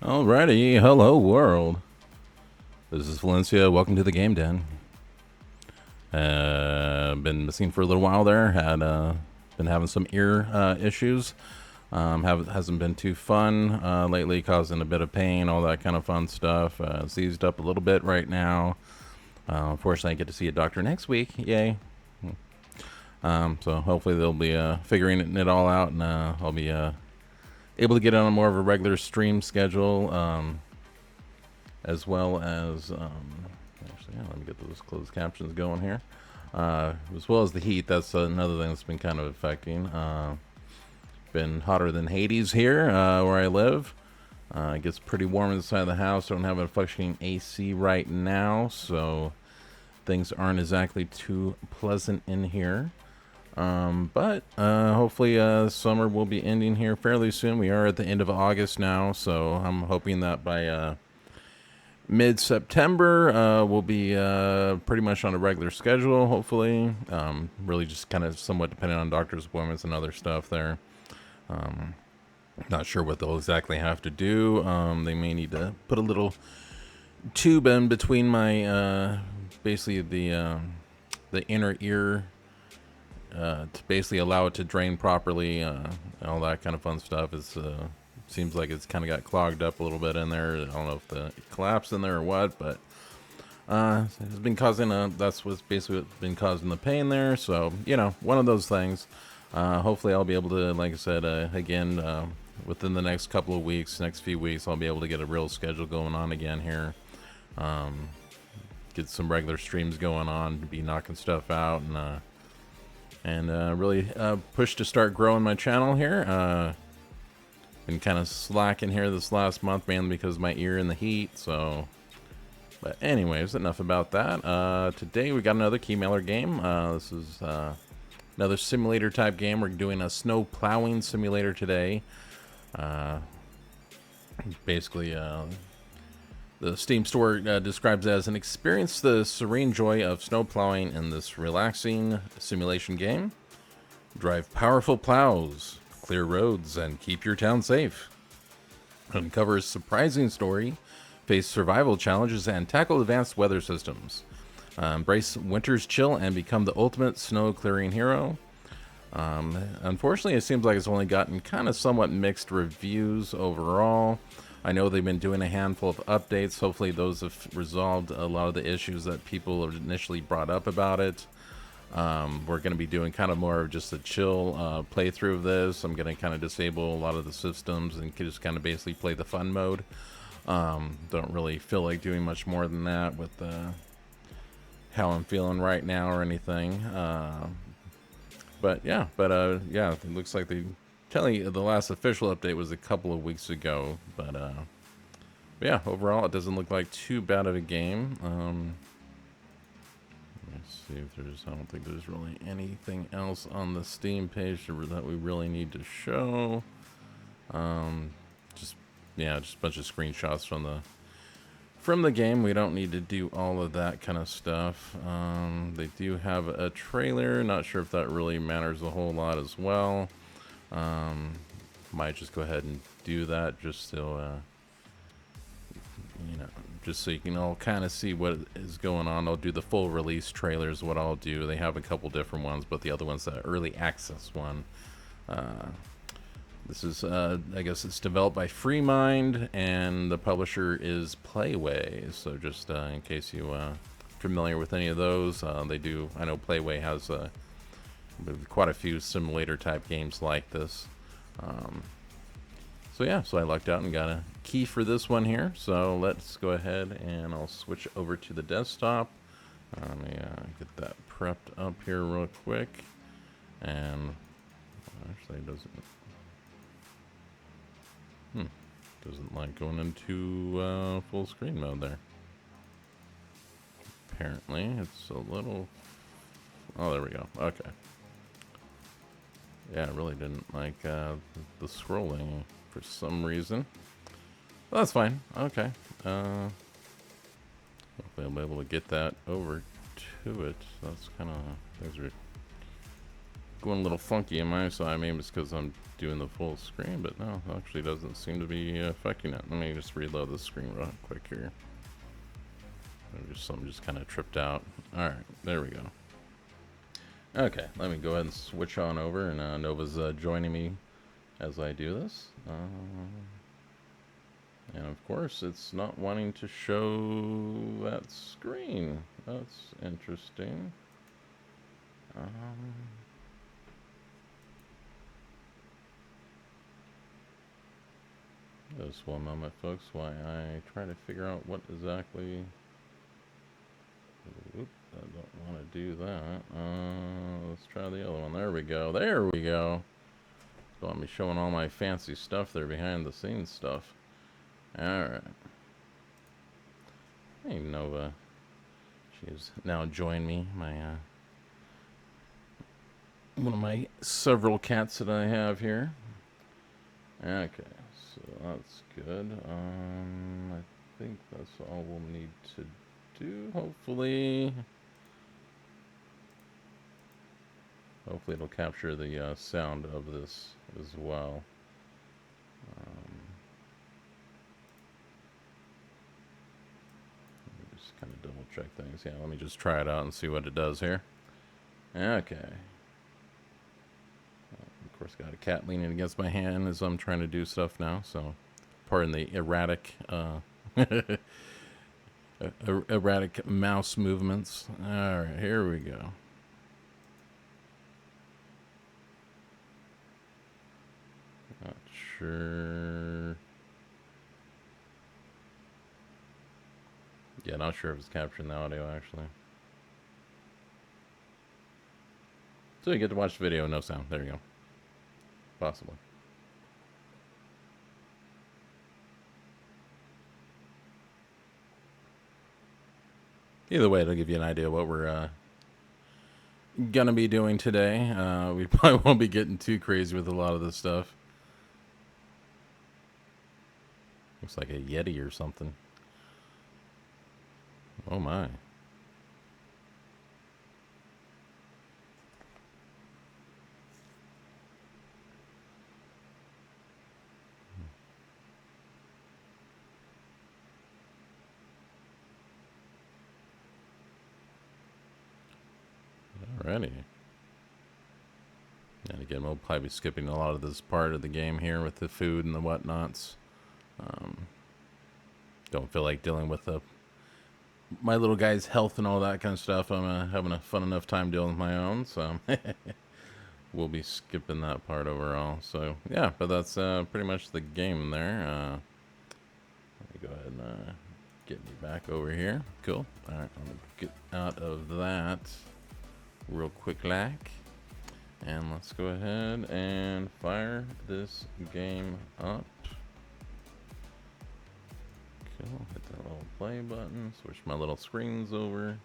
Alrighty, hello world. This is Valencia. Welcome to the game den. Been missing for a little while there. Had been having some ear issues. Hasn't been too fun lately, causing a bit of pain, all that kind of fun stuff. It's eased up a little bit right now. Unfortunately, I get to see a doctor next week. Yay! So hopefully they'll be figuring it all out, and I'll be able to get on more of a regular stream schedule. As well as actually, yeah, let me get those closed captions going here. As well as the heat, that's another thing that's been kind of affecting. Been hotter than Hades here where I live. It gets pretty warm inside of the house. Don't have a functioning AC right now, so things aren't exactly too pleasant in here. But hopefully summer will be ending here fairly soon. We are at the end of August now, so I'm hoping that by mid-September we'll be pretty much on a regular schedule, hopefully. Really just kind of somewhat dependent on doctor's appointments and other stuff there. Not sure what they'll exactly have to do. They may need to put a little tube in between my basically the inner ear to basically allow it to drain properly, and all that kind of fun stuff. Is seems like it's kind of got clogged up a little bit in there. I don't know if it collapsed in there or what, but it's been causing that's what's basically been causing the pain there. So, you know, one of those things. Hopefully I'll be able to, like I said, again, within the next couple of weeks, next few weeks, I'll be able to get a real schedule going on again here. Get some regular streams going on, be knocking stuff out, and really push to start growing my channel here. Been kind of slacking here this last month, mainly because of my ear and the heat. So, but anyways, enough about that. Today we got another key mailer game. This is another simulator type game. We're doing a snow plowing simulator today. Basically, the Steam store describes it as an experience the serene joy of snow plowing in this relaxing simulation game. Drive powerful plows, clear roads, and keep your town safe. Uncover a surprising story, face survival challenges, and tackle advanced weather systems. Embrace winter's chill and become the ultimate snow clearing hero. Unfortunately, it seems like it's only gotten kind of somewhat mixed reviews overall. I know they've been doing a handful of updates. Hopefully those have resolved a lot of the issues that people initially brought up about it. We're going to be doing kind of more of just a chill playthrough of this. I'm going to kind of disable a lot of the systems and just kind of basically play the fun mode. Don't really feel like doing much more than that with how I'm feeling right now or anything. But yeah, it looks like they telling you the last official update was a couple of weeks ago. But yeah, overall it doesn't look like too bad of a game. Let's see if there's, I don't think there's really anything else on the Steam page that we really need to show. Just a bunch of screenshots from the game. We don't need to do all of that kind of stuff. They do have a trailer. Not sure if that really matters a whole lot as well. Might just go ahead and do that just so just so you can all kind of see what is going on. I'll do the full release trailers. What I'll do, they have a couple different ones, but the other one's the early access one. This is I guess it's developed by FreeMind, and the publisher is Playway. So just in case you familiar with any of those, they do. I know Playway has quite a few simulator type games like this. So yeah, so I lucked out and got a key for this one here. So let's go ahead and I'll switch over to the desktop. Let me get that prepped up here real quick. And actually it doesn't like going into full screen mode there. Apparently it's a little, oh, there we go. Okay. Yeah, I really didn't like the scrolling for some reason. Well, that's fine. Okay. Hopefully I'll be able to get that over to it. That's kind of, things are going a little funky in my side. Maybe it's because I'm doing the full screen, but no, it actually doesn't seem to be affecting it. Let me just reload the screen real quick here. Something just kind of tripped out. All right, there we go. Okay, let me go ahead and switch on over, and Nova's joining me as I do this. And of course, it's not wanting to show that screen. That's interesting. Just one moment, folks, while I try to figure out what exactly... Oop, I don't want to do that. Let's try the other one. There we go. There we go. Don't want me showing all my fancy stuff there, behind the scenes stuff. Alright. Hey, Nova. She's now joined me. My one of my several cats that I have here. Okay, so that's good. I think that's all we'll need to do. Hopefully it'll capture the sound of this as well. Just kind of double check things. Yeah, let me just try it out and see what it does here. Okay. Of course, got a cat leaning against my hand as I'm trying to do stuff now, so pardon the erratic erratic mouse movements. Alright, here we go. Not sure. Yeah, not sure if it's capturing the audio, actually. So you get to watch the video, no sound. There you go. Possibly. Either way, it'll give you an idea what we're gonna be doing today. We probably won't be getting too crazy with a lot of this stuff. Looks like a Yeti or something. Oh my. Alrighty. And again, we'll probably be skipping a lot of this part of the game here with the food and the whatnots. Don't feel like dealing with my little guy's health and all that kind of stuff. I'm having a fun enough time dealing with my own, so we'll be skipping that part overall. So yeah, but that's pretty much the game there. Let me go ahead and get me back over here. Cool. All right, I'm gonna get out of that real quick like, and let's go ahead and fire this game up. Cool. Hit that little play button, switch my little screens over,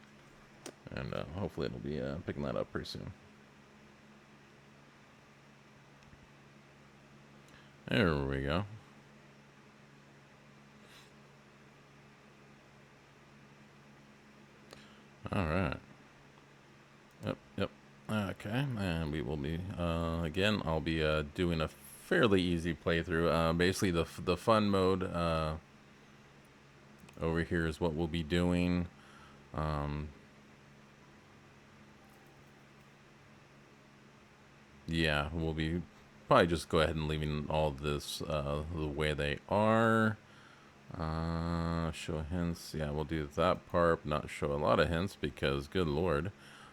and hopefully it'll be picking that up pretty soon. There we go. All right. Yep. Okay, and we will be again. I'll be doing a fairly easy playthrough. Basically, the fun mode over here is what we'll be doing. Yeah, we'll be probably just go ahead and leaving all this the way they are. Show hints. Yeah, we'll do that part. Not show a lot of hints because, good lord.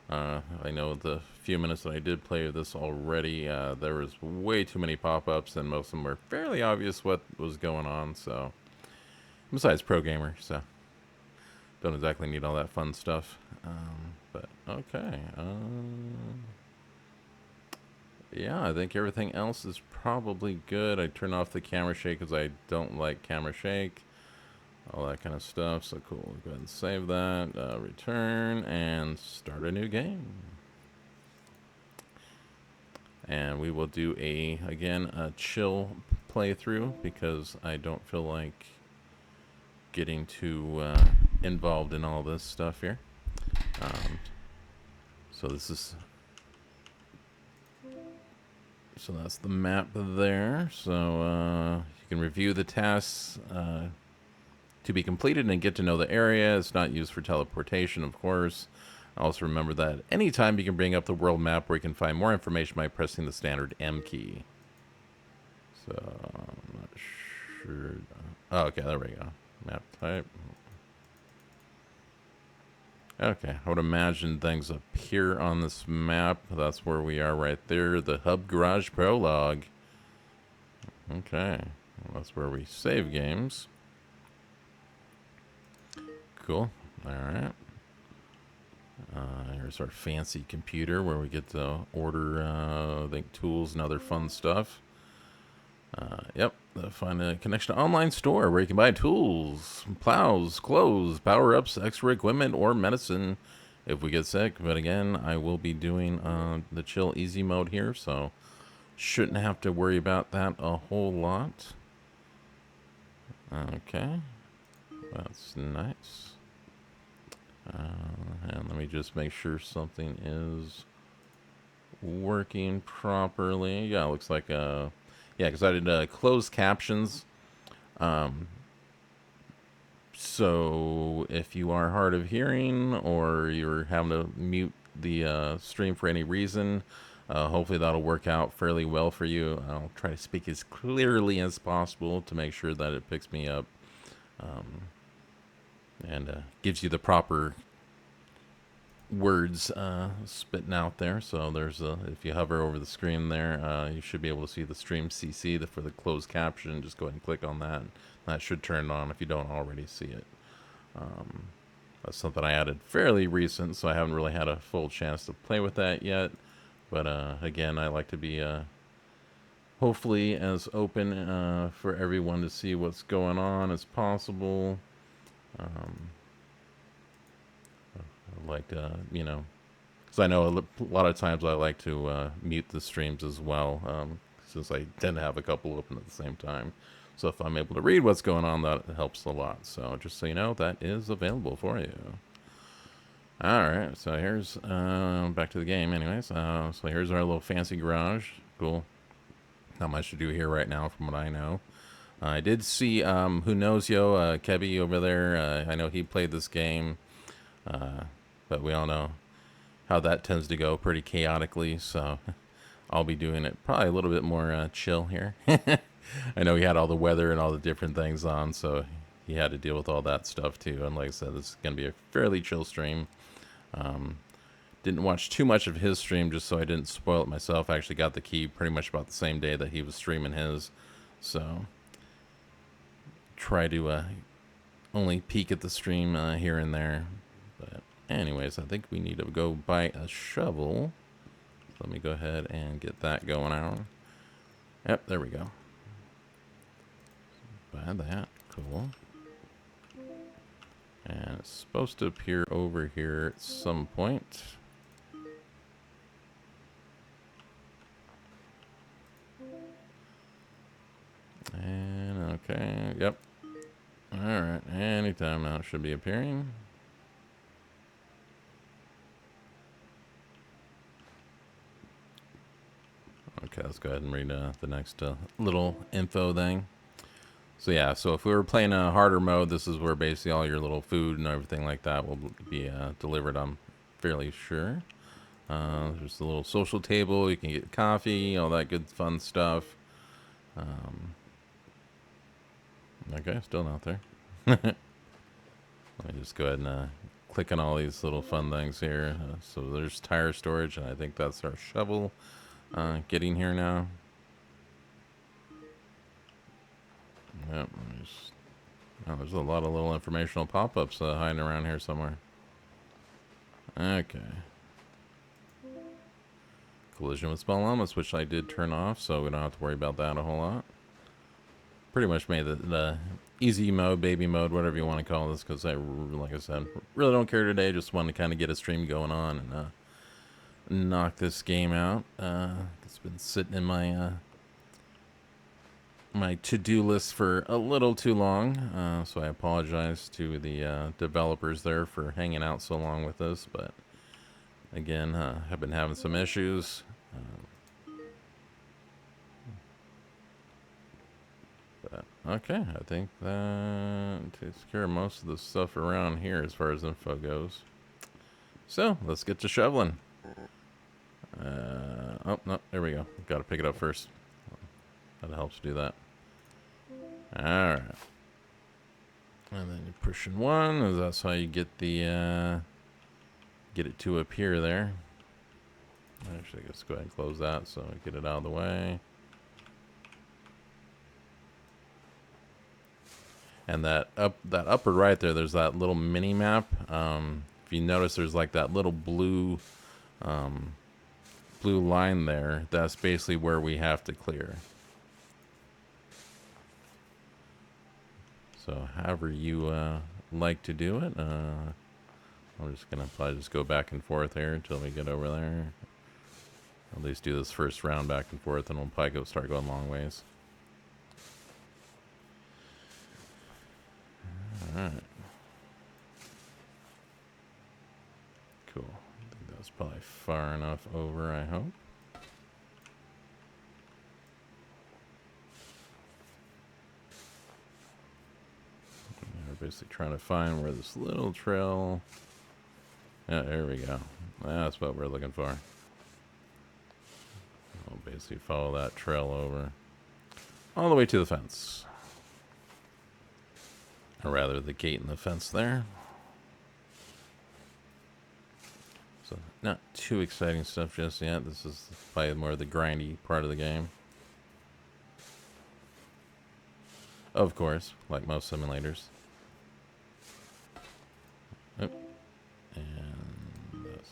I know the few minutes that I did play this already, there was way too many pop-ups, and most of them were fairly obvious what was going on, so... Besides, pro gamer, so... Don't exactly need all that fun stuff. But, okay. Yeah, I think everything else is probably good. I turn off the camera shake because I don't like camera shake. All that kind of stuff. So cool. We'll go ahead and save that. Return and start a new game. And we will do again, a chill playthrough because I don't feel like getting too involved in all this stuff here. So this is So that's the map there. So you can review the tasks to be completed and get to know the area. It's not used for teleportation, of course. Also remember that anytime you can bring up the world map where you can find more information by pressing the standard M key. So, I'm not sure. Oh, okay, there we go. Map type. Okay, I would imagine things appear on this map. That's where we are right there. The Hub Garage Prologue. Okay, well, that's where we save games. Cool. All right. Here's our fancy computer where we get to order, I think, tools and other fun stuff. Yep, find a connection to online store where you can buy tools, plows, clothes, power-ups, extra equipment, or medicine if we get sick. But again, I will be doing the chill easy mode here, so shouldn't have to worry about that a whole lot. Okay, that's nice. And let me just make sure something is working properly. Yeah, it looks like yeah, because I did closed captions. So if you are hard of hearing or you're having to mute the stream for any reason, hopefully that'll work out fairly well for you. I'll try to speak as clearly as possible to make sure that it picks me up and gives you the proper words spitting out there. So there's if you hover over the screen there, you should be able to see the stream CC for the closed caption. Just go ahead and click on that. That should turn it on if you don't already see it. That's something I added fairly recent, so I haven't really had a full chance to play with that yet. But again, I like to be hopefully as open for everyone to see what's going on as possible. Like you know, because I know a lot of times I like to mute the streams as well, since I tend to have a couple open at the same time. So if I'm able to read what's going on, that helps a lot. So just so you know, that is available for you. All right, so here's back to the game anyways. So here's our little fancy garage. Cool. Not much to do here right now from what I know. I did see Who Knows Yo, Kebby over there. I know he played this game. But we all know how that tends to go pretty chaotically, so I'll be doing it probably a little bit more chill here. I know he had all the weather and all the different things on, so he had to deal with all that stuff too. And like I said, this is going to be a fairly chill stream. Didn't watch too much of his stream just so I didn't spoil it myself. I actually got the key pretty much about the same day that he was streaming his, so try to only peek at the stream here and there. But anyways, I think we need to go buy a shovel. Let me go ahead and get that going on. Yep, there we go. Buy that. Cool. And it's supposed to appear over here at some point. And okay, yep. Alright, anytime now it should be appearing. Okay, let's go ahead and read the next little info thing. So yeah, so if we were playing a harder mode, this is where basically all your little food and everything like that will be delivered, I'm fairly sure. There's a little social table, you can get coffee, all that good fun stuff. Okay, still not there. Let me just go ahead and click on all these little fun things here. So there's tire storage, and I think that's our shovel getting here now. Yep. Oh, there's a lot of little informational pop-ups hiding around here somewhere. Okay. Collision with small elements, which I did turn off, so we don't have to worry about that a whole lot. Pretty much made the easy mode, baby mode, whatever you want to call this, because like I said, really don't care today. Just want to kind of get a stream going on and knock this game out. It's been sitting in my my to-do list for a little too long, so I apologize to the developers there for hanging out so long with us. But again, I've been having some issues. Okay, I think that takes care of most of the stuff around here as far as info goes. So, let's get to shoveling. Oh, no, there we go. Got to pick it up first. That helps do that. Alright. And then you push in one, and that's how you get the, get it to appear there. Actually, let's go ahead and close that so we get it out of the way. And that upper right there, there's that little mini map. If you notice, there's like that little blue line there. That's basically where we have to clear. So however you like to do it, I'm just gonna probably just go back and forth here until we get over there. At least do this first round back and forth, and we'll probably start going long ways. Alright. Cool. I think that's probably far enough over, I hope. We're basically trying to find where this little trail... Yeah, there we go. That's what we're looking for. We'll basically follow that trail over. All the way to the fence. Or rather, the gate and the fence there. So, not too exciting stuff just yet. This is probably more the grindy part of the game. Of course, like most simulators. Oh. And this.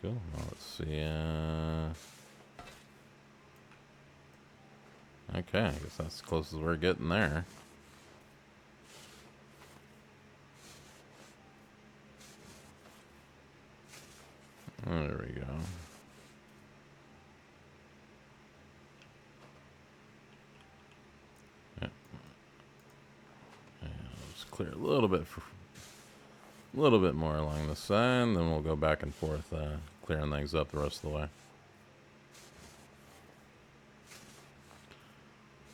Cool. Well, let's see. Okay, I guess that's as close as we're getting there. Oh, there we go. Yep. And just clear a little bit more along the side, and then we'll go back and forth, clearing things up the rest of the way.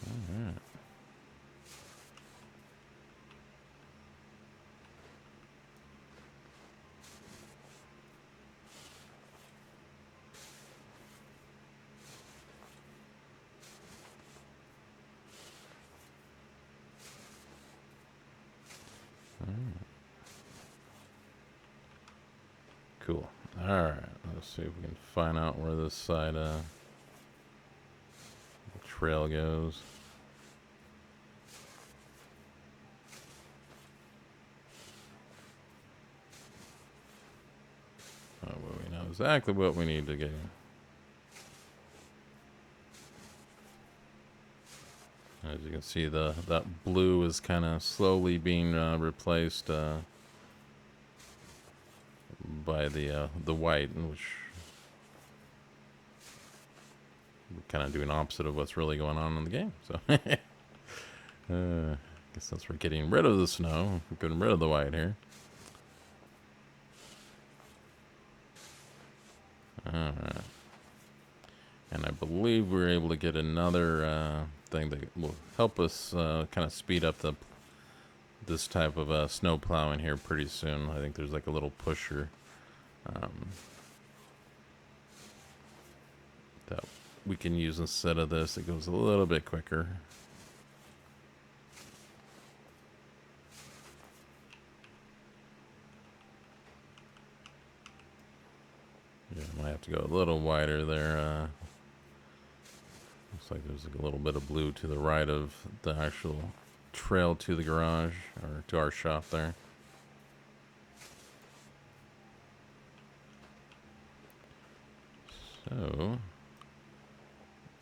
All right. Cool. Alright, let's see if we can find out where this side trail goes. Oh, well, we know exactly what we need to get. As you can see, that blue is kind of slowly being replaced by the white, which we're kind of doing opposite of what's really going on in the game. So, I guess since we're getting rid of the snow, we're getting rid of the white here. All right, and I believe we're able to get another thing that will help us kind of speed up this type of snow plowing here pretty soon. I think there's like a little pusher that we can use instead of this. It goes a little bit quicker. Yeah, I might have to go a little wider there. Looks like there's like a little bit of blue to the right of the actual trail to the garage, or to our shop there. So,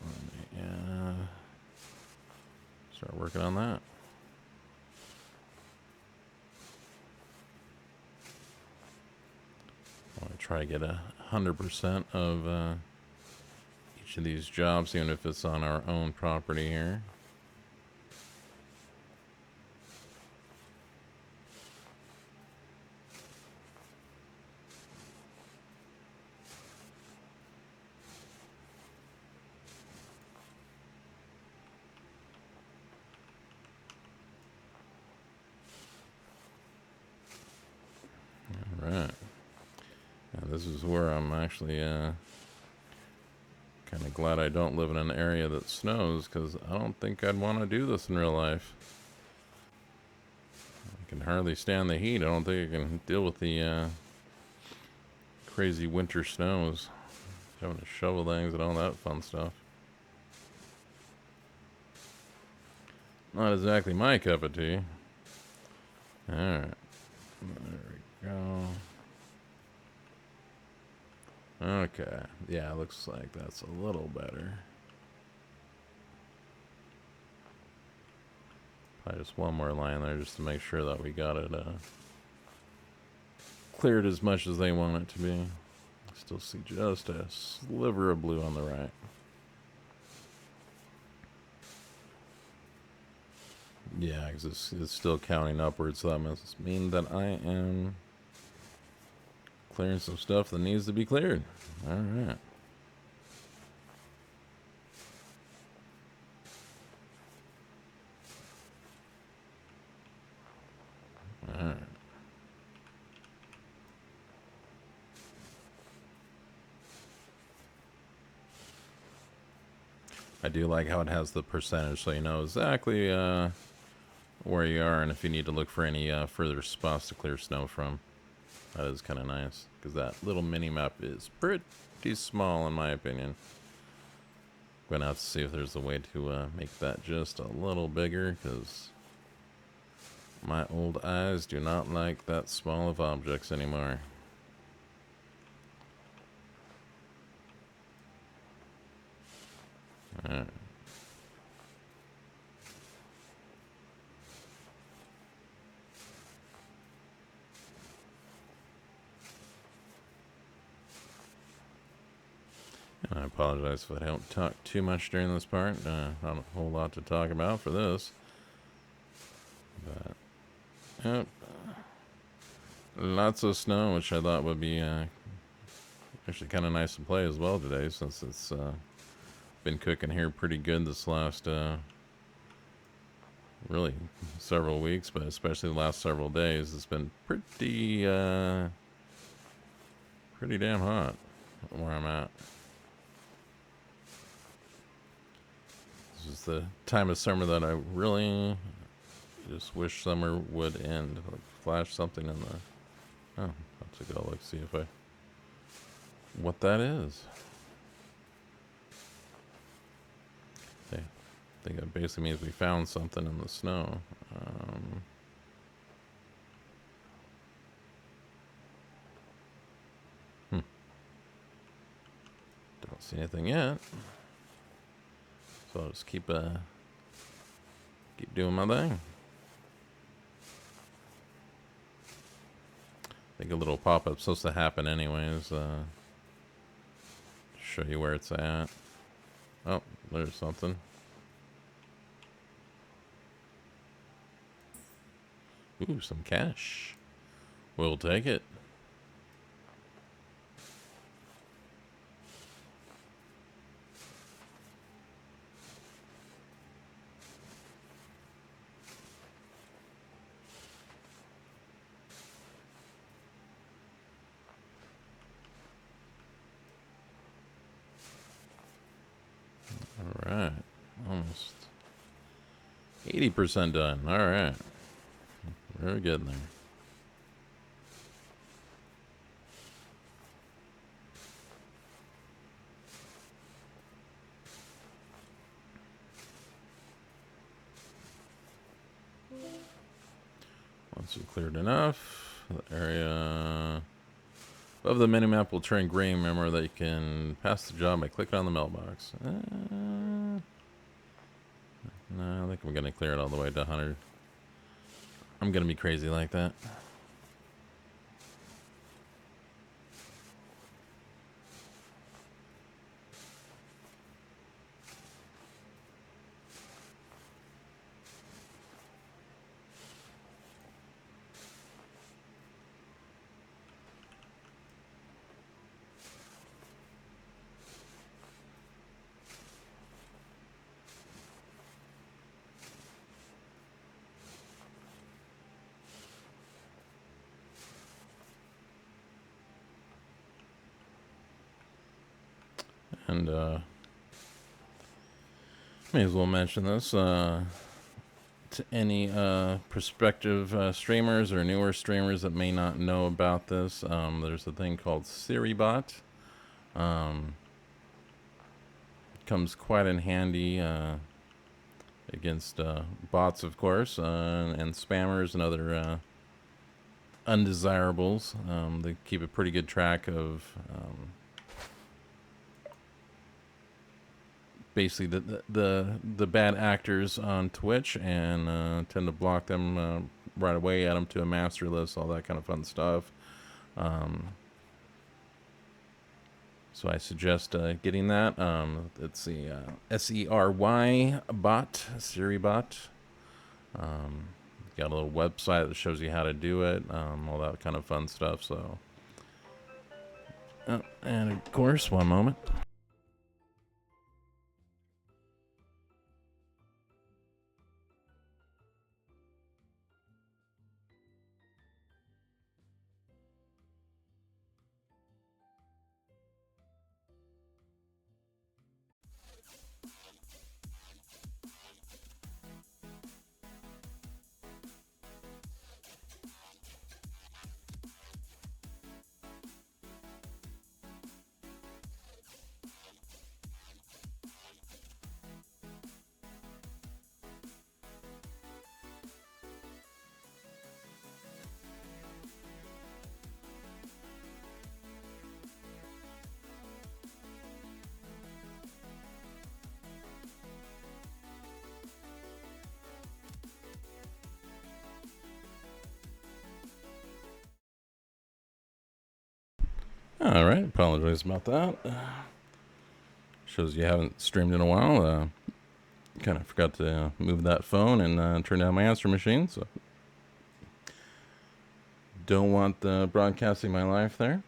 let me start working on that. I want to try to get 100% of each of these jobs, even if it's on our own property here. this is where I'm actually kind of glad I don't live in an area that snows, because I don't think I'd want to do this in real life. I can hardly stand the heat. I don't think I can deal with the crazy winter snows. Having to shovel things and all that fun stuff. Not exactly my cup of tea. Alright. There we go. Okay. Yeah, looks like that's a little better. Probably just one more line there just to make sure that we got it cleared as much as they want it to be. Still see just a sliver of blue on the right. Yeah, because it's still counting upwards, so that must mean that I am clearing some stuff that needs to be cleared. Alright. Alright. I do like how it has the percentage, so you know exactly where you are and if you need to look for any further spots to clear snow from. That is kind of nice, because that little mini-map is pretty small in my opinion. I'm going to have to see if there's a way to make that just a little bigger, because my old eyes do not like that small of objects anymore. Alright. And I apologize if I don't talk too much during this part. Not a whole lot to talk about for this. But, yep. Lots of snow, which I thought would be actually kind of nice to play as well today, since it's been cooking here pretty good this last really several weeks, but especially the last several days. It's been pretty damn hot where I'm at. This is the time of summer that I really just wish summer would end. Like flash something in the... Oh, let's go look, see if I... what that is. Okay. I think that basically means we found something in the snow. Don't see anything yet. So I'll just keep doing my thing. I think a little pop-up's supposed to happen anyways. Show you where it's at. Oh, there's something. Ooh, some cash. We'll take it. Alright. Almost 80% done. Alright. We're getting there. Once you've cleared enough, the area above the minimap will turn green. Remember that you can pass the job by clicking on the mailbox. No, I think I'm going to clear it all the way to 100. I'm going to be crazy like that. And may as well mention this to any prospective streamers or newer streamers that may not know about this. There's a thing called SiriBot. Comes quite in handy against bots, of course, and spammers and other undesirables. They keep a pretty good track of basically the bad actors on Twitch, and tend to block them right away, add them to a master list, all that kind of fun stuff. So I suggest getting that. It's the SERY bot, SiriBot. Got a little website that shows you how to do it, all that kind of fun stuff. So, and of course, one moment. All right, apologize about that. Shows you haven't streamed in a while. Kind of forgot to move that phone and turn down my answer machine, so don't want broadcasting my life there.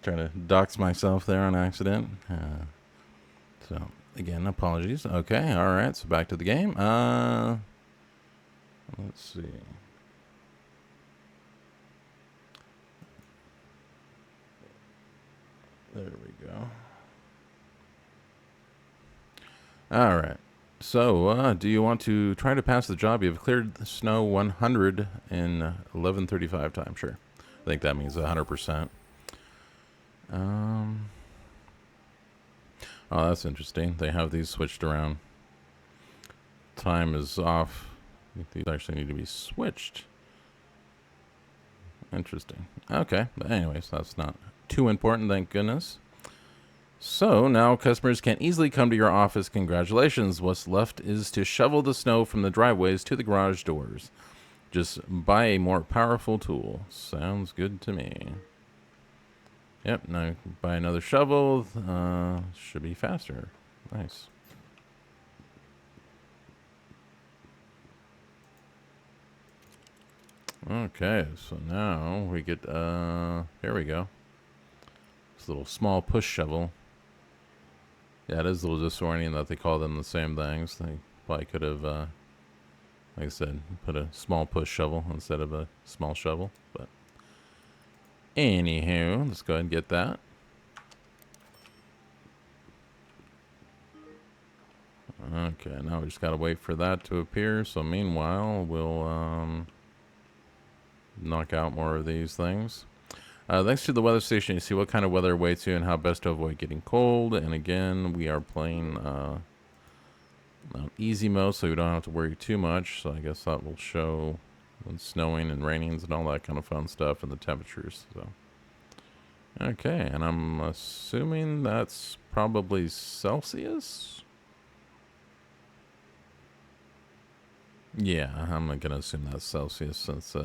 Trying to dox myself there on accident. So again, apologies. Okay, all right. So back to the game. Let's see. There we go. All right. So, do you want to try to pass the job? You've cleared the snow 100 in 11:35 time. Sure. I think that means 100%. Oh, that's interesting. They have these switched around. Time is off. These actually need to be switched. Interesting. Okay. But anyways, that's not too important, thank goodness. So now customers can easily come to your office. Congratulations. What's left is to shovel the snow from the driveways to the garage doors. Just buy a more powerful tool. Sounds good to me. Yep, now buy another shovel. Should be faster. Nice. Okay, so now we get, here we go. This little small push shovel. Yeah, it is a little disorienting that they call them the same things. They probably could have, like I said, put a small push shovel instead of a small shovel. But anywho, let's go ahead and get that. Okay, now we just gotta wait for that to appear. So meanwhile, we'll knock out more of these things. Thanks to the weather station, you see what kind of weather awaits you and how best to avoid getting cold. And again, we are playing on easy mode, so we don't have to worry too much. So I guess that will show when it's snowing and raining and all that kind of fun stuff, and the temperatures. So okay, and I'm assuming that's probably Celsius. Yeah, I'm gonna assume that's Celsius since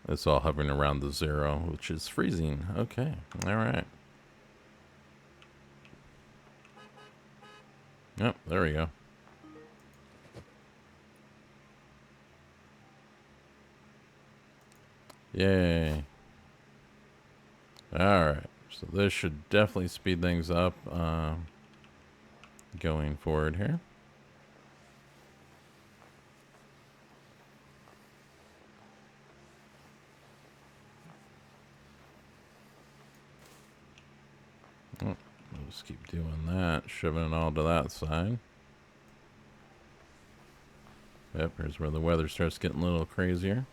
it's all hovering around the 0, which is freezing. Okay, all right. Yep, there we go. Yay. All right, so this should definitely speed things up going forward here. Oh, we'll just keep doing that, shoving it all to that side. Yep, here's where the weather starts getting a little crazier.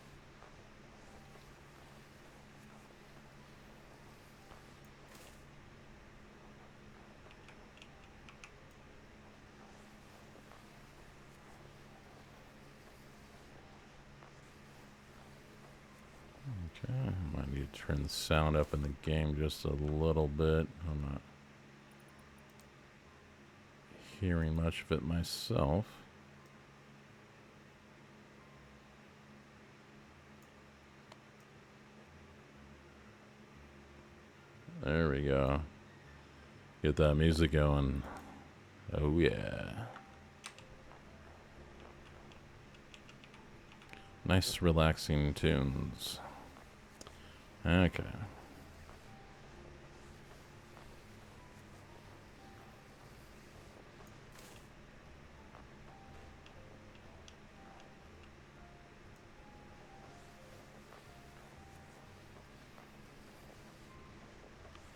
Okay, I might need to turn the sound up in the game just a little bit. I'm not hearing much of it myself. There we go. Get that music going. Oh yeah. Nice relaxing tunes. Okay.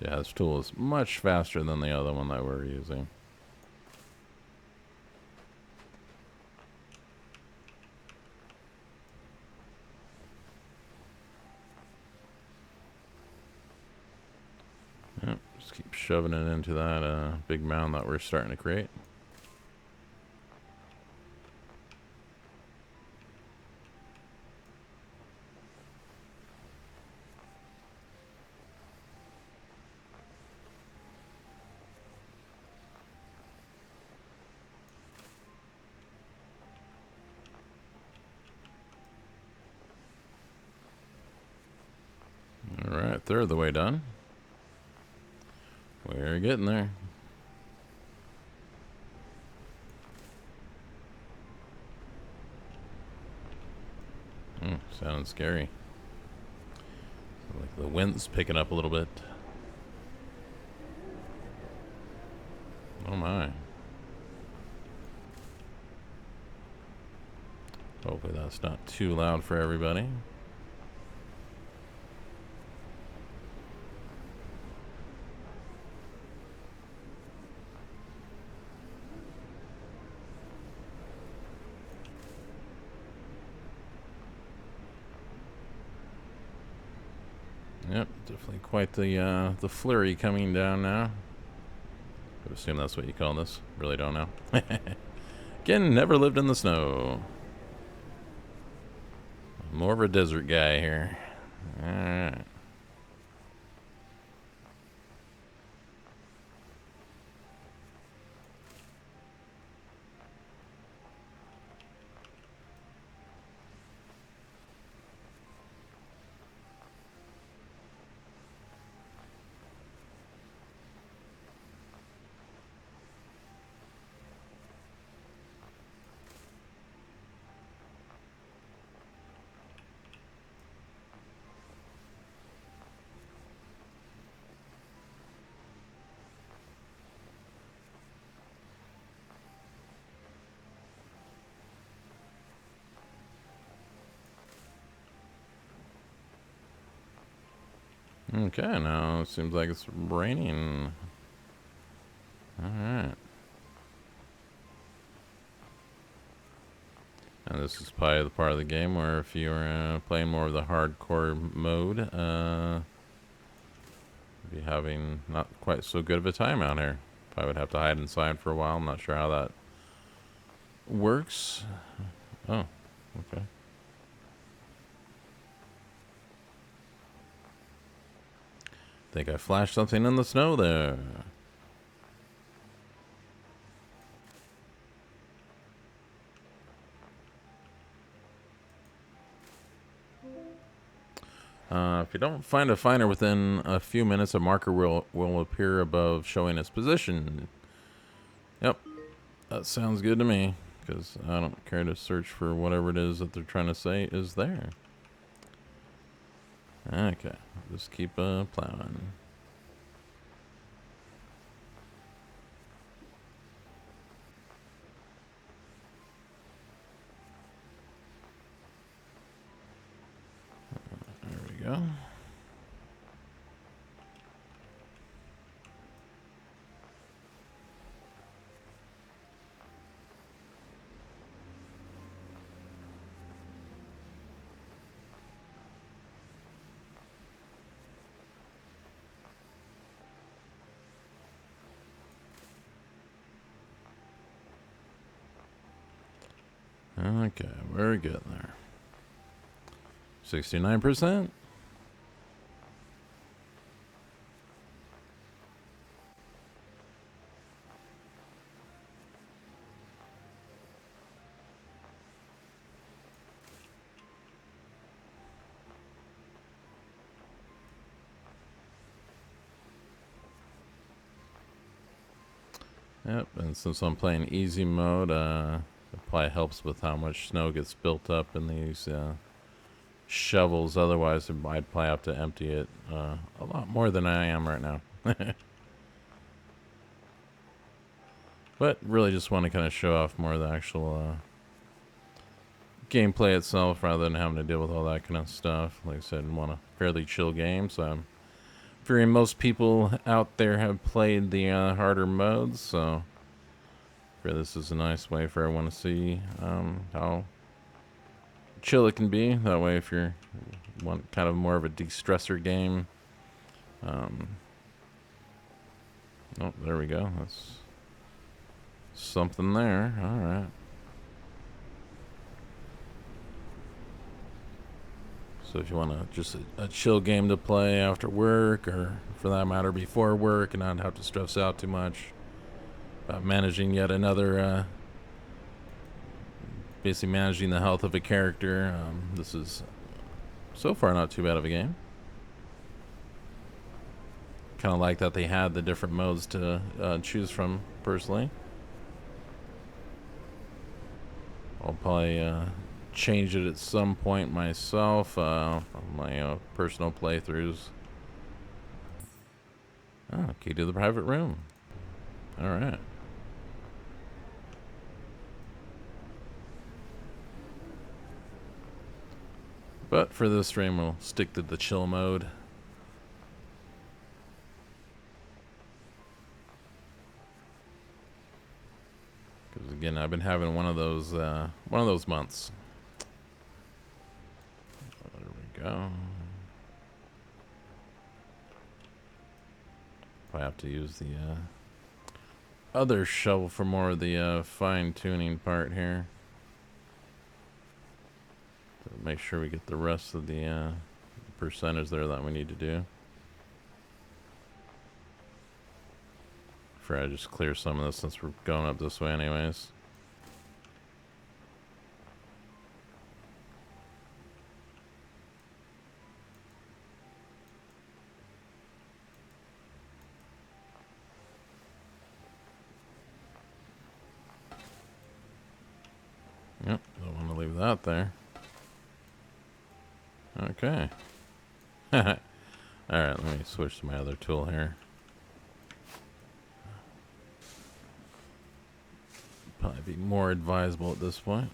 Yeah, this tool is much faster than the other one that we're using. Yep, just keep shoving it into that big mound that we're starting to create. All right, third of the way done. We're getting there. Sounds scary. Like the wind's picking up a little bit. Oh my. Hopefully that's not too loud for everybody. Yep, definitely quite the flurry coming down now. I would assume that's what you call this. Really don't know. Again, never lived in the snow. More of a desert guy here. Alright. Okay, now it seems like it's raining. Alright. And this is probably the part of the game where if you're playing more of the hardcore mode, be having not quite so good of a time out here. Probably would have to hide inside for a while. I'm not sure how that works. Oh, okay. Think I flashed something in the snow there. If you don't find a finder within a few minutes, a marker will appear above showing its position. Yep, that sounds good to me, because I don't care to search for whatever it is that they're trying to say is there. Okay, just keep plowing. There we go. Okay, we're good there. 69%. Yep, and since I'm playing easy mode, it probably helps with how much snow gets built up in these shovels. Otherwise, I'd probably have to empty it a lot more than I am right now. But really just want to kind of show off more of the actual gameplay itself rather than having to deal with all that kind of stuff. Like I said, I want a fairly chill game, so I'm figuring most people out there have played the harder modes, so this is a nice way for everyone to see how chill it can be. That way, if you're want kind of more of a de-stressor game, oh, there we go. That's something there. All right. So if you want just a chill game to play after work, or for that matter before work, and not have to stress out too much about managing yet another basically managing the health of a character. This is so far not too bad of a game. Kind of like that they had the different modes to choose from, personally. I'll probably change it at some point myself on my personal playthroughs. Oh, key to the private room. All right. But for this stream, we'll stick to the chill mode. Because again, I've been having one of those months. There we go. I have to use the other shovel for more of the fine-tuning part here. To make sure we get the rest of the percentage there that we need to do. I just clear some of this since we're going up this way anyways. Yep, don't want to leave that there. Okay. Alright, let me switch to my other tool here. Probably be more advisable at this point.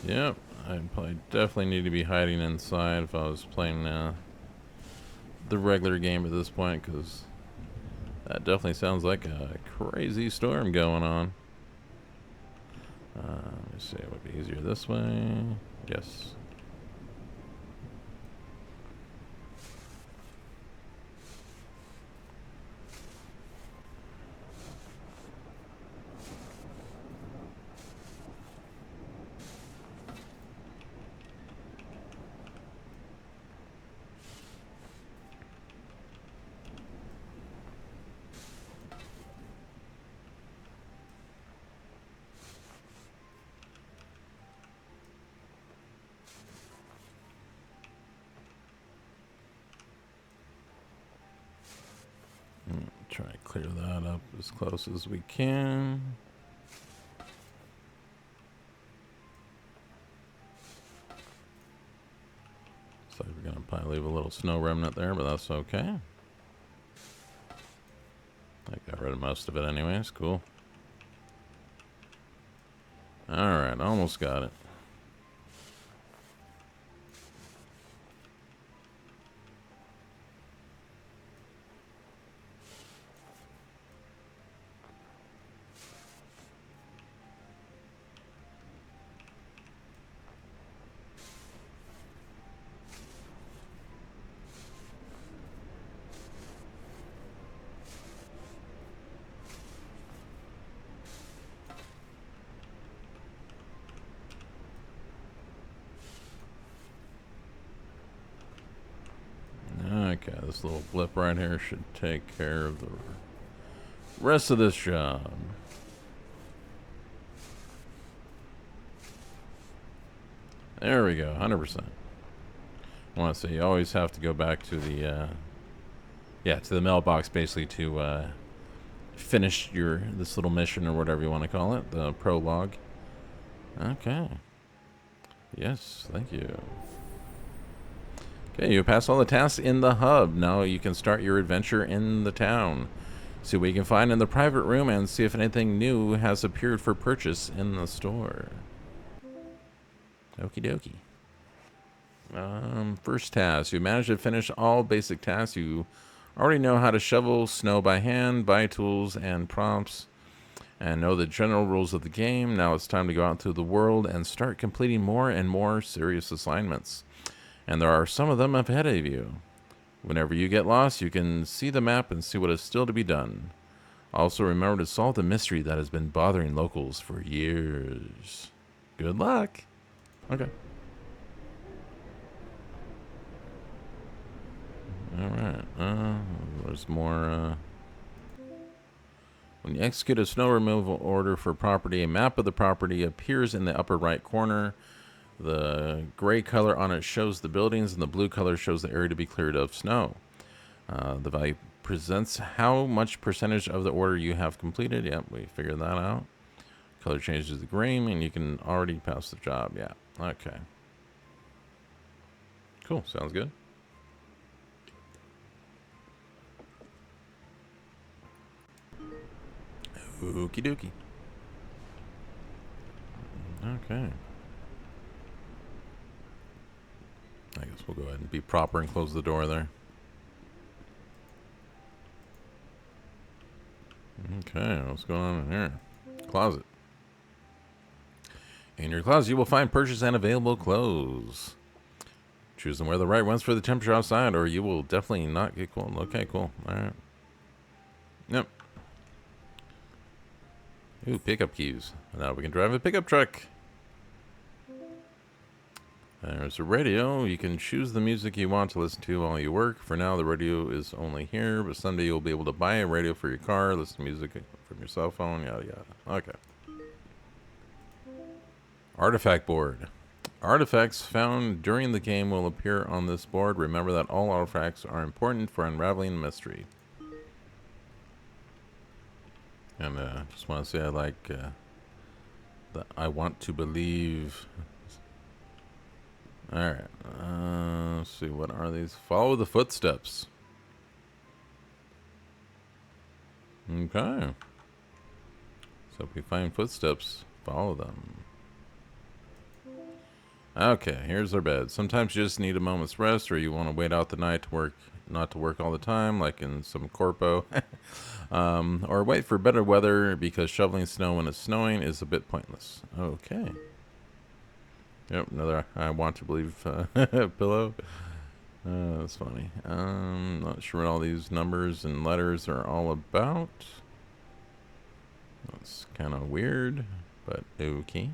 Yep, I probably definitely need to be hiding inside if I was playing the regular game at this point, because that definitely sounds like a crazy storm going on. Let me see, it would be easier this way. Yes. Try to clear that up as close as we can. So we're gonna probably leave a little snow remnant there, but that's okay. I got rid of most of it anyways. Cool. Alright, almost got it. This little blip right here should take care of the rest of this job. There we go, 100%. I want to say you always have to go back to the, to the mailbox basically to finish this little mission or whatever you want to call it, the prologue. Okay. Yes, thank you. Okay, you passed all the tasks in the hub. Now you can start your adventure in the town. See what you can find in the private room and see if anything new has appeared for purchase in the store. Okie dokie. First task. You managed to finish all basic tasks. You already know how to shovel snow by hand, buy tools and prompts, and know the general rules of the game. Now it's time to go out into the world and start completing more and more serious assignments. And there are some of them ahead of you. Whenever you get lost, you can see the map and see what is still to be done. Also, remember to solve the mystery that has been bothering locals for years. Good luck. Okay. Alright. There's more, When you execute a snow removal order for property, a map of the property appears in the upper right corner. The gray color on it shows the buildings, and the blue color shows the area to be cleared of snow. The value presents how much percentage of the order you have completed. Yep, we figured that out. Color changes to green, and you can already pass the job. Yeah, okay. Cool, sounds good. Okie dokie. Okay. I guess we'll go ahead and be proper and close the door there. Okay, what's going on in here? Closet. In your closet, you will find purchase and available clothes. Choose and wear the right ones for the temperature outside, or you will definitely not get cold. Okay, cool. All right. Yep. Ooh, pickup keys. Now we can drive a pickup truck. There's a radio. You can choose the music you want to listen to while you work. For now, the radio is only here, but someday you'll be able to buy a radio for your car, listen to music from your cell phone, yada yada. Okay. Artifact board. Artifacts found during the game will appear on this board. Remember that all artifacts are important for unraveling mystery. And just want to say I like the I want to believe. Alright, let's see, what are these? Follow the footsteps. Okay. So if we find footsteps, follow them. Okay, here's our bed. Sometimes you just need a moment's rest, or you want to wait out the night to work, not to work all the time, like in some corpo. Or wait for better weather, because shoveling snow when it's snowing is a bit pointless. Okay. Yep, another I want to believe pillow. That's funny. Not sure what all these numbers and letters are all about. That's kind of weird, but okay.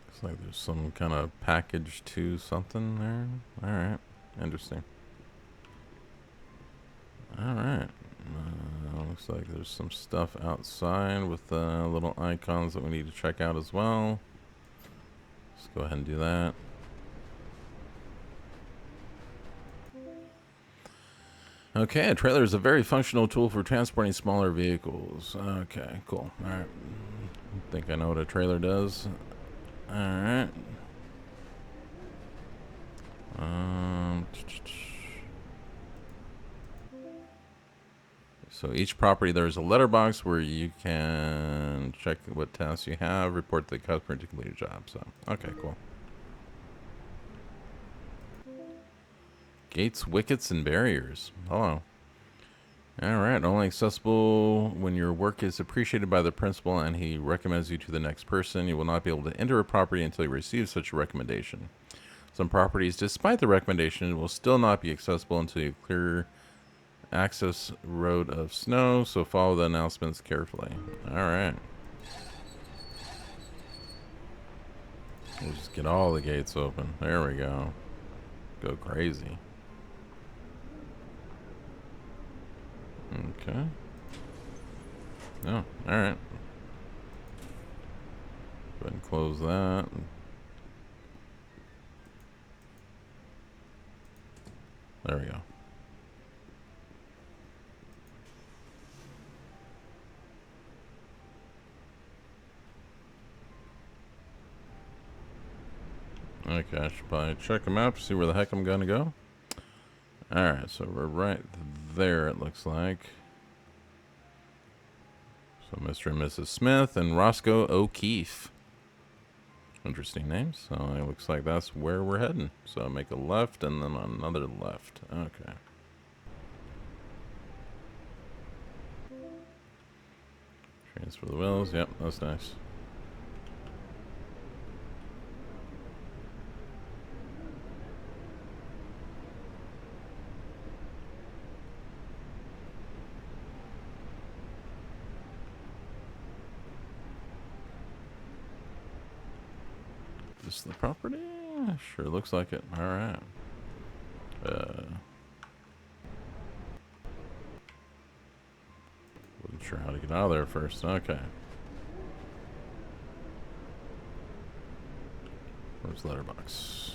Looks like there's some kind of package to something there. Alright, interesting. Alright. Looks like there's some stuff outside with little icons that we need to check out as well. Let's go ahead and do that. Okay, a trailer is a very functional tool for transporting smaller vehicles. Okay, cool. Alright. I think I know what a trailer does. Alright. So each property, there's a letterbox where you can check what tasks you have, report to the customer to complete a job. So, okay, cool. Gates, wickets, and barriers. Hello. Alright, only accessible when your work is appreciated by the principal and he recommends you to the next person. You will not be able to enter a property until you receive such a recommendation. Some properties, despite the recommendation, will still not be accessible until you clear access road of snow, so follow the announcements carefully. Alright. We'll just get all the gates open. There we go. Go crazy. Okay. Oh, alright. Go ahead and close that. There we go. Okay, I should probably check them out to see where the heck I'm gonna go. Alright, so we're right there, it looks like. So Mr. and Mrs. Smith and Roscoe O'Keefe. Interesting names. So it looks like that's where we're heading. So make a left and then another left. Okay. Transfer the wheels. Yep, that's nice. Is this the property? Sure looks like it. Alright. Wasn't sure how to get out of there first. Okay. Where's the letterbox?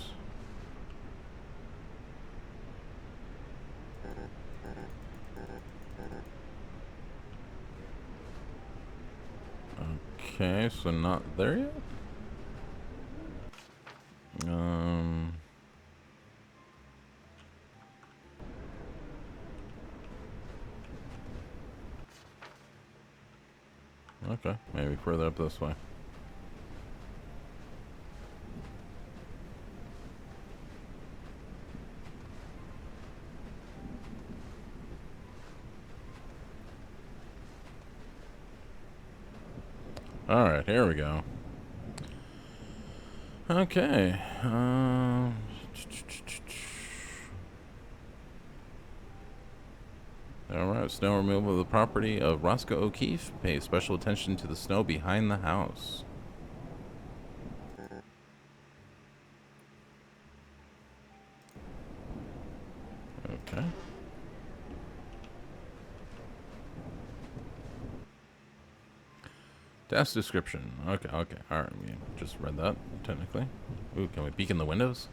Okay, so not there yet? Okay, maybe further up this way. Alright, here we go. Okay. Alright, snow removal of the property of Roscoe O'Keefe. Pay special attention to the snow behind the house. Okay. Task description. Okay, okay. Alright, we just read that, technically. Ooh, can we peek in the windows?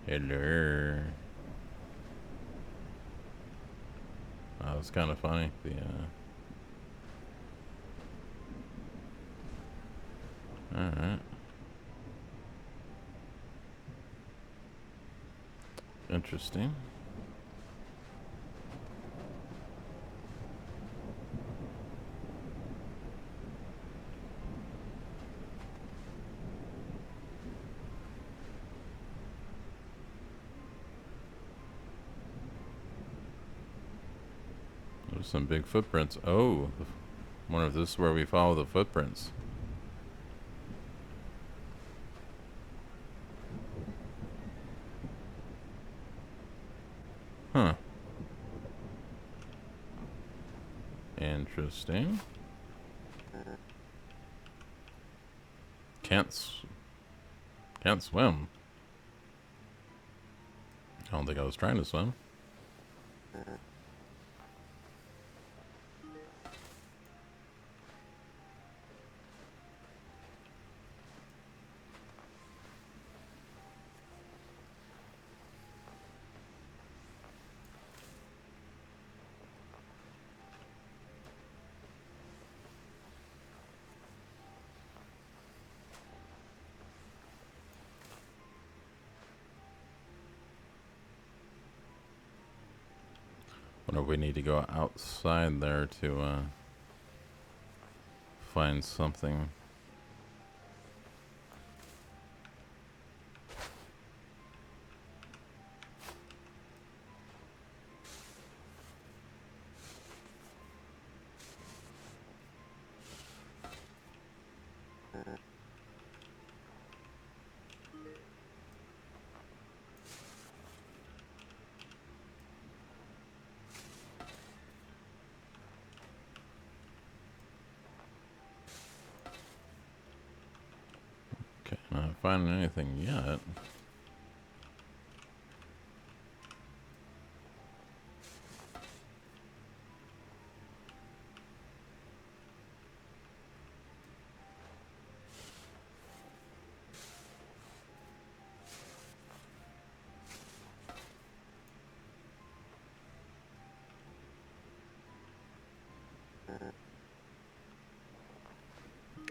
Hello. That was kind of funny. Alright. Interesting. There's some big footprints. Oh, I wonder if this is where we follow the footprints. Huh. Interesting. Can't swim. I don't think I was trying to swim. Wonder if we need to go outside there to find something. finding anything yet.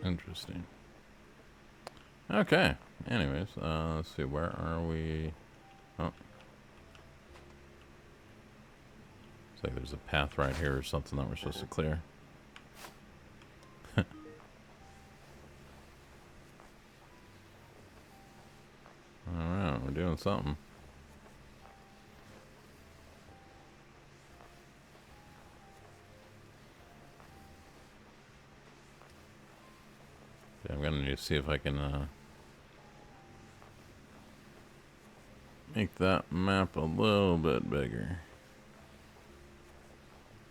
Interesting. Okay. Anyways, let's see. Where are we? Oh. Looks like there's a path right here or something that we're supposed to clear. Alright, we're doing something. Yeah, I'm gonna need to see if I can make that map a little bit bigger.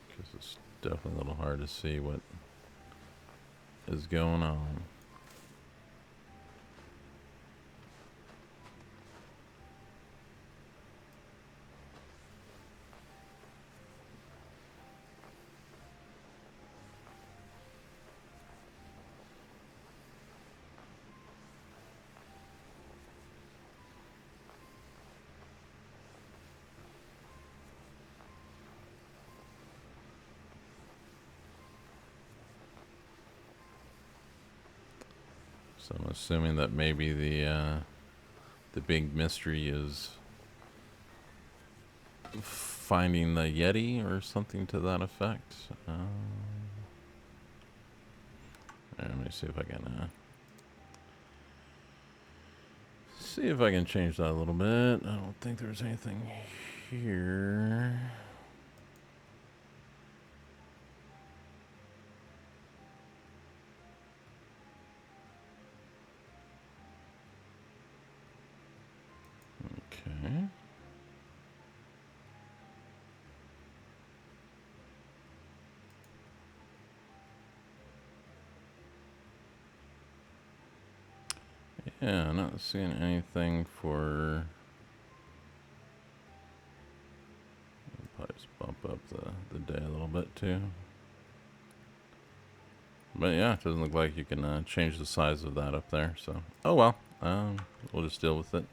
Because it's definitely a little hard to see what is going on. So I'm assuming that maybe the big mystery is finding the Yeti or something to that effect. Let me see if I can change that a little bit. I don't think there's anything here. Okay. Yeah, not seeing anything for... I'll probably just bump up the day a little bit too. But yeah, it doesn't look like you can change the size of that up there, so... Oh well, we'll just deal with it.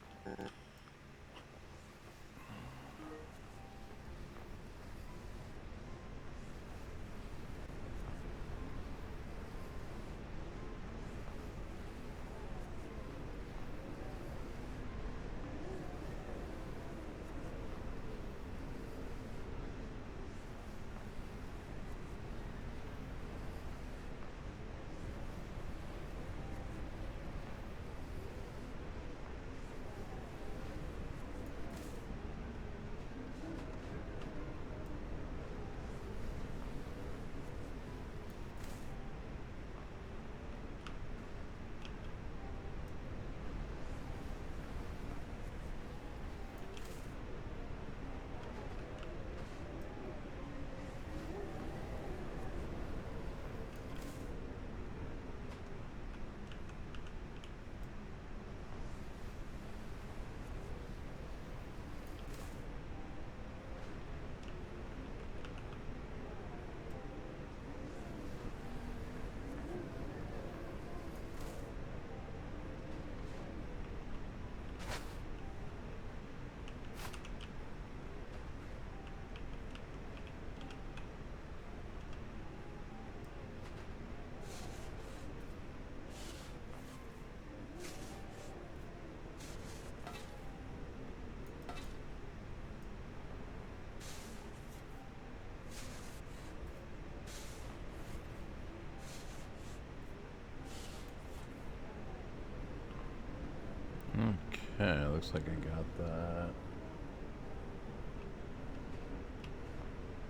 Okay, looks like I got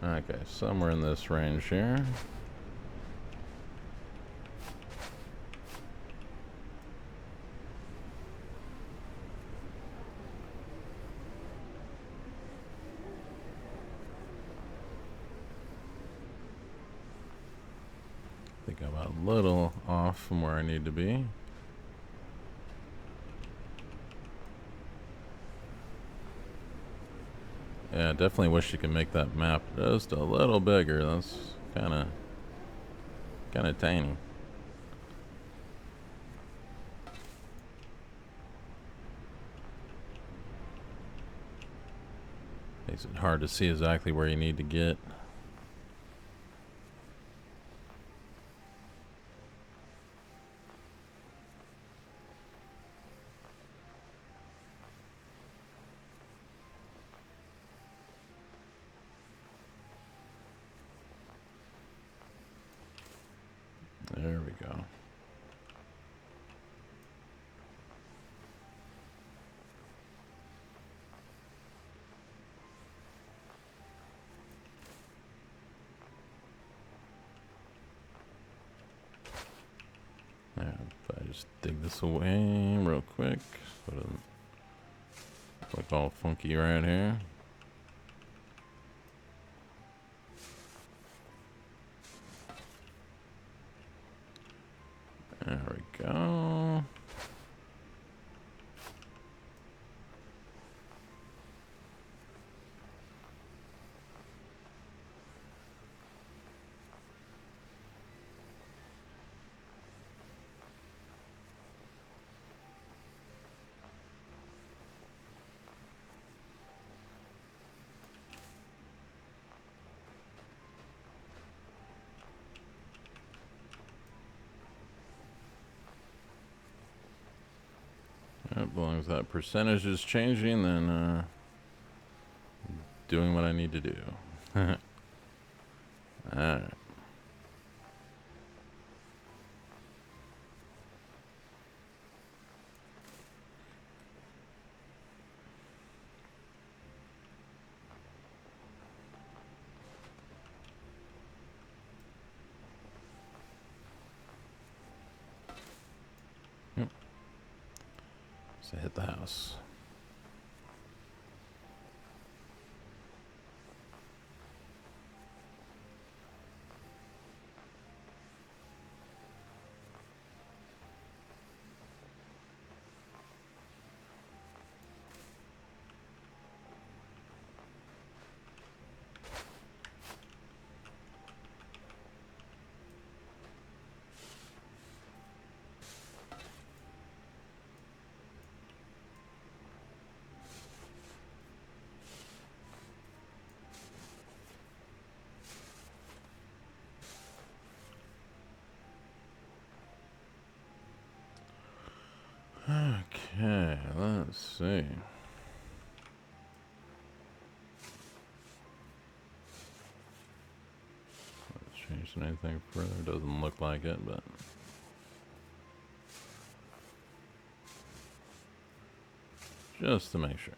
that. Okay, somewhere in this range here. I think I'm a little off from where I need to be. Yeah, definitely wish you could make that map just a little bigger. That's kind of tiny. Makes it hard to see exactly where you need to get. There we go. Yeah, if I just dig this away real quick, so it doesn't look all funky right here. There we go. As long as that percentage is changing, then doing what I need to do. Alright. Yep. So hit the house. Okay, let's see. Changed anything further? Doesn't look like it, but just to make sure.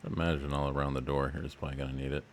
Imagine all around the door here is probably gonna need it.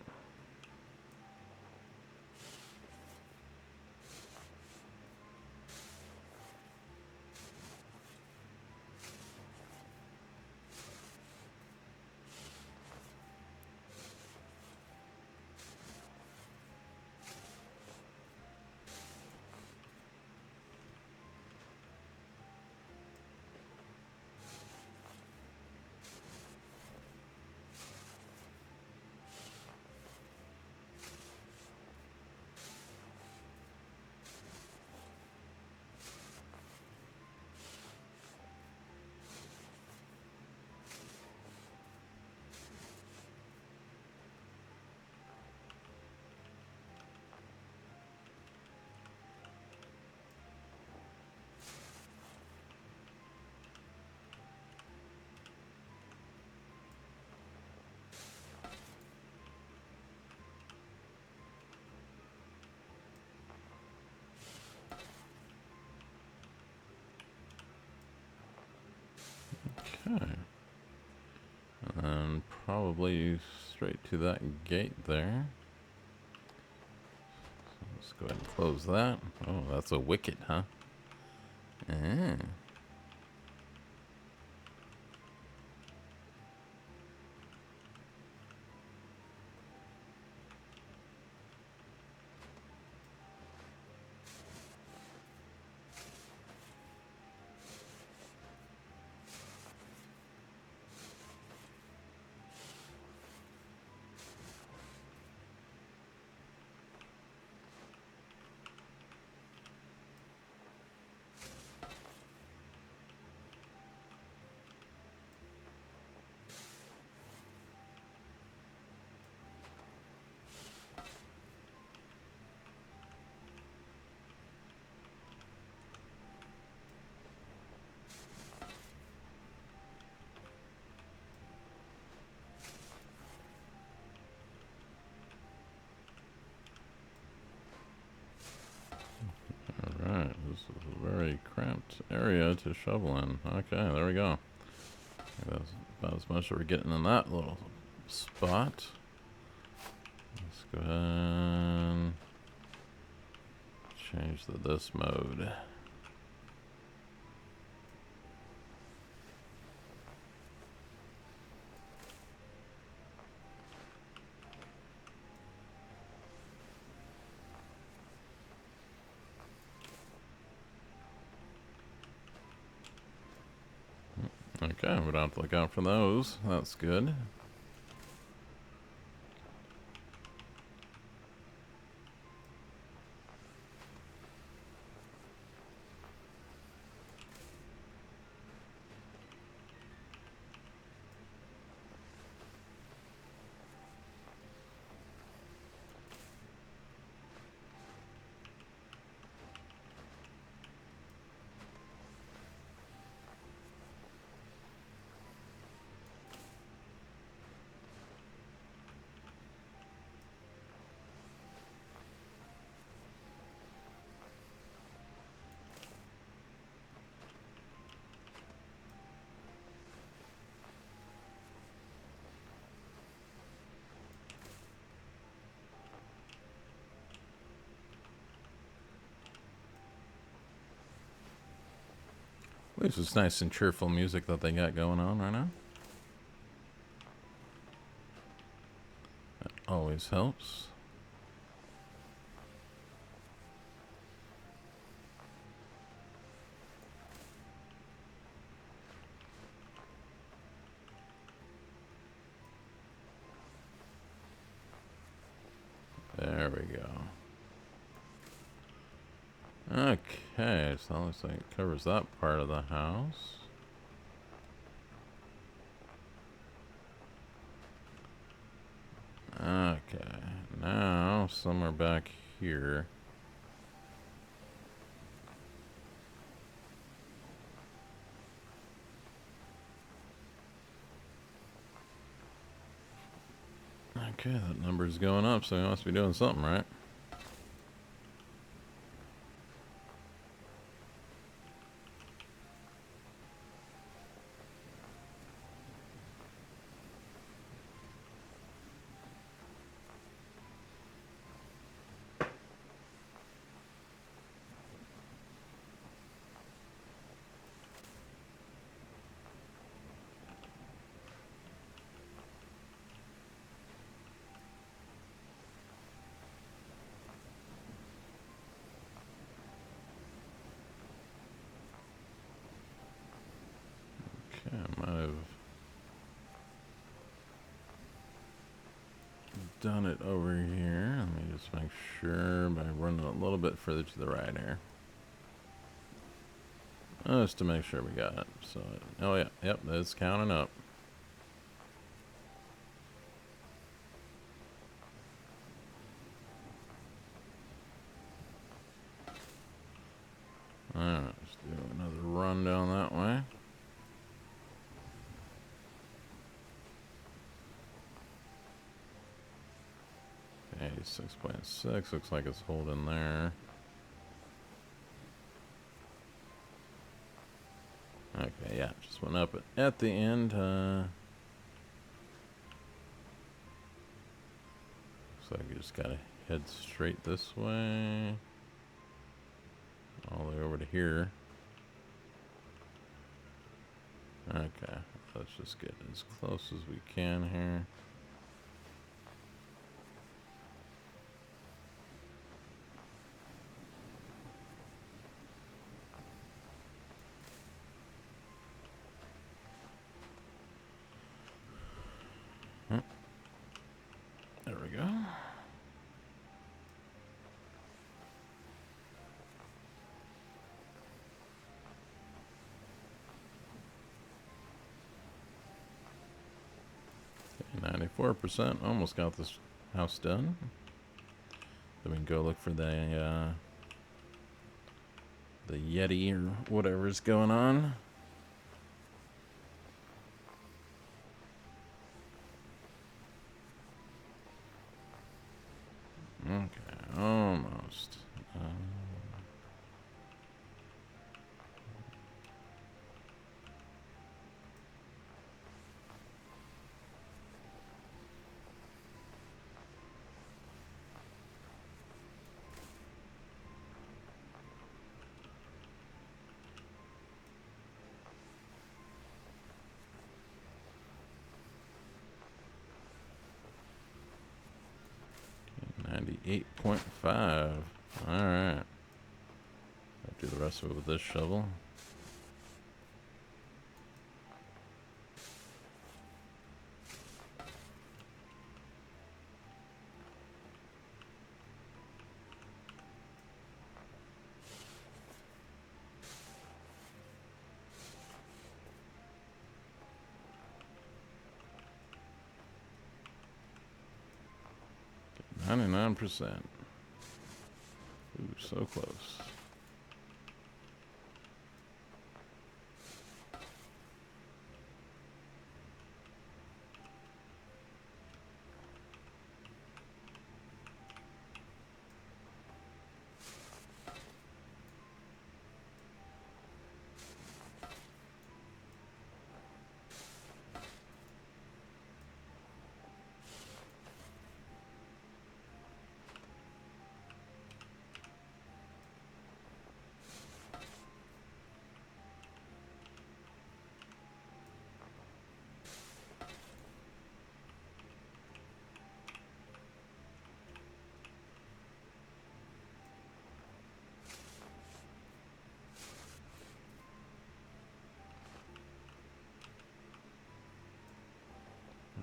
Okay. And probably straight to that gate there. So let's go ahead and close that. Oh, that's a wicket, huh? Ah. Alright, this is a very cramped area to shovel in. Okay, there we go. That's about as much as we're getting in that little spot. Let's go ahead and change to this mode. Okay, we don't have to look out for those. That's good. At least it's nice and cheerful music that they got going on right now. That always helps. There we go. Okay, so it looks like it covers that part of the house. Okay, now somewhere back here. Okay, that number's going up, so we must be doing something right. Okay, I might have done it over here. Let me just make sure by running a little bit further to the right here. Just to make sure we got it. So, oh yeah, yep, that's counting up. Alright, let's do another run down that way. Okay, 6.6 looks like it's holding there. Okay, yeah, just went up at the end. Looks like you just gotta head straight this way. All the way over to here. Okay, let's just get as close as we can here. There we go. Okay, 94%. Almost got this house done. Then we can go look for the Yeti or whatever's going on. Okay, almost. 98.5. Alright. I'll do the rest of it with this shovel. Get 99%. Ooh, so close.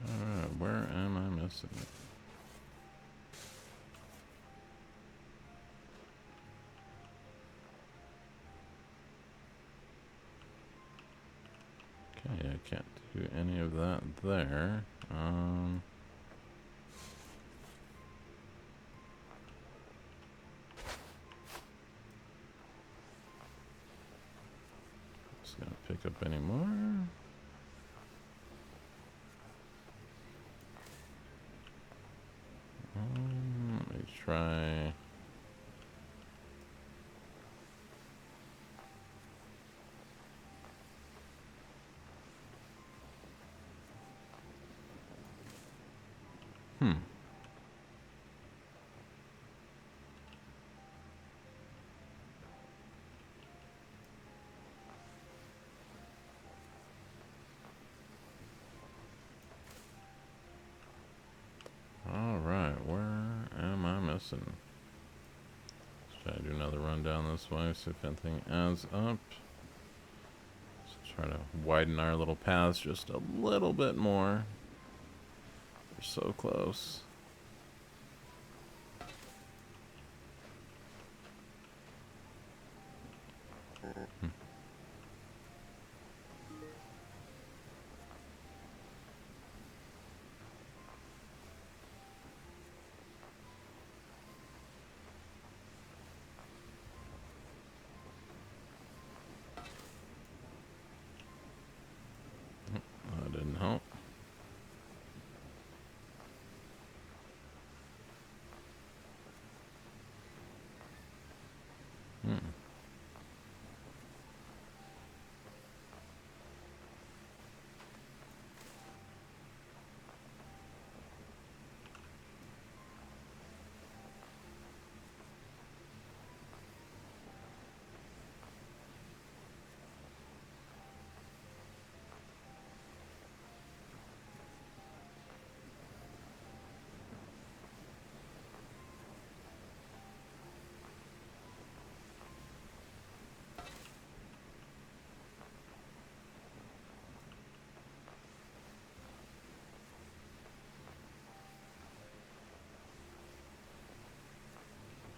Alright, where am I missing it? Okay, I can't do any of that there. Just gonna pick up any more. Let me try. Alright, where am I missing? Let's try to do another run down this way, see if anything adds up. Let's try to widen our little paths just a little bit more. We're so close. That didn't help.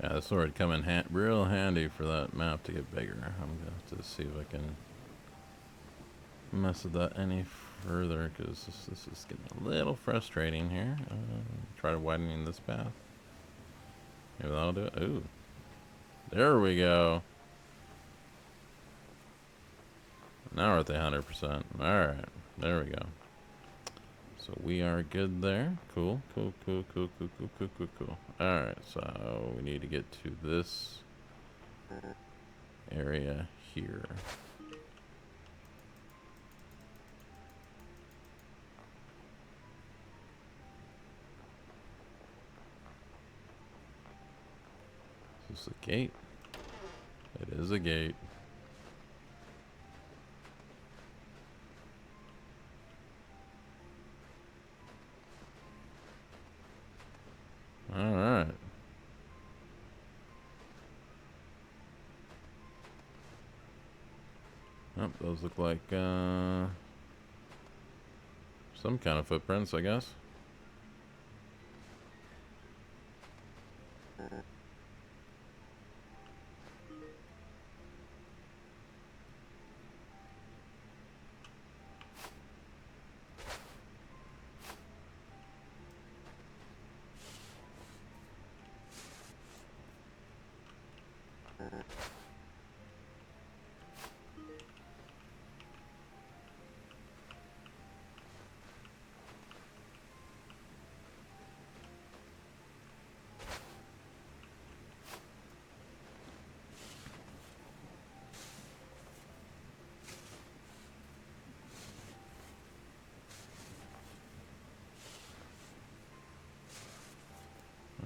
Yeah, this sword come in real handy for that map to get bigger. I'm going to have to see if I can mess with that any further, because this is getting a little frustrating here. Try to widening this path. Maybe that'll do it. Ooh. There we go. Now we're at the 100%. Alright. There we go. So we are good there. Cool. Alright, so we need to get to this area here. Is this a gate? It is a gate. Alright. Oh, those look like some kind of footprints, I guess.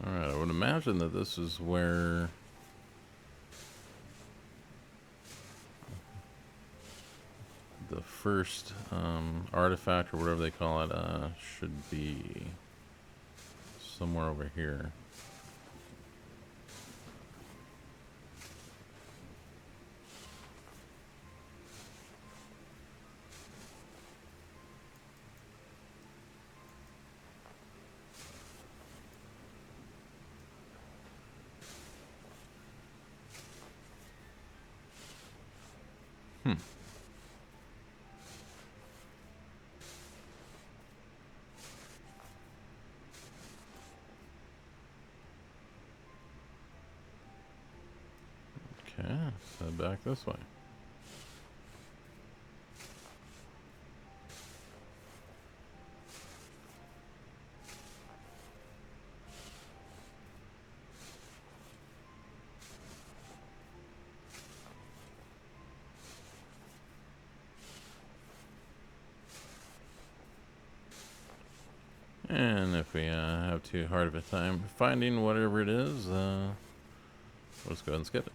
Alright, I would imagine that this is where the first artifact, or whatever they call it, should be somewhere over here. Okay, so back this way. And if we have too hard of a time finding whatever it is, we'll just go ahead and skip it.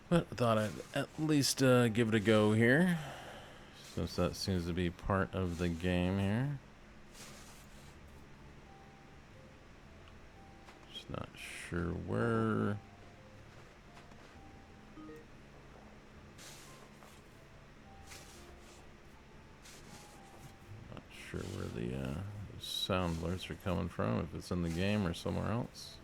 But I thought I'd at least give it a go here, since that seems to be part of the game here. Just not sure where. Not sure where the sound alerts are coming from, if it's in the game or somewhere else.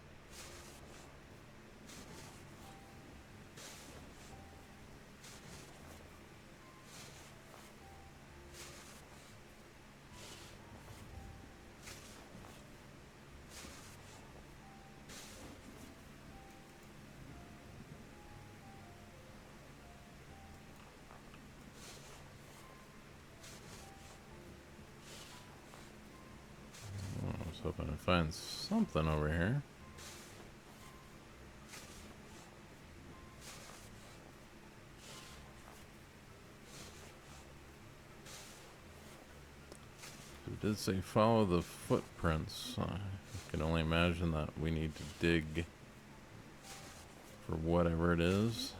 I was hoping to find something over here. It did say follow the footprints. I can only imagine that we need to dig for whatever it is.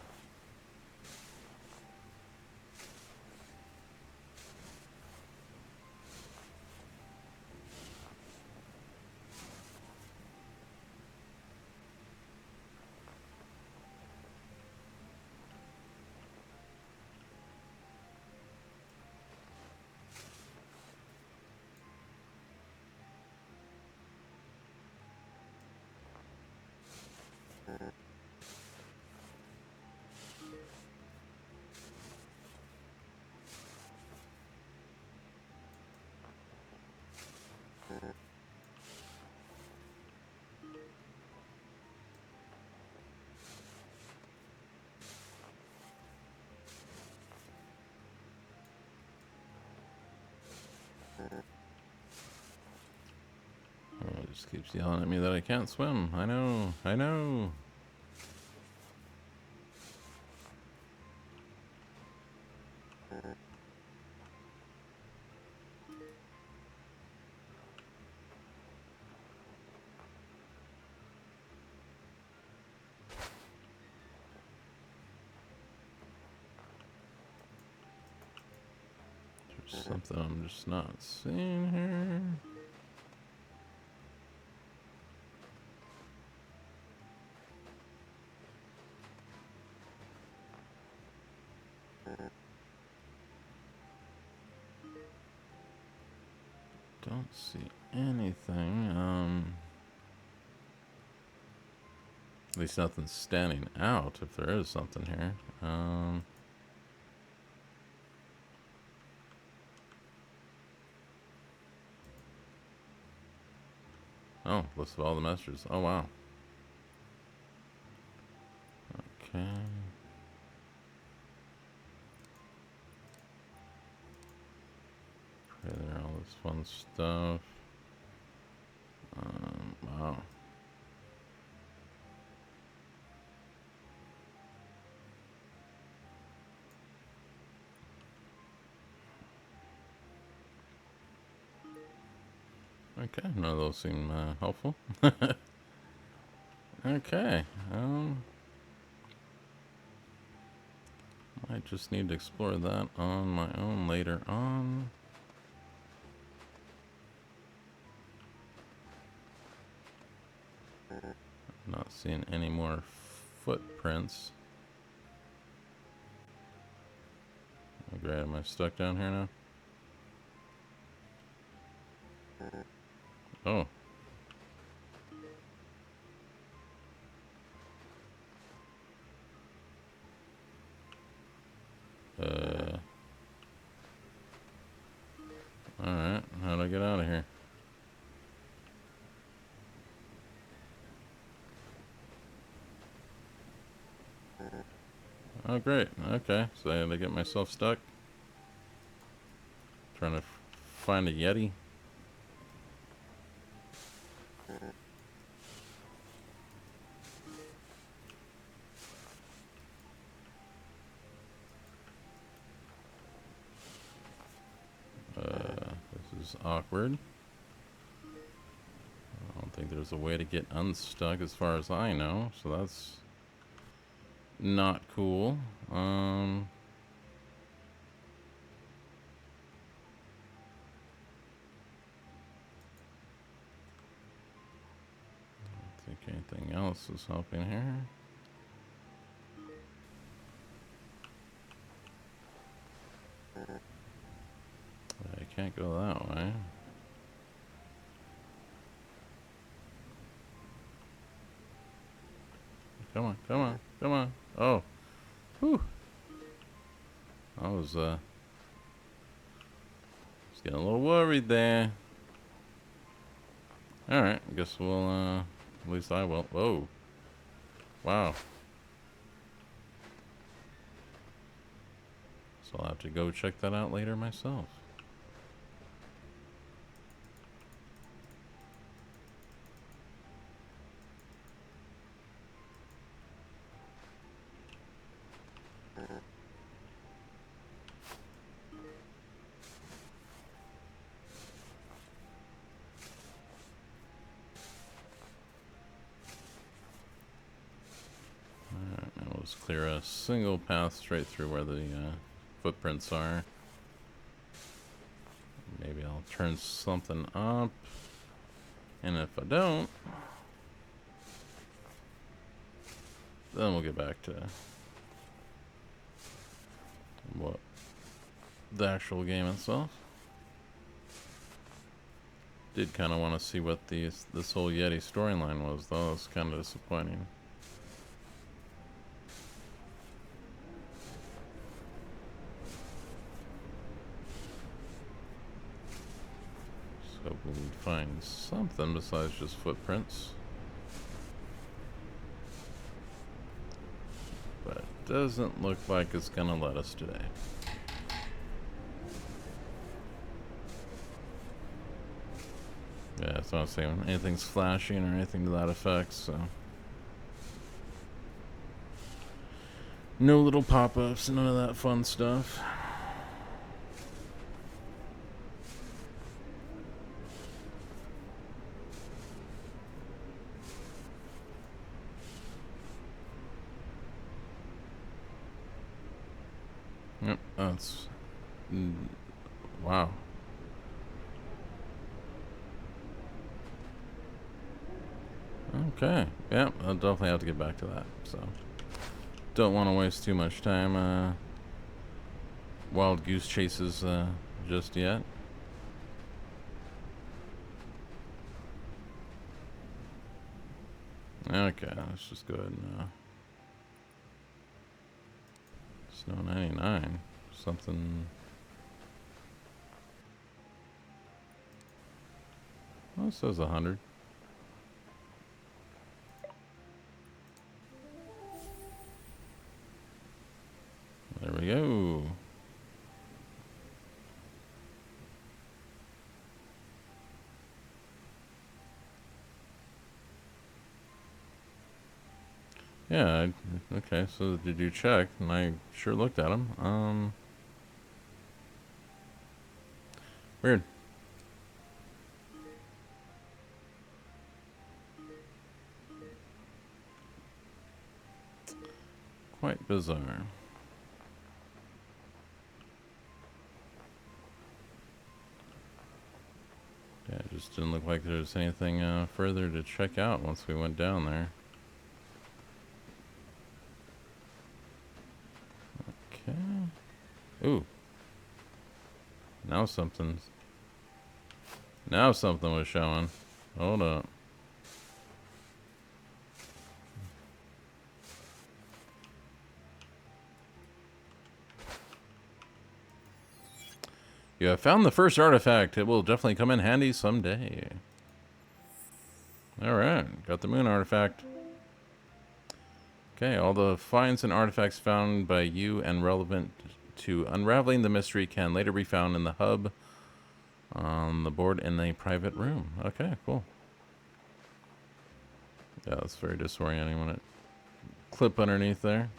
Oh, it just keeps yelling at me that I can't swim. I know, I know. There's something I'm just not seeing here. Don't see anything. At least nothing's standing out, if there is something here. Oh, list of all the messages. Oh, wow. Okay. Okay, there, all this fun stuff. Wow. Okay, none of those seem helpful. Okay, I just need to explore that on my own later on. Not seeing any more footprints. Oh, great, am I stuck down here now? Oh. Alright, how'd I get out of here? Oh, great. Okay, so I had to get myself stuck. Trying to find a Yeti. This is awkward. I don't think there's a way to get unstuck as far as I know, so that's not cool. Don't think anything else is helping here. I can't go that way. Come on, come on, come on. Oh. Whew. I was getting a little worried there. Alright, I guess we'll, at least I will. Whoa. Wow. So I'll have to go check that out later myself. Alright, now let's clear a single path straight through where the footprints are. Maybe I'll turn something up. And if I don't, then we'll get back to what the actual game itself. Did kind of want to see what this whole Yeti storyline was, though. It was kind of disappointing. So we'll find something besides just footprints. But it doesn't look like it's gonna let us today. Yeah, that's what I was saying. Anything's flashing or anything to that effect, so. No little pop-ups, none of that fun stuff. Yep, that's... wow. Okay, yeah, I'll definitely have to get back to that, so. Don't want to waste too much time, wild goose chases, just yet. Okay, let's just go ahead and Snow 99. Something. Well, it says 100. There we go. Yeah, okay, so did you check? And I sure looked at them. Weird. Quite bizarre. Yeah, it just didn't look like there was anything further to check out once we went down there. Okay. Ooh. Now something was showing. Hold up. You have found the first artifact. It will definitely come in handy someday. Alright, got the moon artifact. Okay, all the finds and artifacts found by you and relevant to unraveling the mystery can later be found in the hub on the board in a private room. Okay, cool. Yeah, that's very disorienting when it clip underneath there.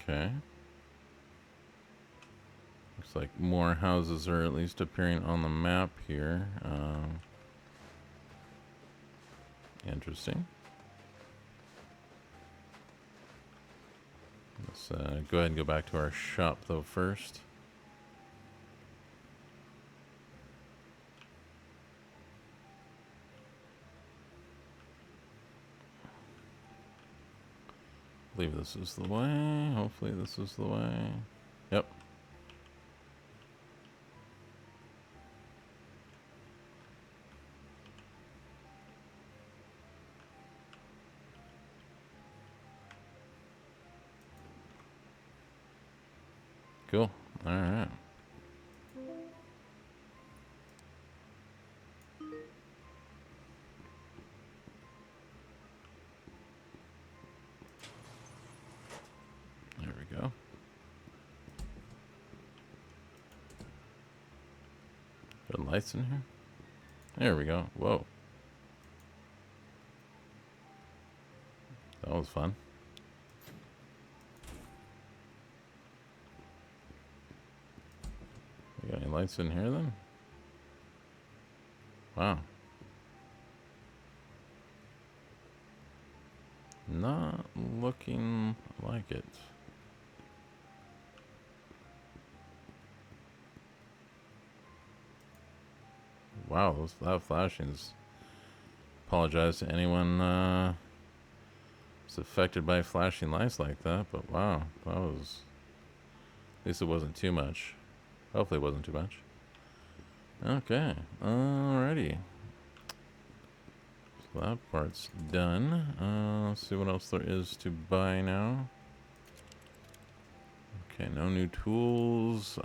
Okay. Looks like more houses are at least appearing on the map here. Interesting. Let's go ahead and go back to our shop though first. I believe this is the way. Hopefully this is the way. Yep. Cool. All right. There we go. Got lights in here? There we go. Whoa. That was fun. We got any lights in here then? Wow. Not looking like it. Wow, that flashing's. Apologize to anyone was affected by flashing lights like that, but wow, that was. At least it wasn't too much. Hopefully, it wasn't too much. Okay, alrighty. So that part's done. Let's see what else there is to buy now. Okay, no new tools.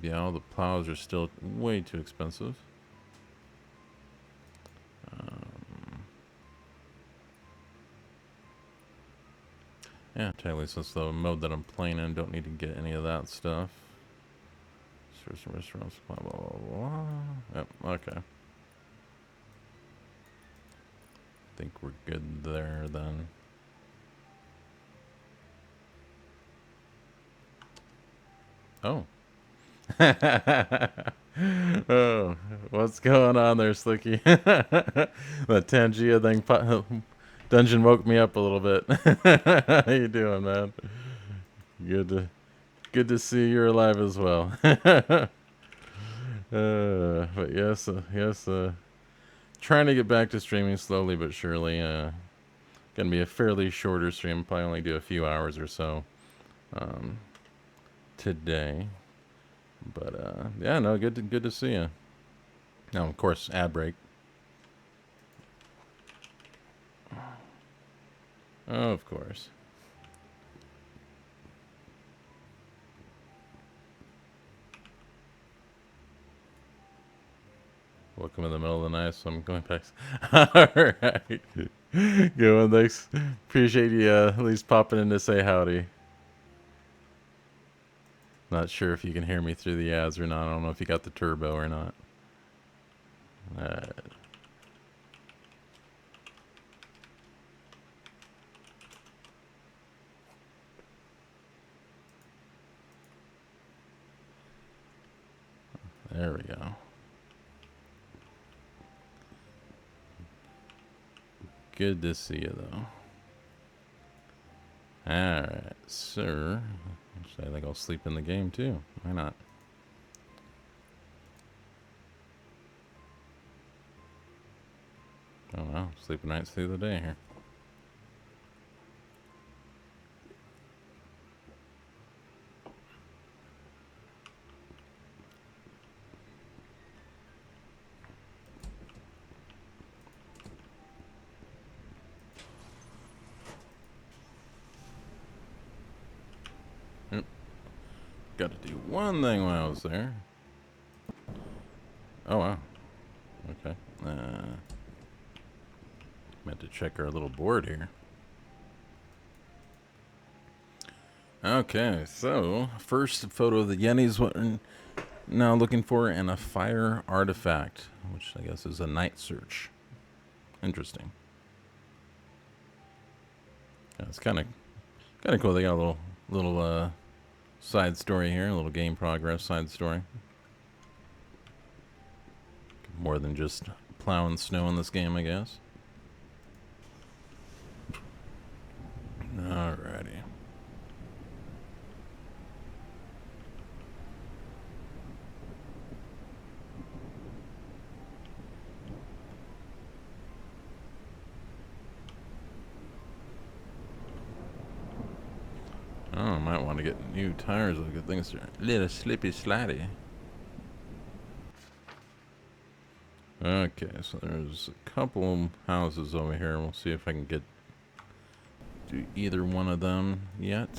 Yeah, all the plows are still way too expensive. Yeah, technically, since the mode that I'm playing in, don't need to get any of that stuff. Stores and restaurants, blah, blah, blah, blah. Yep, okay. Think we're good there, then. Oh. Oh, what's going on there, Slicky? The Tangia thing dungeon woke me up a little bit. How you doing, man? Good to see you're alive as well. But yes, trying to get back to streaming slowly but surely. Gonna be a fairly shorter stream. Probably only do a few hours or so. today. But yeah, no, good to see you. Now, of course, ad break. Of course. Welcome in the middle of the night, so I'm going back. Alright. Good one, thanks. Appreciate you at least popping in to say howdy. Not sure if you can hear me through the ads or not. I don't know if you got the turbo or not. There we go. Good to see you, though. Alright, sir. Actually, I think I'll sleep in the game, too. Why not? Oh, well. Sleeping nights through the day here. Got to do one thing while I was there. Oh, wow. Okay. Meant to check our little board here. Okay, so first photo of the Yetis, what we're now looking for, and a fire artifact, which I guess is a night search. Interesting. Yeah, it's kind of cool. They got a little side story here, a little game progress side story. More than just plowing snow in this game, I guess. Alrighty. Oh, I might want to get new tires. Look at things are a little slippy slidey. Okay, so there's a couple houses over here. We'll see if I can get to either one of them yet.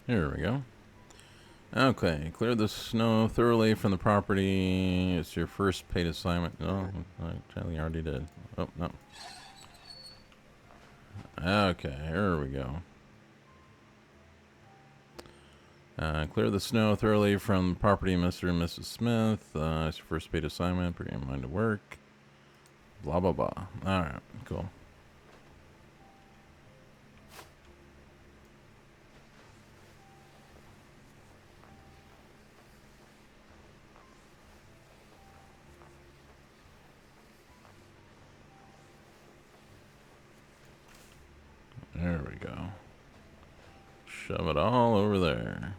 Here we go. Okay, clear the snow thoroughly from the property. It's your first paid assignment. Oh, I already did. Oh, no. Okay, here we go. Clear the snow thoroughly from the property, Mr. and Mrs. Smith. It's your first paid assignment. Bring your mind to work. Blah, blah, blah. Alright, cool. There we go. Shove it all over there.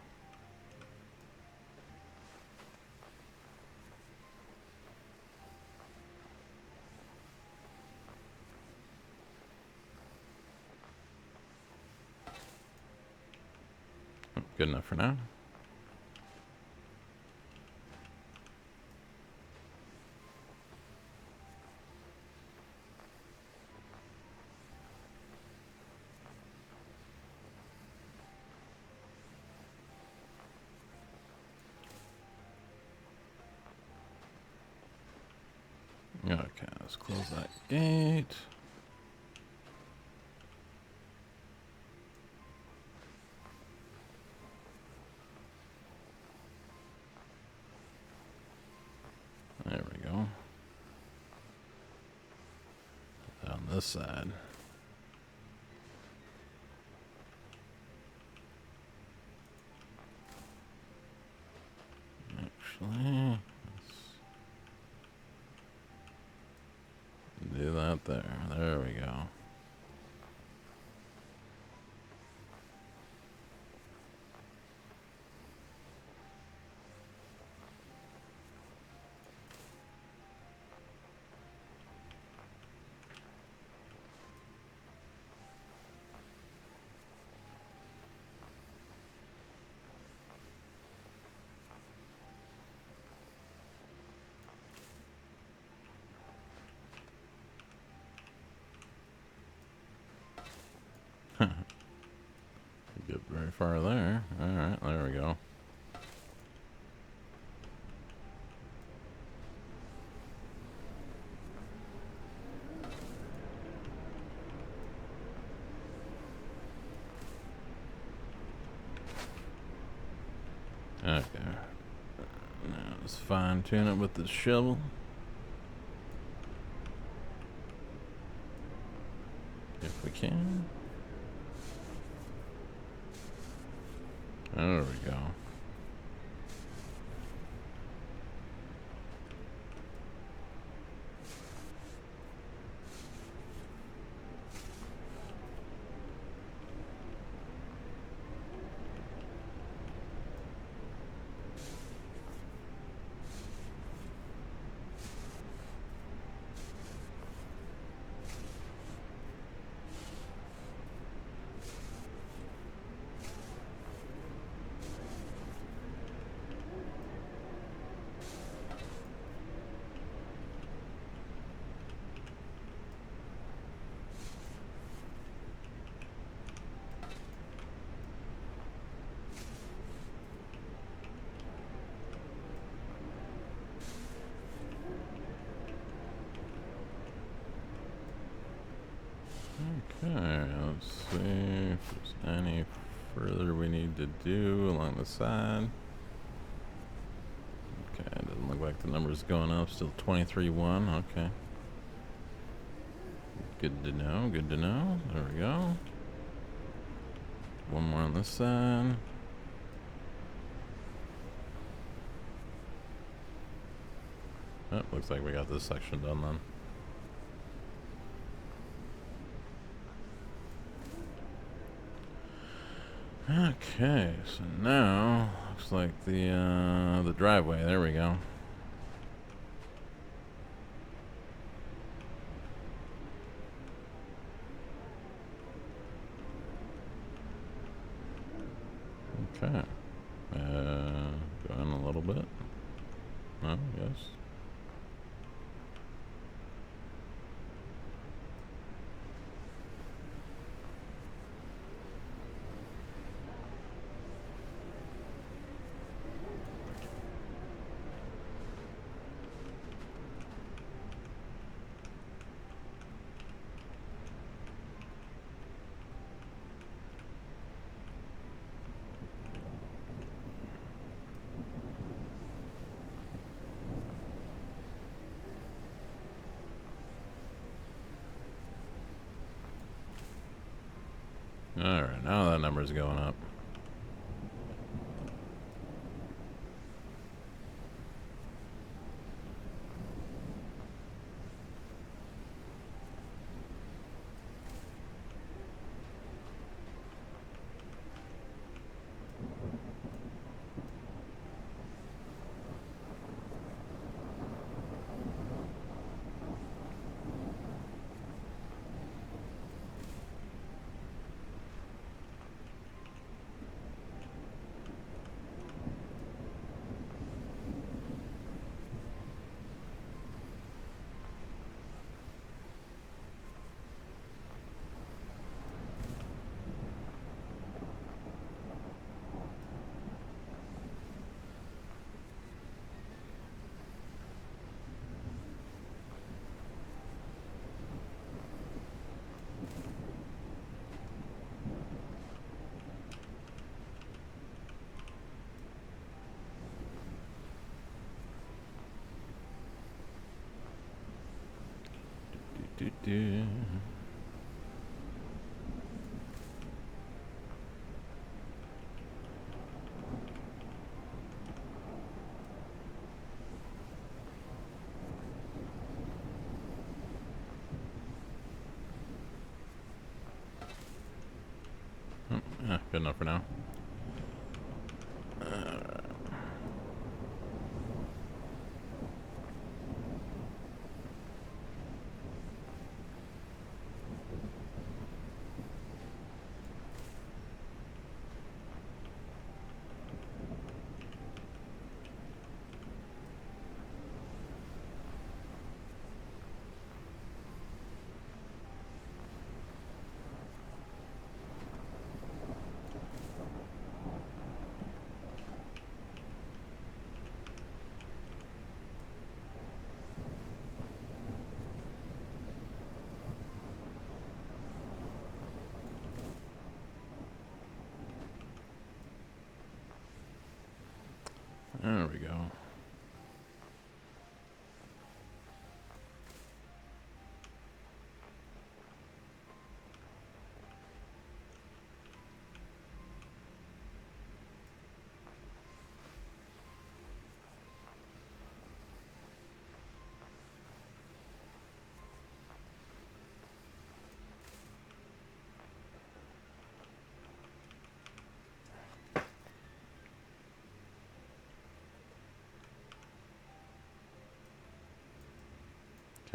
Good enough for now. Okay, let's close that gate. There we go. Down this side. Actually, let's do that there. There we go. far there. Alright, there we go. Okay. Now let's fine tune it with the shovel. If we can. There we go. Okay, let's see if there's any further we need to do along the side. Okay, it doesn't look like the number's going up. Still 23-1. Okay. Good to know. Good to know. There we go. One more on this side. Oh, looks like we got this section done then. Okay, so now looks like the driveway. There we go. Okay. Go in a little bit. No, yes. Alright, now that number's going up. Do. Oh, yeah, good enough for now.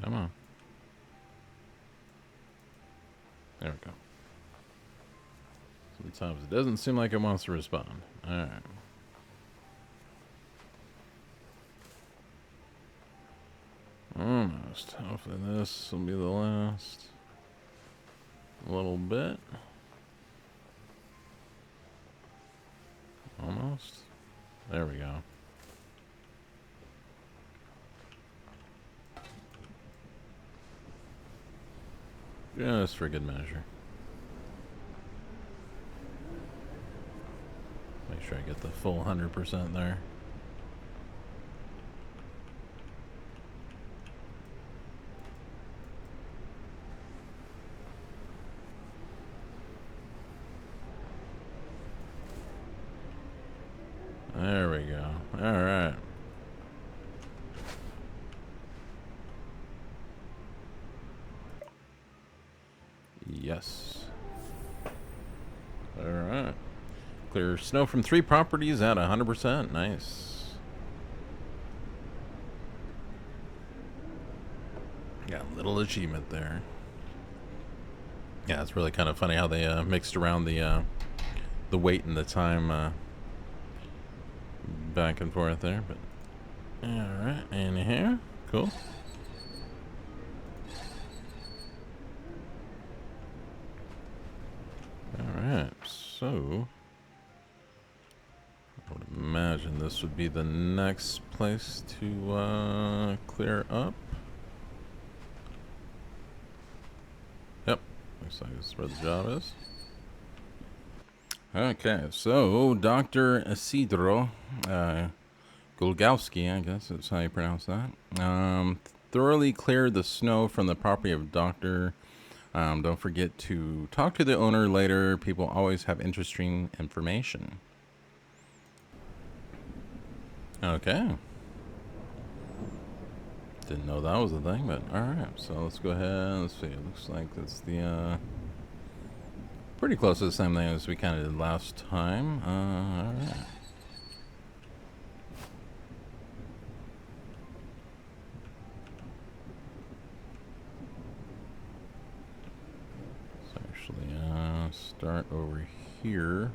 Come on. There we go. Sometimes it doesn't seem like it wants to respond. Alright. Almost. Hopefully this will be the last little bit. Almost. There we go. Just for good measure. Make sure I get the full 100% there. There we go. All right. Yes. All right. Clear snow from 3 properties at 100%. Nice. Got a little achievement there. Yeah, it's really kind of funny how they mixed around the weight and the time back and forth there. But all right, in here, cool. All right, so I would imagine this would be the next place to clear up. Yep, looks like this is where the job is. Okay, so Dr. Isidro Gulgowski, I guess that's how you pronounce that, thoroughly cleared the snow from the property of Dr. Don't forget to talk to the owner later. People always have interesting information. Okay. Didn't know that was a thing, but alright. So let's go ahead. Let's see. It looks like it's the pretty close to the same thing as we kind of did last time. Alright. Let's actually start over here.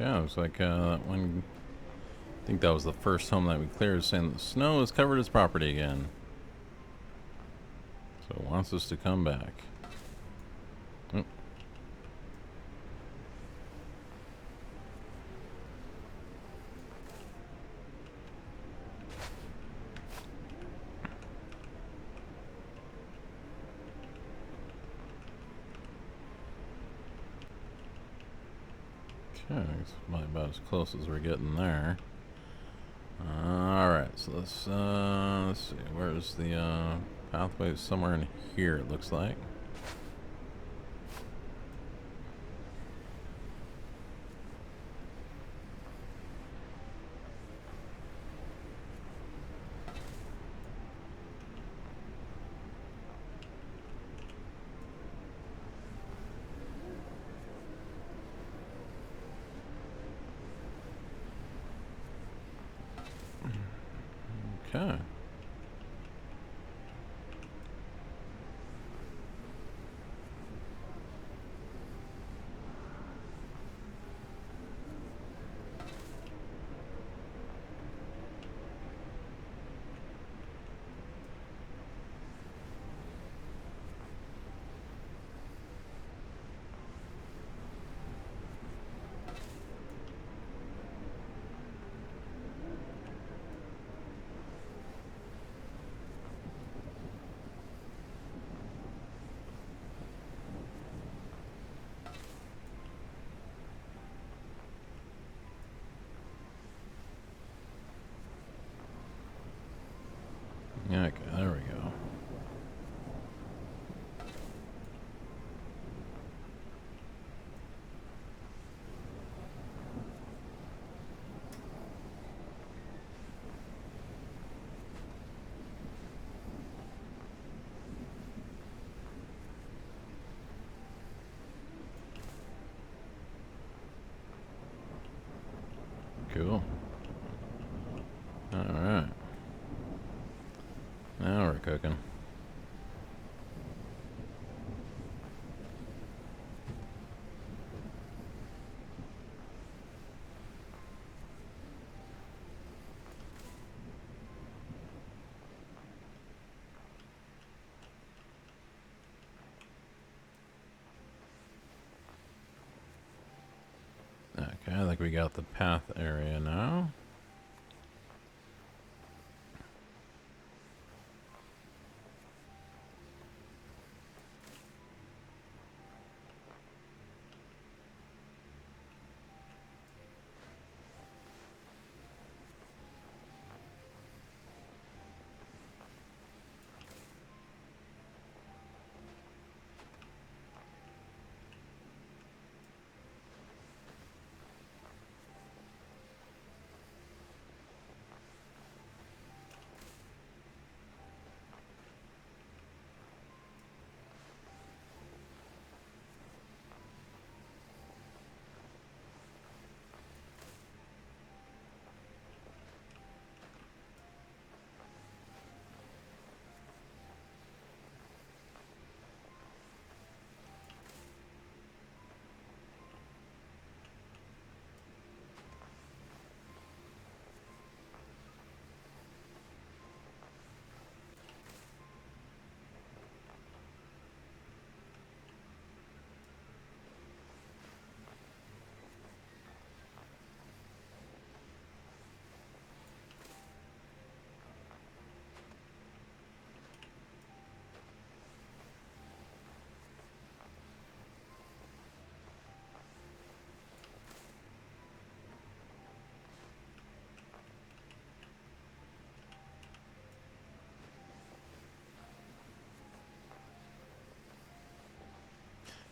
Okay, looks like that one. I think that was the first home that we cleared, saying the snow has covered his property again. So it wants us to come back. Okay, it's about as close as we're getting there. Alright, so let's see. Where's the pathway? Somewhere in here, it looks like. Okay. Yeah, okay, there we go. Cool. Alright. Now we're cooking. Okay, I think we got the path area now.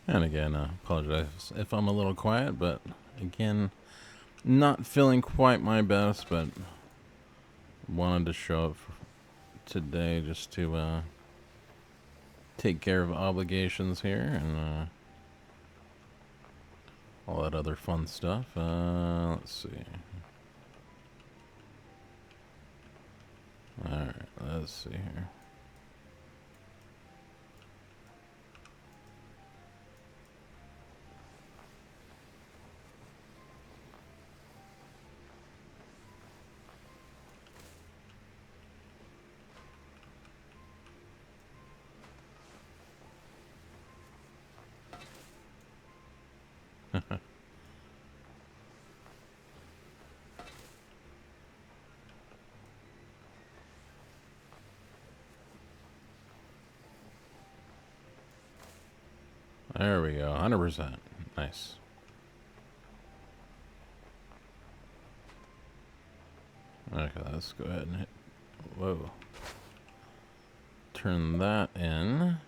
And again, apologize if I'm a little quiet, but again, not feeling quite my best, but wanted to show up today just to take care of obligations here and all that other fun stuff. Let's see. Alright, let's see here. There we go, 100%. Nice. Okay, let's go ahead and hit. Whoa. Turn that in.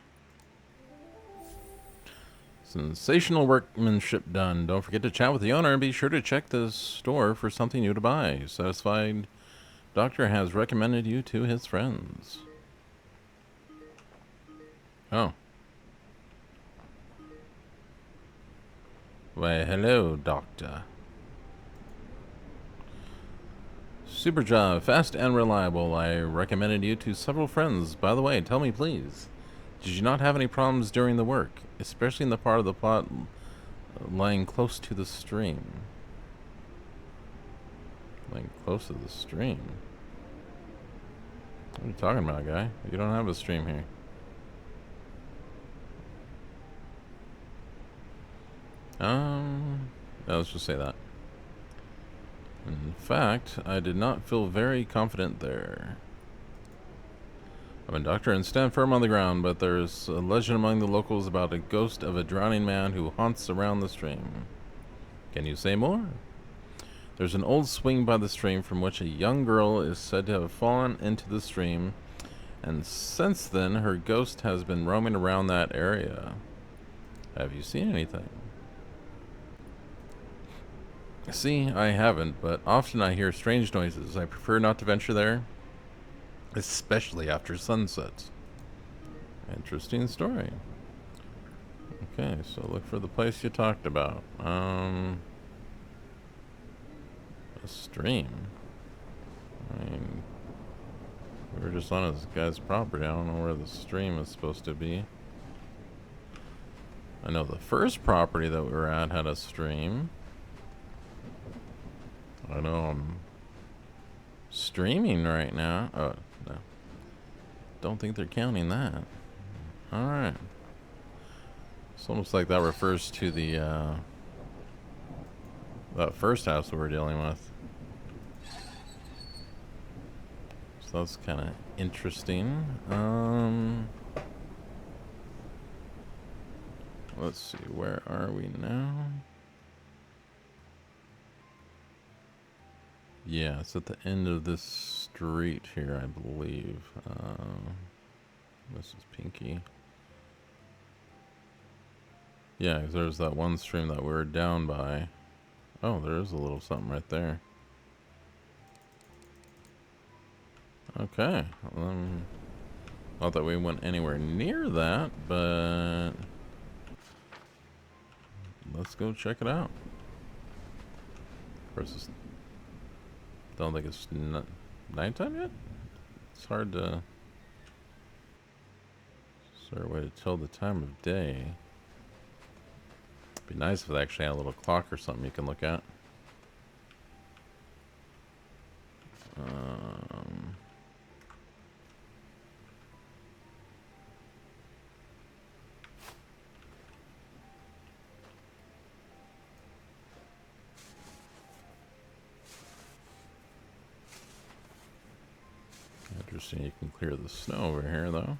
Sensational workmanship done. Don't forget to chat with the owner and be sure to check the store for something new to buy. Satisfied doctor has recommended you to his friends. Oh. Why, hello, doctor. Super job, fast and reliable. I recommended you to several friends. By the way, tell me please, did you not have any problems during the work, especially in the part of the plot lying close to the stream? Lying close to the stream? What are you talking about, guy? You don't have a stream here. Let's just say that. In fact, I did not feel very confident there. I'm a doctor and stand firm on the ground, but there's a legend among the locals about a ghost of a drowning man who haunts around the stream. Can you say more? There's an old swing by the stream from which a young girl is said to have fallen into the stream, and since then her ghost has been roaming around that area. Have you seen anything? See, I haven't, but often I hear strange noises. I prefer not to venture there, especially after sunset. Interesting story. Okay, so look for the place you talked about. A stream. I mean, we were just on this guy's property. I don't know where the stream is supposed to be. I know the first property that we were at had a stream. I know I'm streaming right now. Oh, no. Don't think they're counting that. Alright. It's almost like that refers to the, that first house we were dealing with. So that's kind of interesting. Let's see, where are we now? Yeah, it's at the end of this street here, I believe. This is Pinky. Yeah, 'cause there's that one stream that we were down by. Oh, there is a little something right there. Okay. Not that we went anywhere near that, but let's go check it out. Of course, don't think it's nighttime yet? It's hard to... Is there a way to tell the time of day? It'd be nice if they actually had a little clock or something you can look at. Interesting, you can clear the snow over here, though.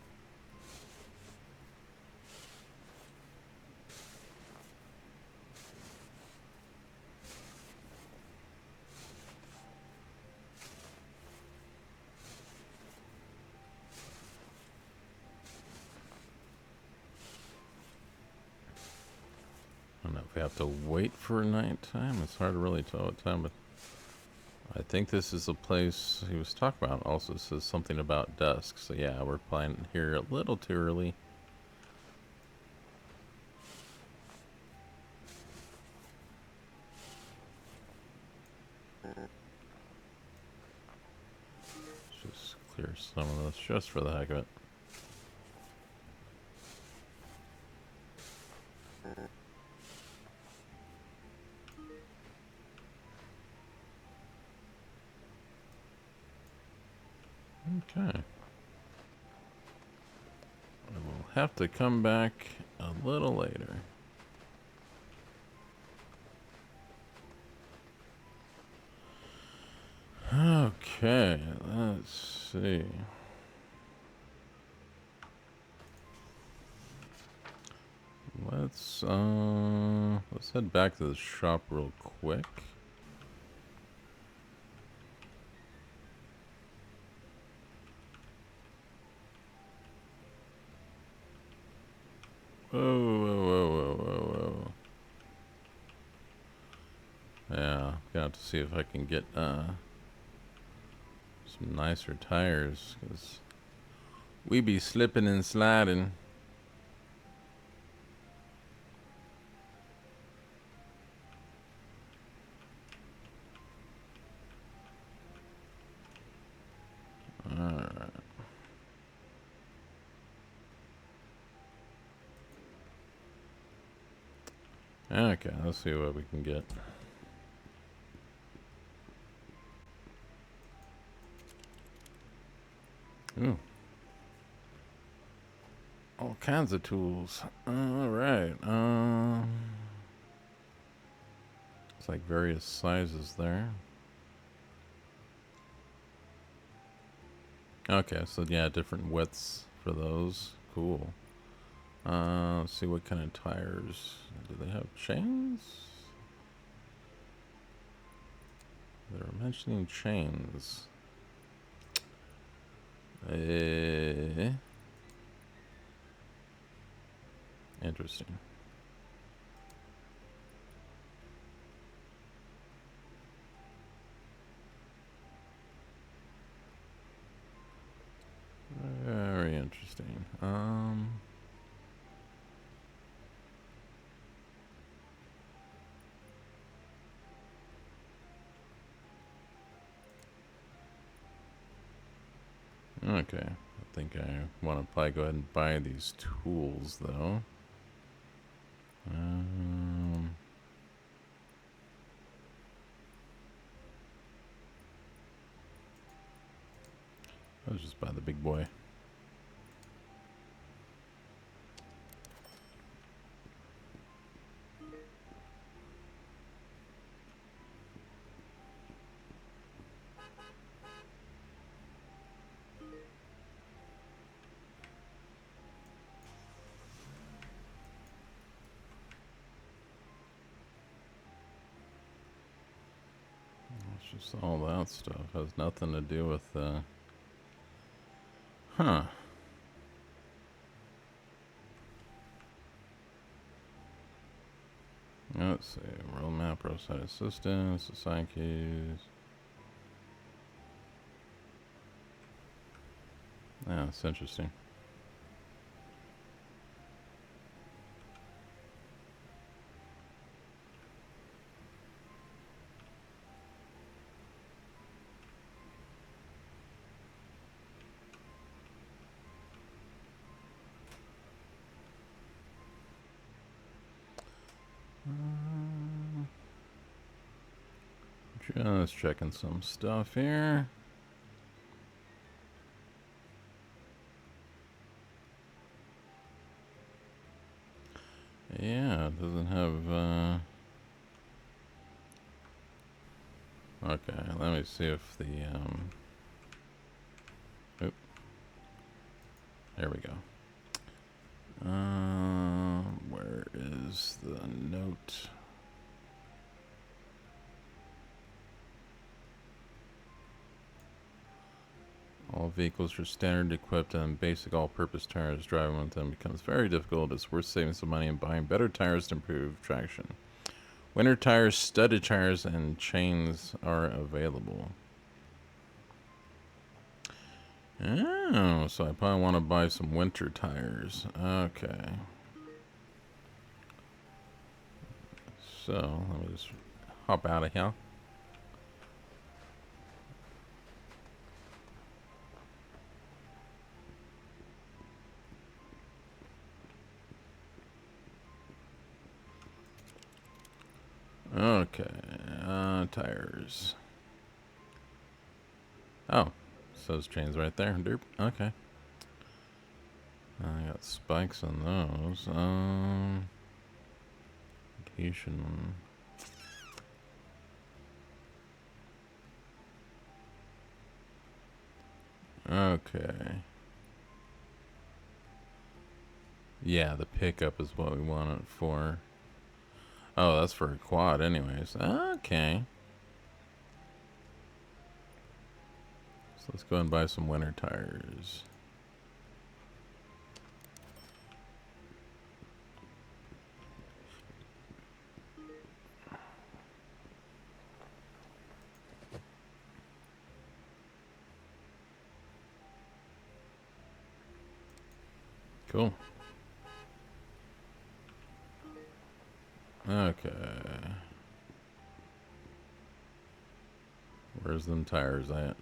I don't know if we have to wait for nighttime. It's hard to really tell what time, but I think this is a place he was talking about. Also says something about dusk. So yeah, we're playing here a little too early. Just clear some of this just for the heck of it. Okay. I will have to come back a little later. Okay, let's see. Let's head back to the shop real quick. Whoa, whoa, whoa, whoa, whoa, whoa. Yeah, gonna have to see if I can get some nicer tires, because we be slipping and sliding. Alright. Okay, let's see what we can get. Ooh. All kinds of tools. Alright. It's like various sizes there. Okay, so yeah, different widths for those. Cool. Let's see what kind of tires. Do they have chains? They're mentioning chains. Interesting. Very interesting. Okay. I think I want to probably go ahead and buy these tools, though. Let's just buy the big boy. It's just all that stuff. Has nothing to do with, huh. Let's see. World map, roadside assistance, assign keys. Yeah, it's interesting. Just checking some stuff here. Yeah, it doesn't have, okay, let me see if the, oop. There we go. Where is the note? All vehicles are standard equipped and basic all-purpose tires. Driving with them becomes very difficult. It's worth saving some money and buying better tires to improve traction. Winter tires, studded tires, and chains are available. Oh, so I probably want to buy some winter tires. Okay. So, let me just hop out of here. Okay, tires. Oh, says chains right there. Derp. Okay. I got spikes on those. Vacation. Okay. Yeah, the pickup is what we want it for. Oh, that's for a quad anyways. Okay. So let's go and buy some winter tires. Cool. Okay. Where's them tires at?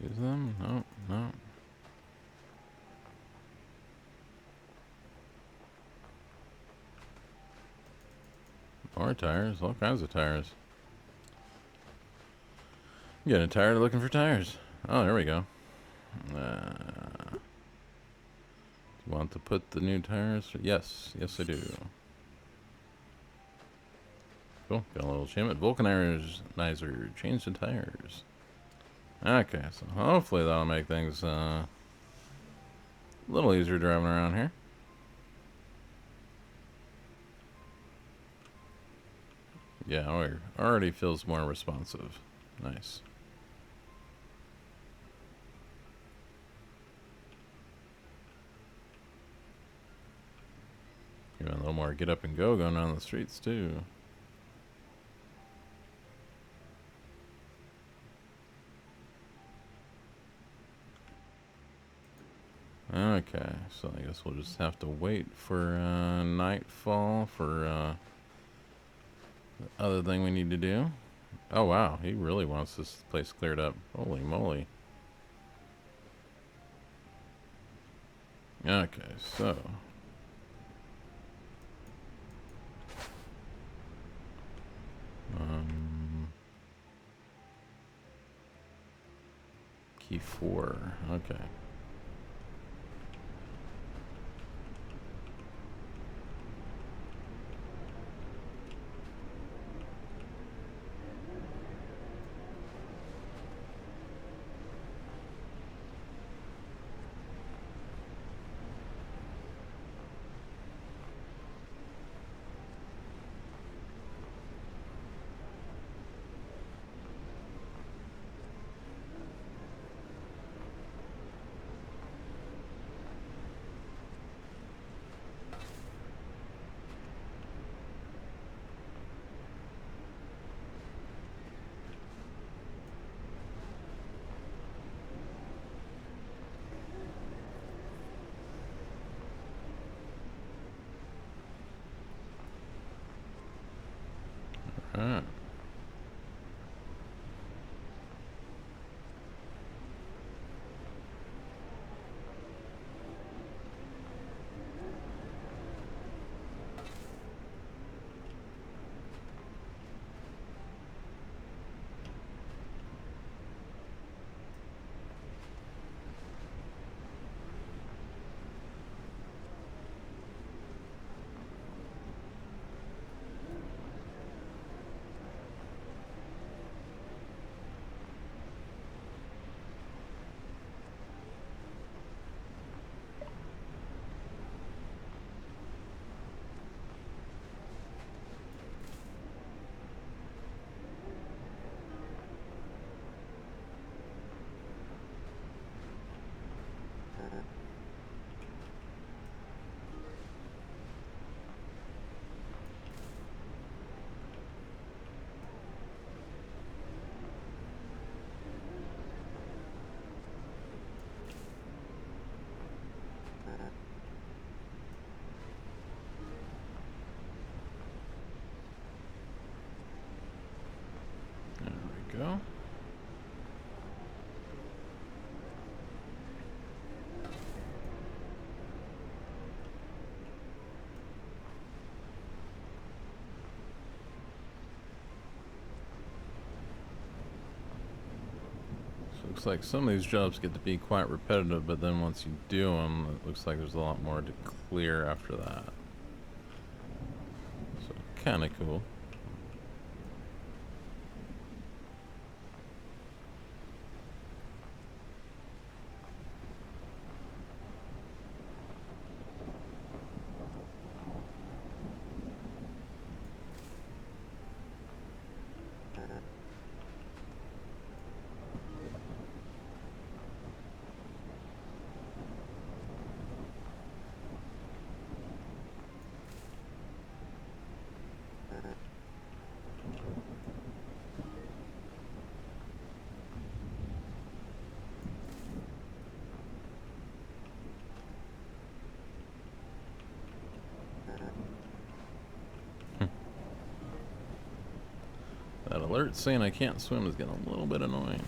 Use them? No, no. More tires, all kinds of tires. I'm getting tired of looking for tires. Oh, there we go. Do you want to put the new tires? Yes, yes I do. Cool, got a little achievement. Vulcanizer, change the tires. Okay, so hopefully that'll make things a little easier driving around here. Yeah, it already feels more responsive. Nice. Even a little more get up and go going on the streets too. Okay, so I guess we'll just have to wait for nightfall for the other thing we need to do. Oh wow, he really wants this place cleared up. Holy moly. Okay, so key 4. Okay. Alright. There we go. Looks like some of these jobs get to be quite repetitive, but then once you do them, it looks like there's a lot more to clear after that. So, kind of cool. That alert saying I can't swim is getting a little bit annoying.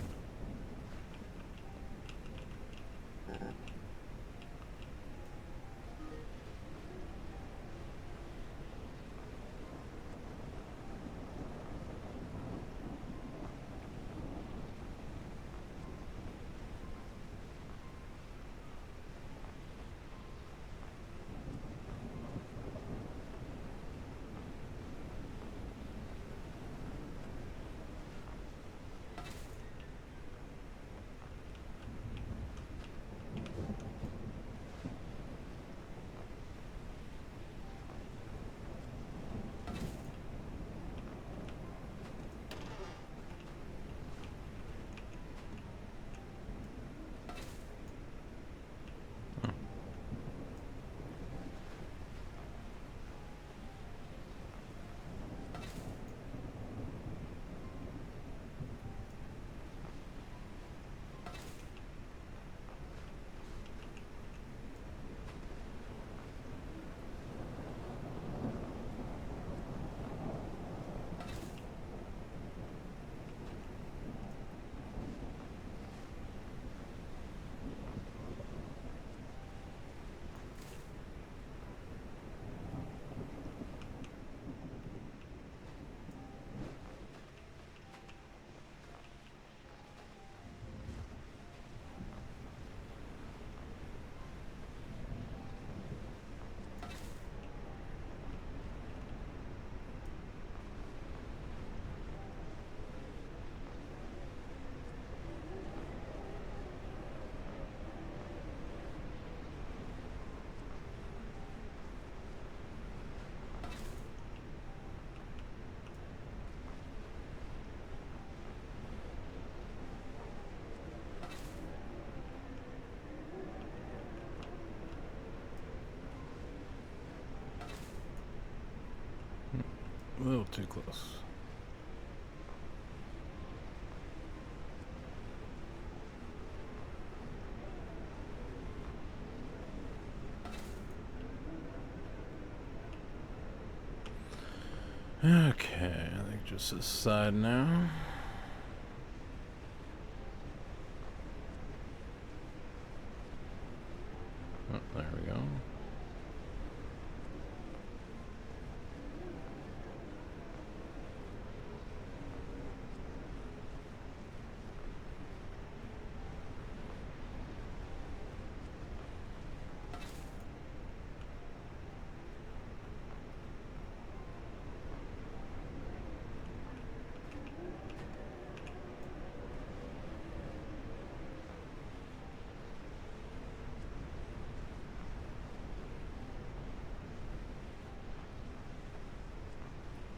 A little too close. Okay, I think just this side now. Oh, there we go.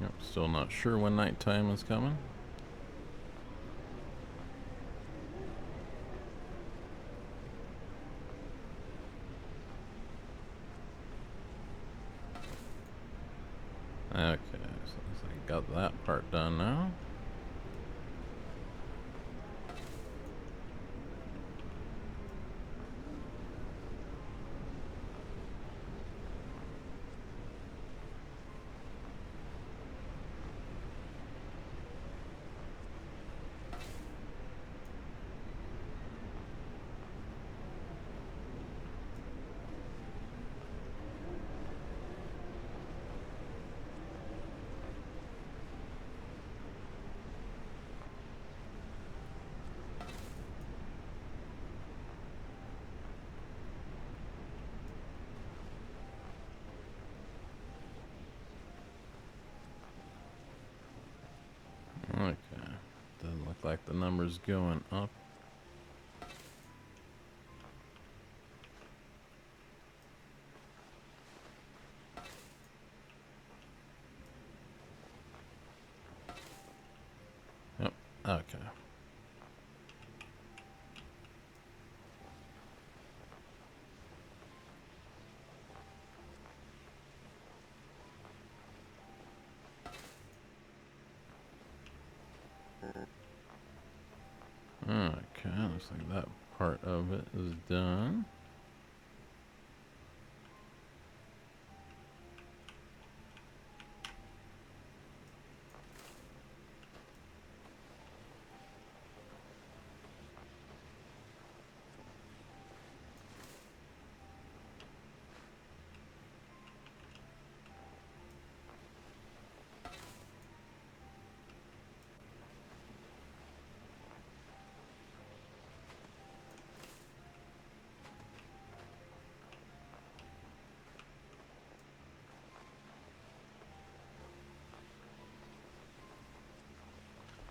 Yep, still not sure when nighttime is coming. Okay, so I got that part done now. Okay, doesn't look like the number's going up. Yep, okay. Okay, looks like that part of it is done.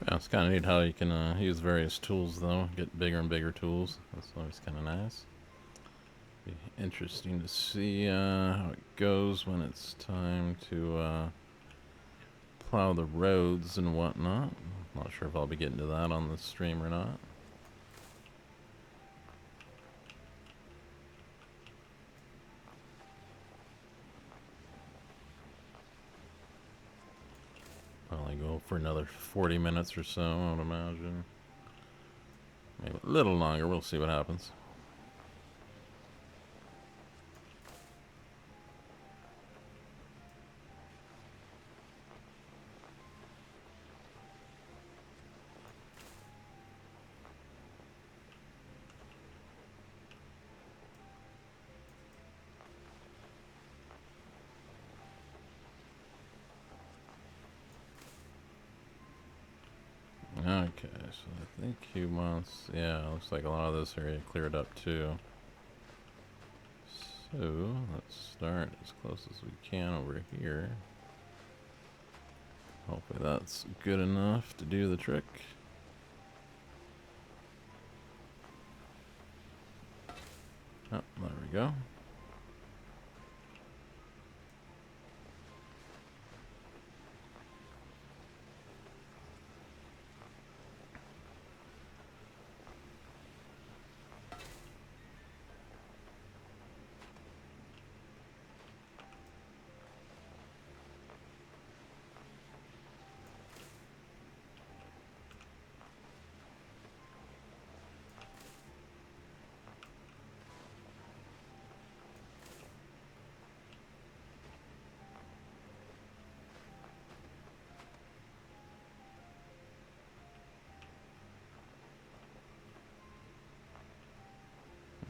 Yeah, it's kind of neat how you can use various tools, though. Get bigger and bigger tools. That's always kind of nice. Be interesting to see how it goes when it's time to plow the roads and whatnot. Not sure if I'll be getting to that on the stream or not. Probably go for another 40 minutes or so, I would imagine. Maybe a little longer. We'll see what happens. Okay, so I think he wants... Yeah, looks like a lot of this area cleared up too. So, let's start as close as we can over here. Hopefully that's good enough to do the trick. Oh, there we go.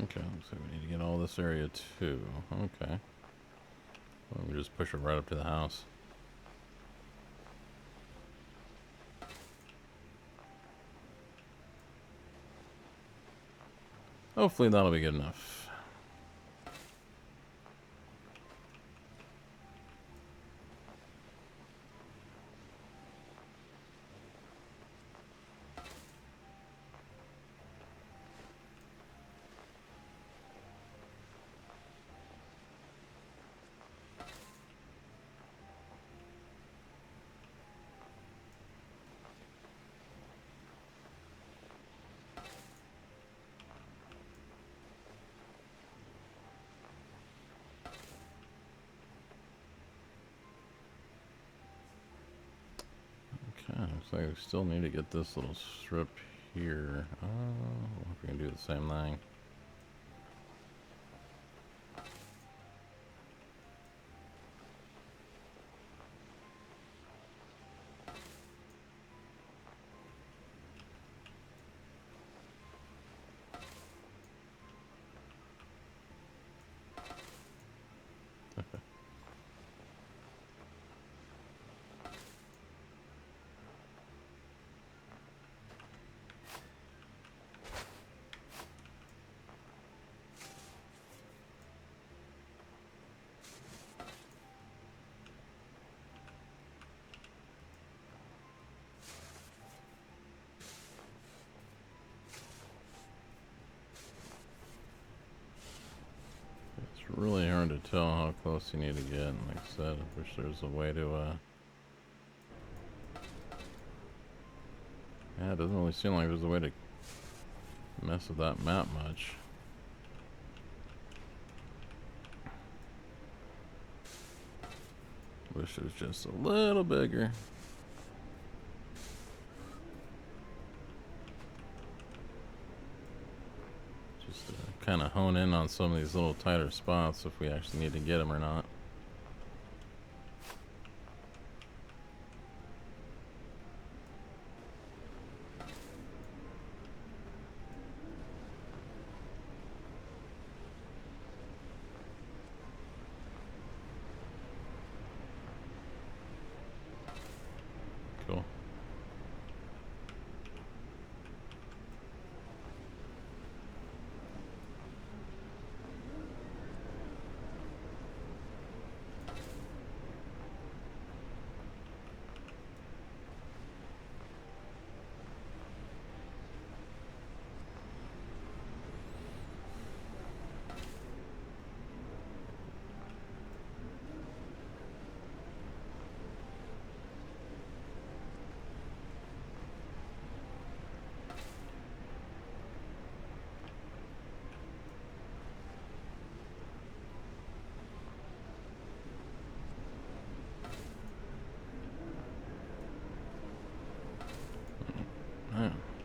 Okay, looks like we need to get all this area too. Okay. Well, we just push it right up to the house. Hopefully that'll be good enough. Okay, looks like we still need to get this little strip here. I wonder if we can do the same thing. It's really hard to tell how close you need to get. Like I said, I wish there was a way to, yeah, it doesn't really seem like there's a way to mess with that map much. Wish it was just a little bigger. Just to kind of hone in on some of these little tighter spots if we actually need to get them or not. Cool.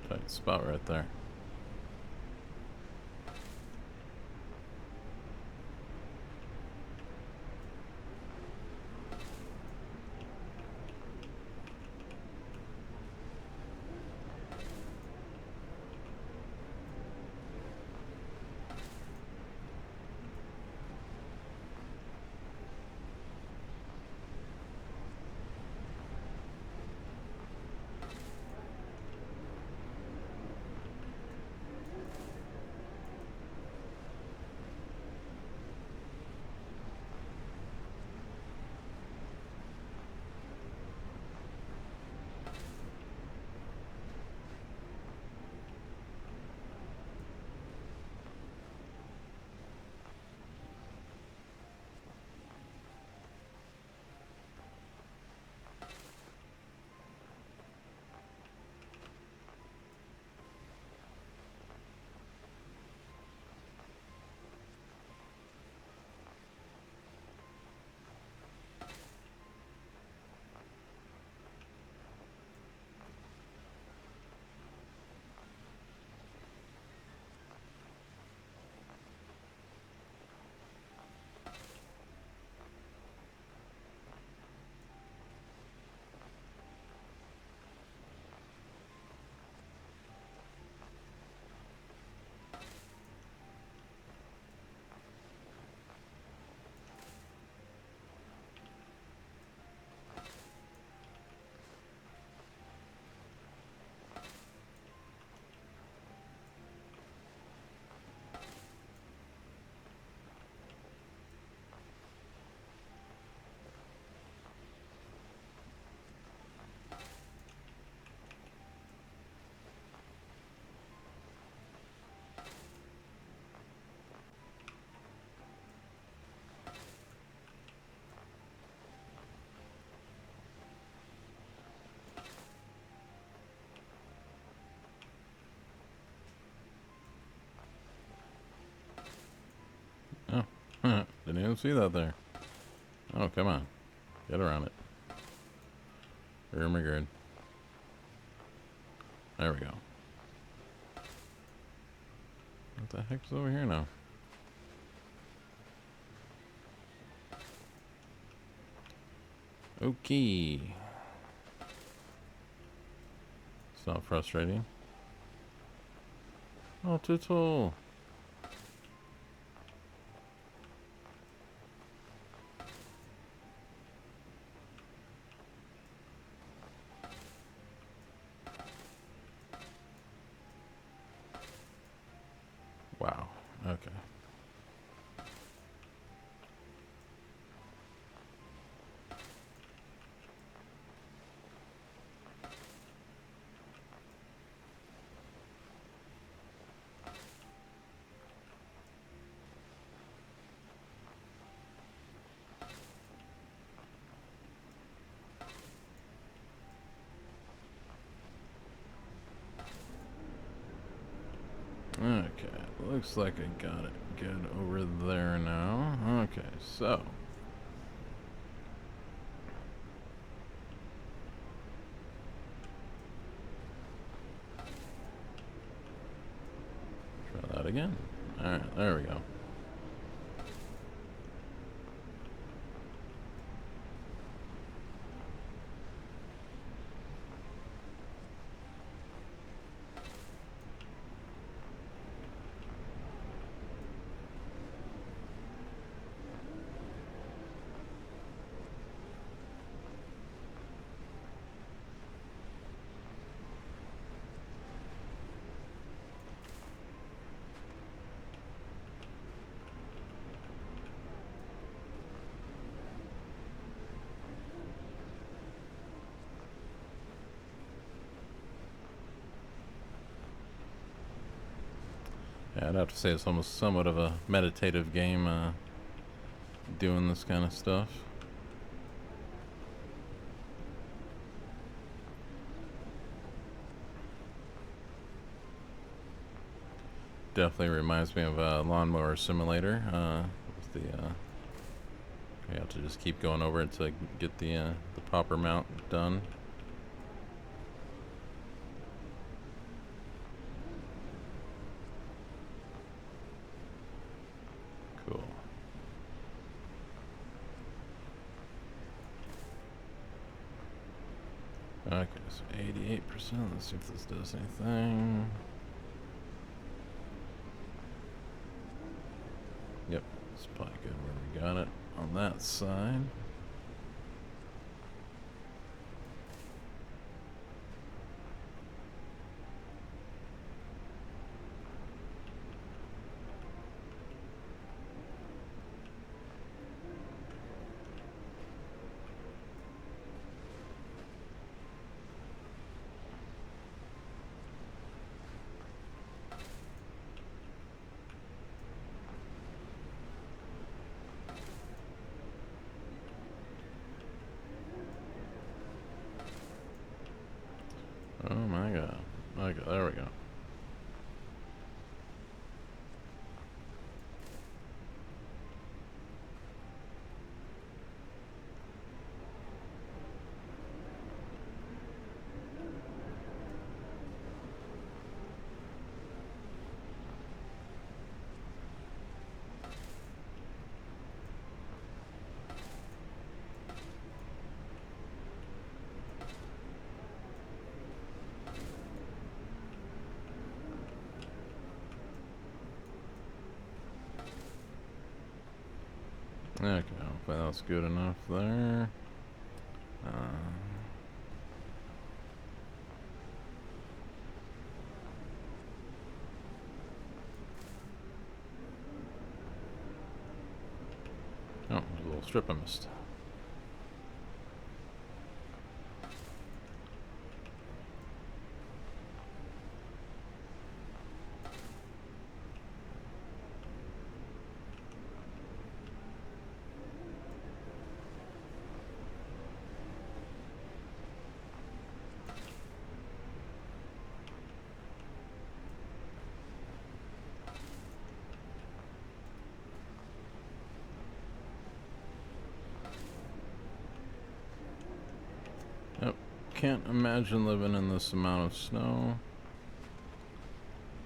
Tight spot right there. Oh, didn't even see that there. Oh, come on. Get around it. Oh my god. There we go. What the heck's over here now? Okay. It's not frustrating. Oh, Tootle. Wow. Okay. Okay, looks like I got it good over there now. Okay, so. Try that again. Alright, there we go. Yeah, I'd have to say it's almost somewhat of a meditative game, doing this kind of stuff. Definitely reminds me of a lawnmower simulator. With the you have to just keep going over it to get the popper mount done. Okay, so 88%. Let's see if this does anything. Yep, it's probably good where we got it on that side. Oh my god. Okay, there we go. Okay, hopefully that's good enough there. Oh, there's a little strip I missed. Yep, can't imagine living in this amount of snow.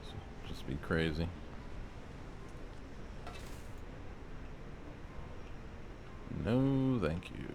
It'd just be crazy. No, thank you.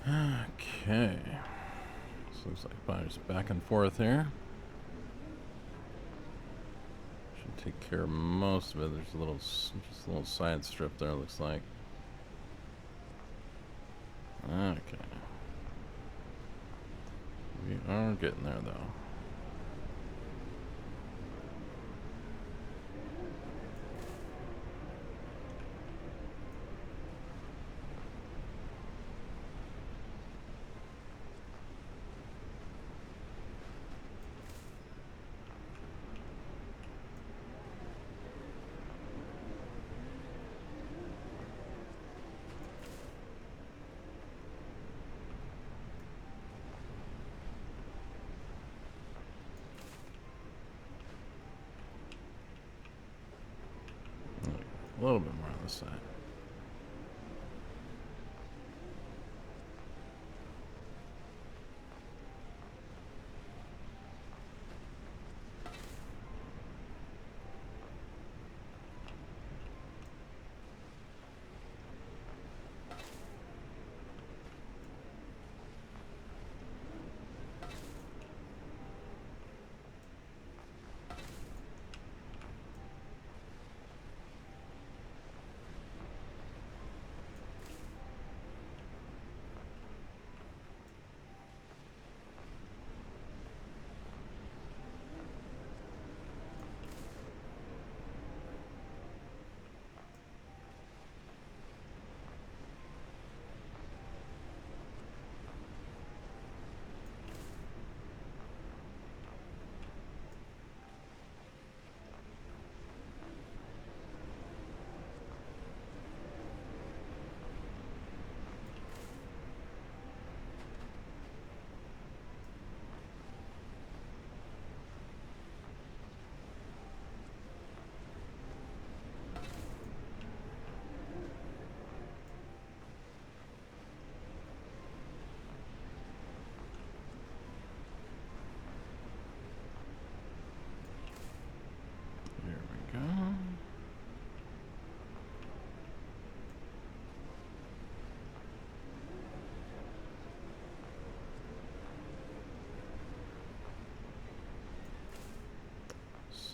Okay. This looks like probably just back and forth here. Should take care of most of it. There's just a little side strip there, looks like. Okay. We are getting there, though. A little bit more on this side.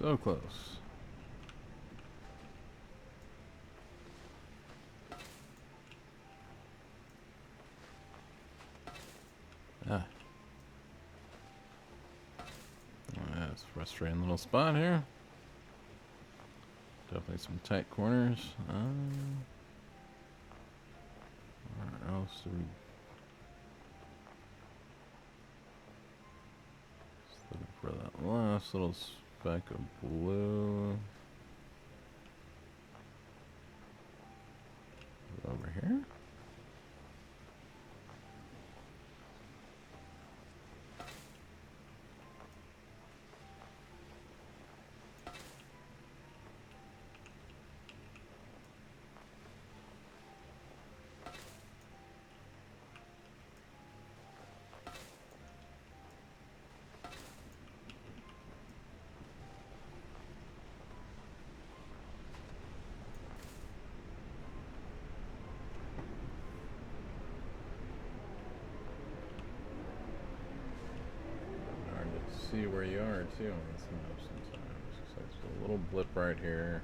So close. Ah. Oh, yeah, it's a frustrating little spot here. Definitely some tight corners. Where else do we... Just looking for that last little speck of blue. Over here? See where you are too on this map sometimes. So it's a little blip right here.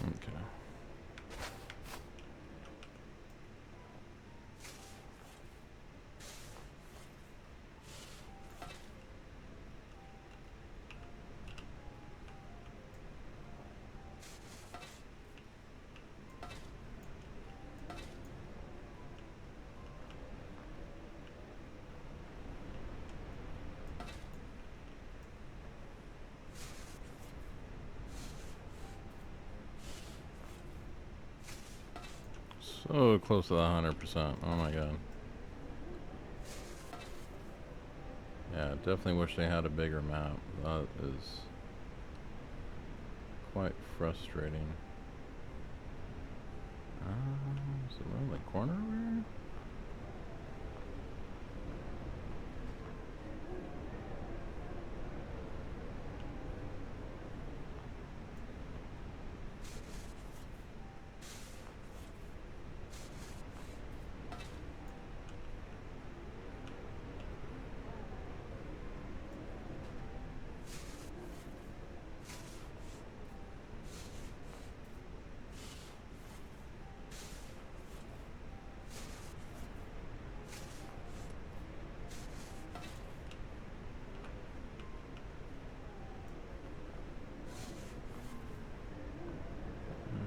Okay. So close to the 100%. Oh my god. Yeah, definitely wish they had a bigger map. That is quite frustrating. Is it around the corner over here?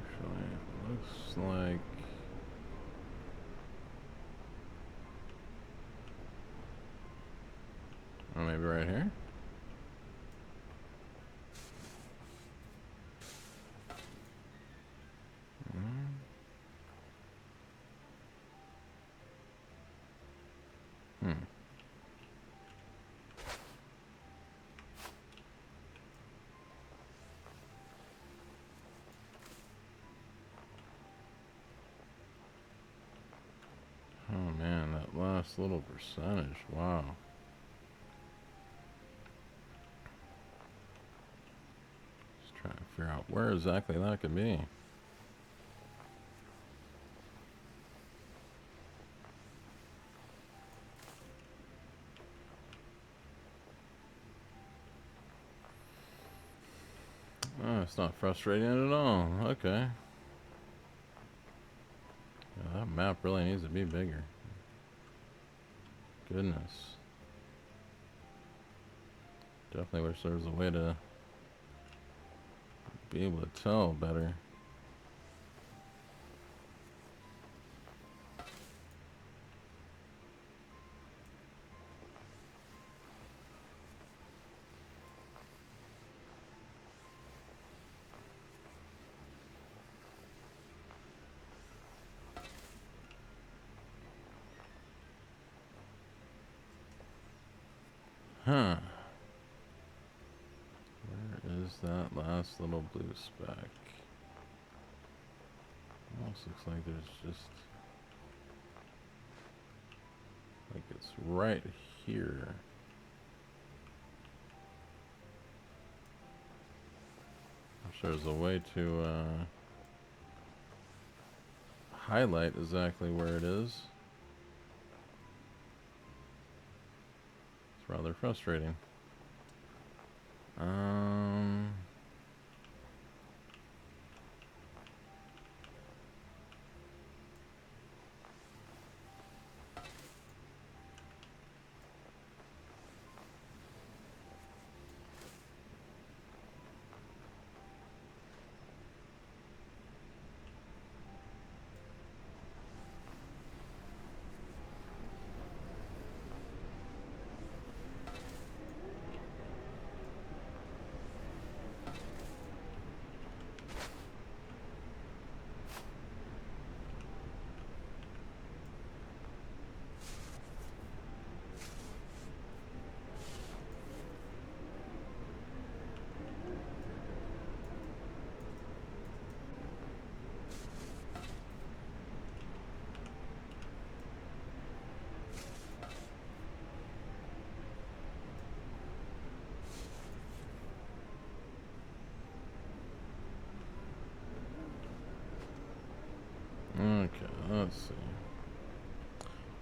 Actually, it looks like... Oh, maybe right here? Hmm. Oh man, that last little percentage. Wow. Just trying to figure out where exactly that could be. Oh, it's not frustrating at all. Okay. Yeah, that map really needs to be bigger. Goodness. Definitely wish there was a way to be able to tell better. Huh. Where is that last little blue speck? Almost looks like there's just... like it's right here. I'm sure there's a way to, highlight exactly where it is. It's rather frustrating. Okay, let's see.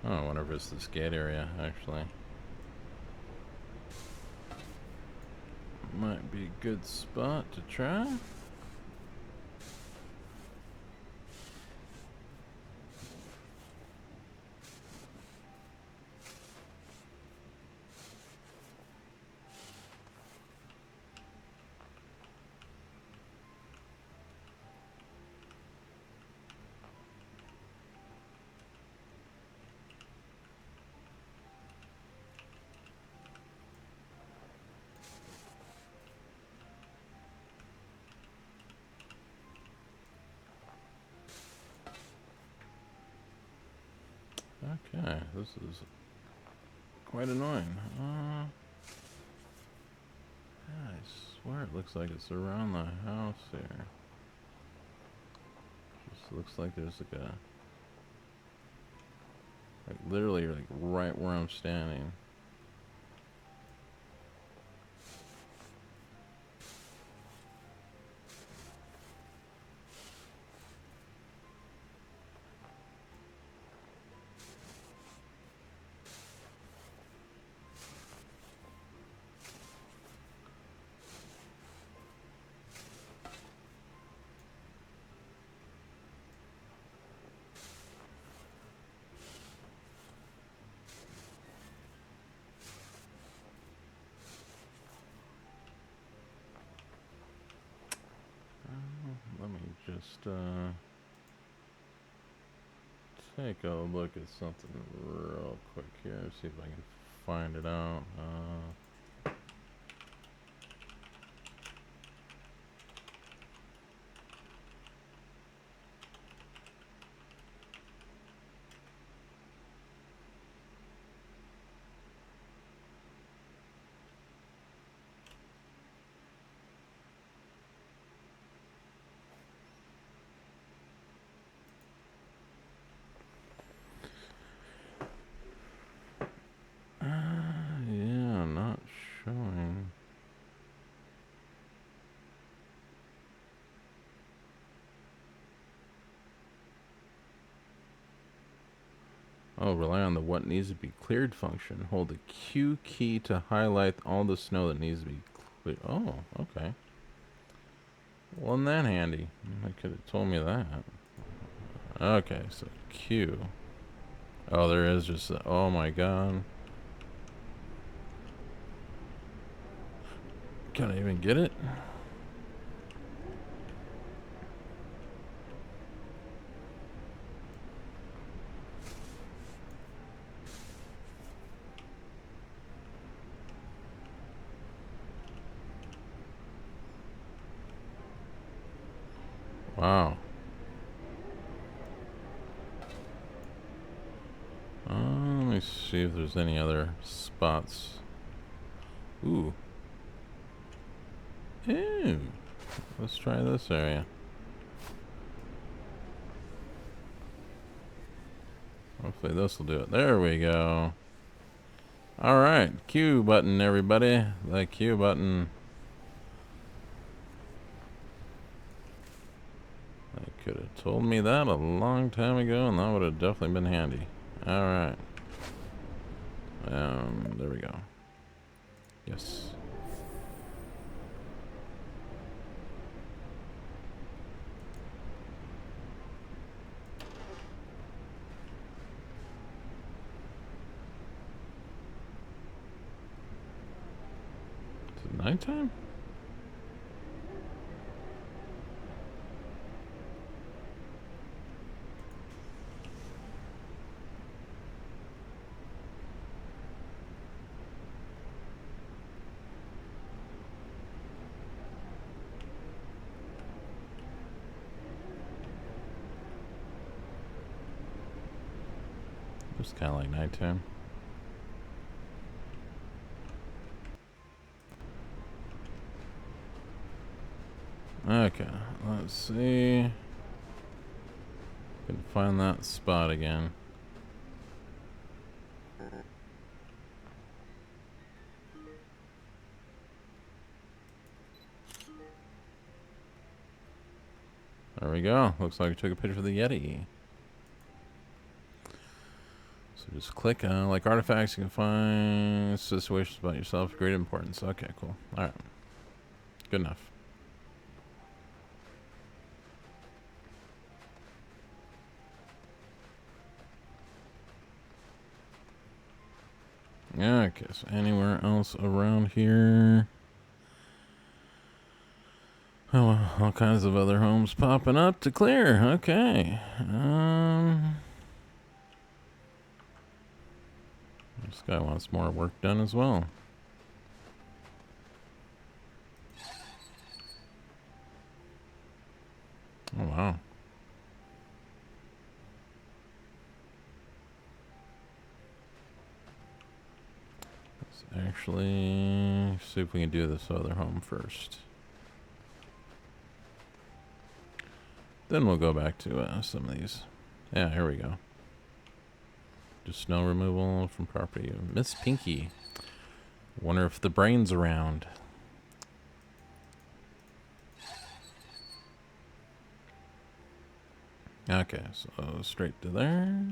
Oh, I wonder if it's this gate area, actually. Might be a good spot to try. Okay, this is quite annoying. Yeah, I swear it looks like it's around the house here. Just looks like there's like a... Like literally like right where I'm standing. Let me just take a look at something real quick here. See if I can find it out. Yeah, not showing. Oh, rely on the what needs to be cleared function. Hold the Q key to highlight all the snow that needs to be cleared. Oh, okay. Well, isn't that handy? I could have told me that. Okay, so Q. Oh, there is just... Oh my god. Can I even get it? Wow. Let me see if there's any other spots. Ooh. Ew. Let's try this area. Hopefully this will do it. There we go. Alright. Q button, everybody. The Q button. I could have Told me that a long time ago, and that would have definitely been handy. Alright. There we go. Yes. Is it nighttime? It's kind of like nighttime. Okay, let's see. Can find that spot again. There we go. Looks like I took a picture of the Yeti. So just click on like artifacts. You can find situations about yourself of great importance. Okay, cool. All right, good enough. Okay, so anywhere else around here? Oh, all kinds of other homes popping up to clear. Okay. This guy wants more work done as well. Oh, wow. Let's actually see if we can do this other home first. Then we'll go back to some of these. Yeah, here we go. Just snow removal from property. Miss Pinky. Wonder if the brain's around. Okay, so straight to there.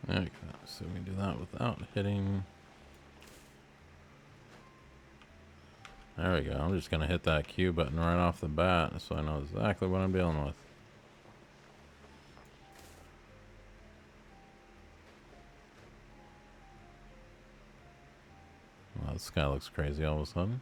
There we go. So we can do that without hitting. There we go. I'm just going to hit that Q button right off the bat so I know exactly what I'm dealing with. Well, this guy looks crazy all of a sudden.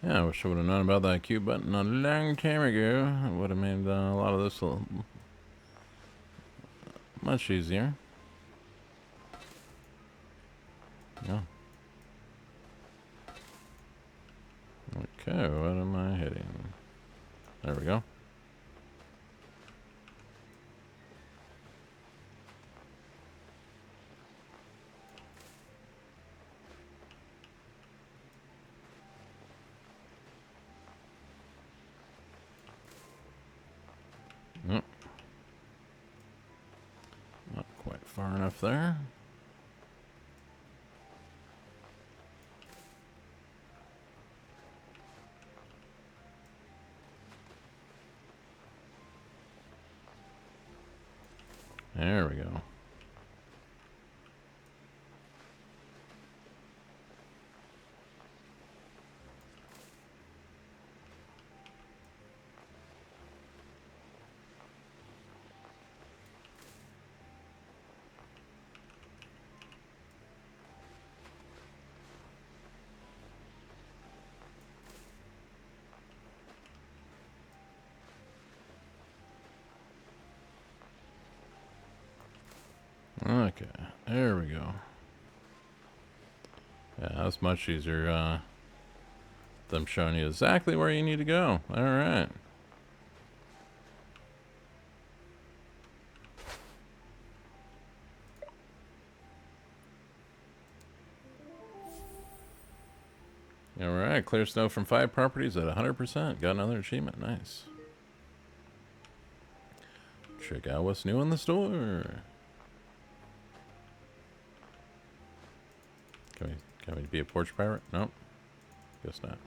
Yeah, I wish I would have known about that Q button a long time ago. It would have made a lot of this a little much easier. Yeah. Okay, what am I hitting? There we go. Nope. Not quite far enough there. There we go. Okay, there we go. Yeah, that's much easier, them showing you exactly where you need to go. Alright. Alright, clear snow from 5 properties at 100%. Got another achievement. Nice. Check out what's new in the store. Can we be a porch pirate? Nope. Guess not.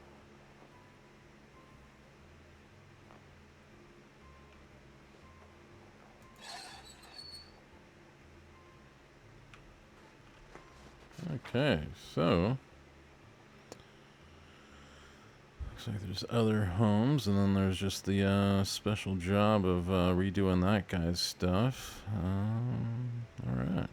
Okay, so looks like there's other homes, and then there's just the special job of redoing that guy's stuff. All right.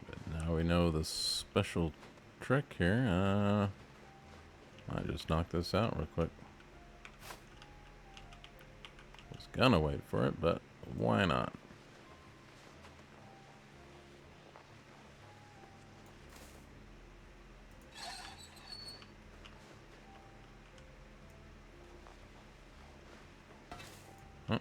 But now we know the special trick here. I just knock this out real quick. Was gonna wait for it, but why not? Oh.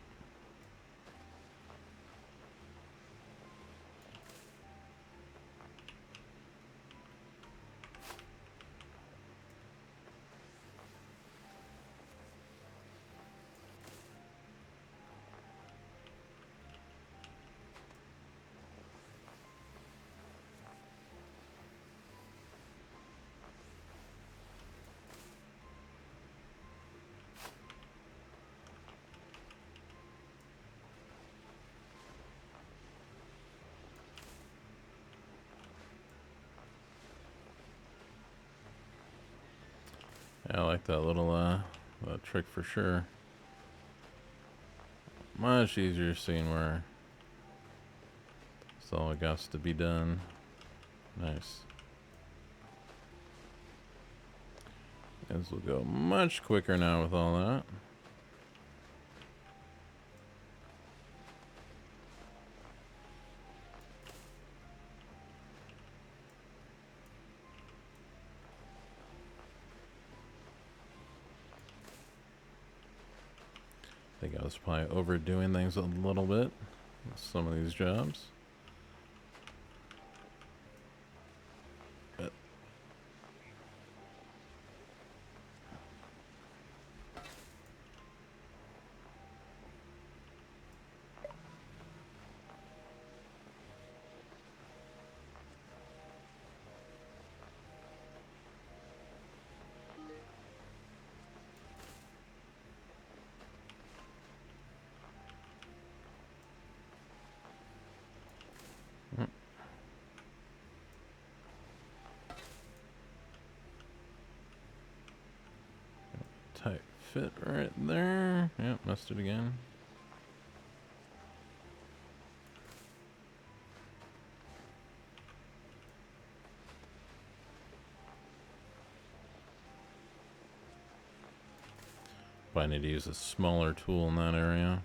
Yeah, I like that little trick for sure. Much easier seeing where it's all got to be done. Nice. This will go much quicker now with all that. I think I was probably overdoing things a little bit with some of these jobs. But tight fit right there. Yep, missed it again. But I need to use a smaller tool in that area.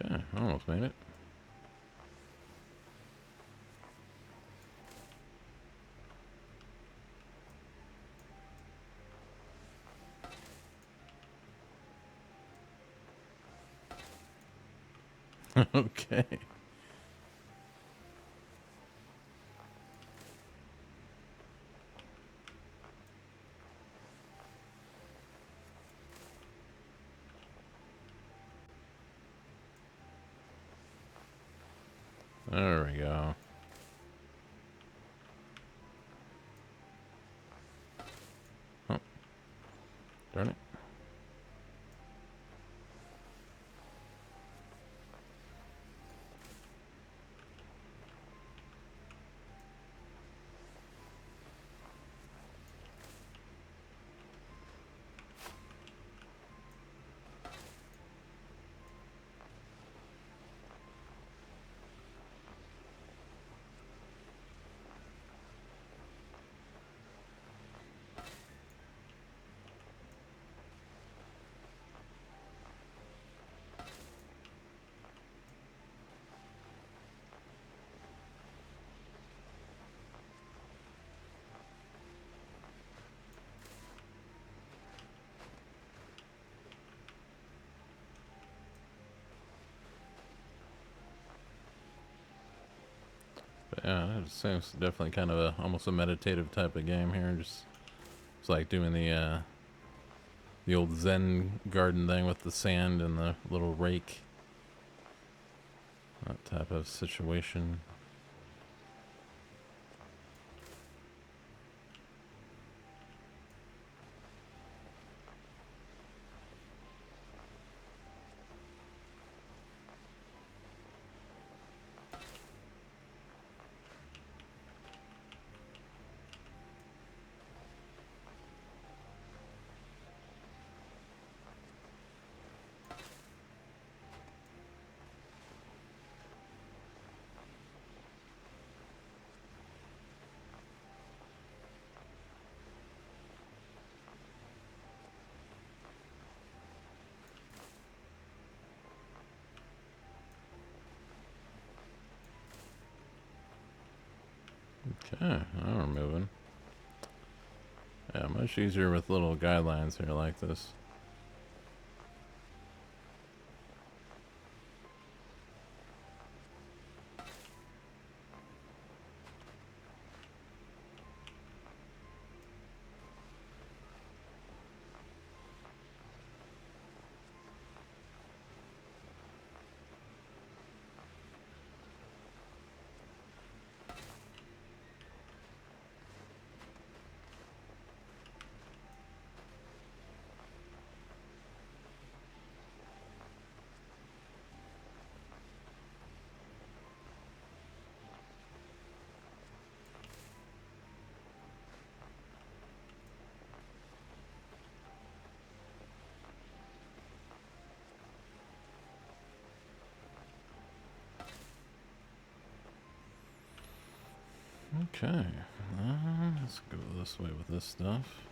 Okay, almost made it. Okay. There we go. Yeah, it seems definitely kind of a almost a meditative type of game here. Just it's like doing the old Zen garden thing with the sand and the little rake. That type of situation. Okay, now we're moving. Yeah, much easier with little guidelines here like this. Okay, let's go this way with this stuff.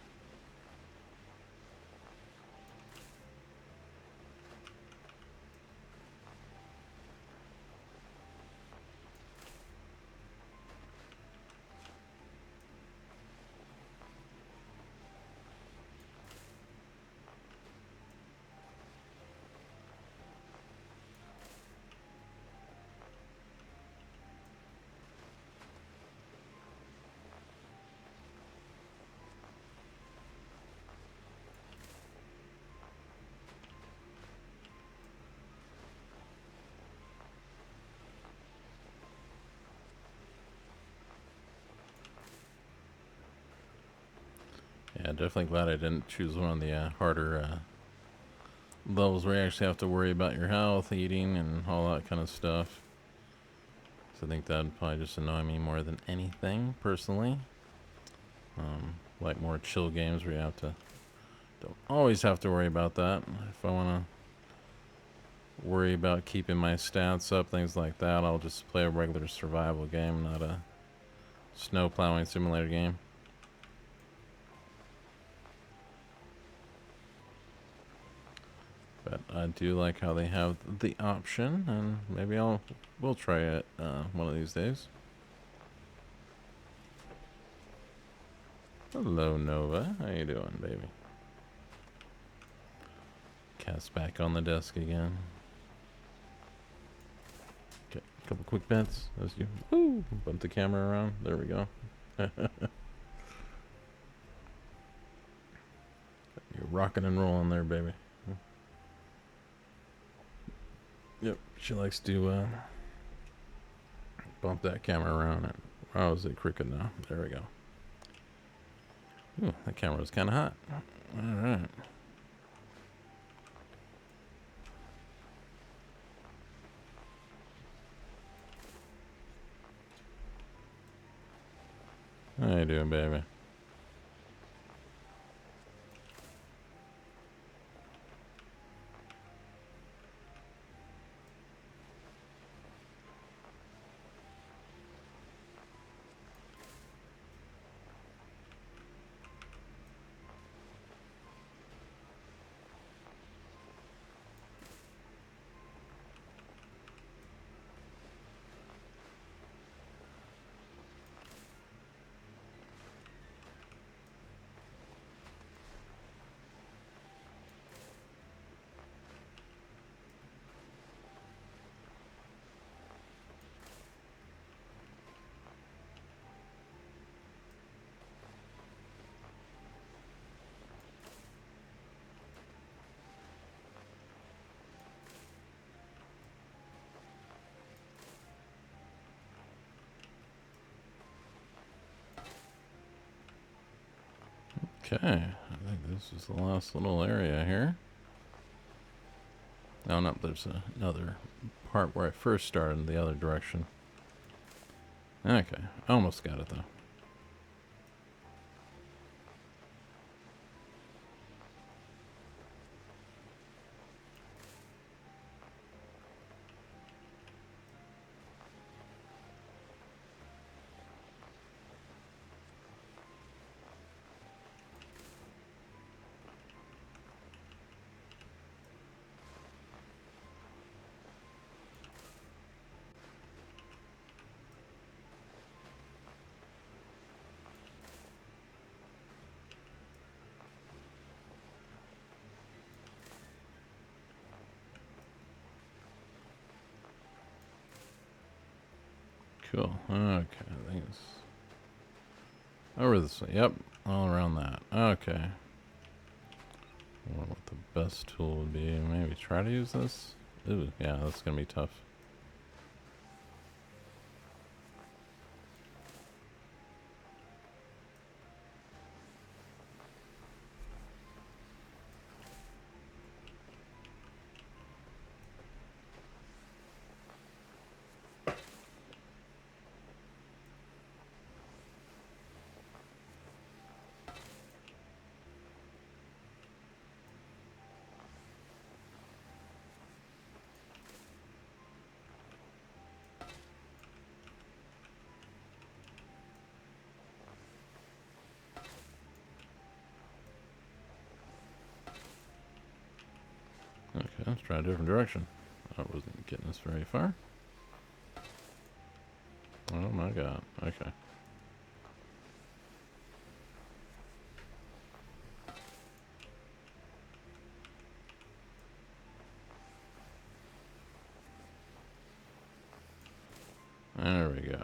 Yeah, definitely glad I didn't choose one of the harder levels where you actually have to worry about your health, eating, and all that kind of stuff. So I think that'd probably just annoy me more than anything, personally. Like more chill games where you don't always have to worry about that. If I want to worry about keeping my stats up, things like that, I'll just play a regular survival game, not a snow plowing simulator game. But I do like how they have the option, and maybe we'll try it one of these days. Hello, Nova. How you doing, baby? Cat's back on the desk again. Okay, a couple quick bets. As you bump the camera around. There we go. You're rocking and rolling there, baby. Yep, she likes to bump that camera around. And wow, is it crooked now? There we go. Ooh, that camera's kind of hot. All right. How you doing, baby? Okay, I think this is the last little area here. Oh no, there's another part where I first started in the other direction. Okay, almost got it though. Cool. Okay, I think it's over this way. Yep, all around that. Okay. I wonder what the best tool would be. Maybe try to use this? Ooh, yeah, that's gonna be tough. Okay, let's try a different direction. I wasn't getting us very far. Oh my god. Okay. There we go.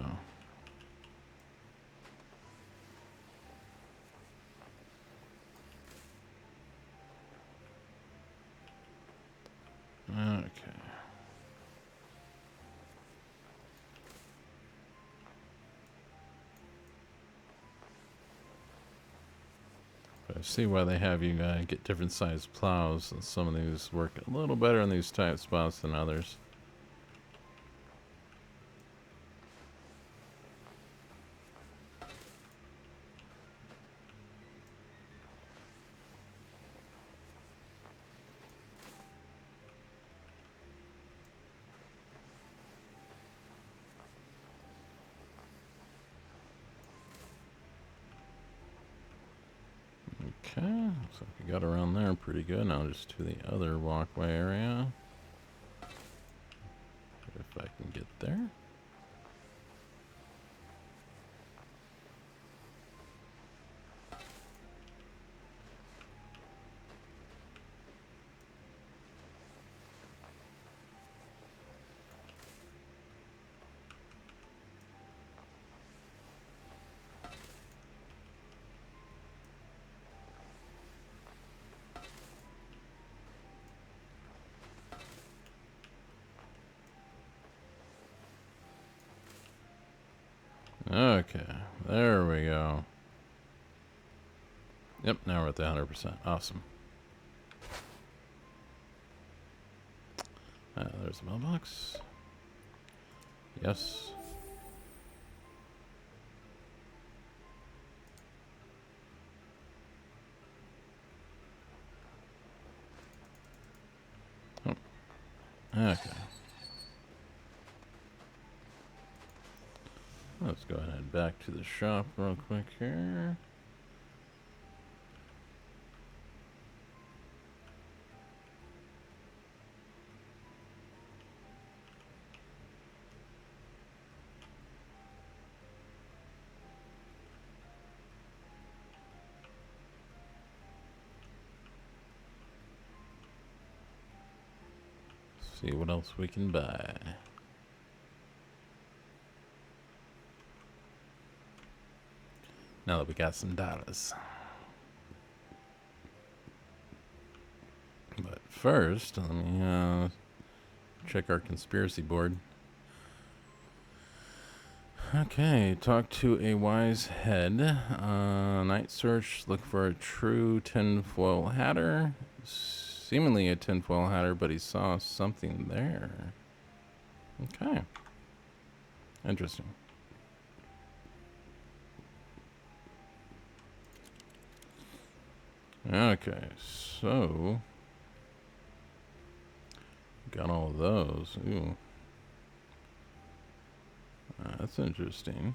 Okay. I see why they have you get different sized plows, and some of these work a little better in these tight spots than others. Okay, so we got around there pretty good. Now just to the other walkway area. If I can get there. Okay, there we go. Yep, now we're at the 100%. Awesome. There's the mailbox. Yes. Oh. Okay. Let's go ahead and head back to the shop real quick here. See what else we can buy. Now that we got some dollars. But first, let me check our conspiracy board. Okay, talk to a wise head. Night search, look for a true tinfoil hatter. Seemingly a tinfoil hatter, but he saw something there. Okay. Interesting. Okay, so got all of those. Ooh. That's interesting.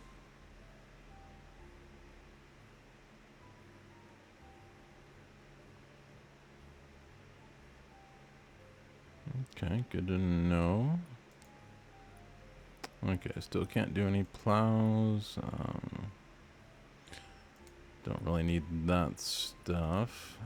Okay, good to know. Okay, still can't do any plows. Don't really need that stuff.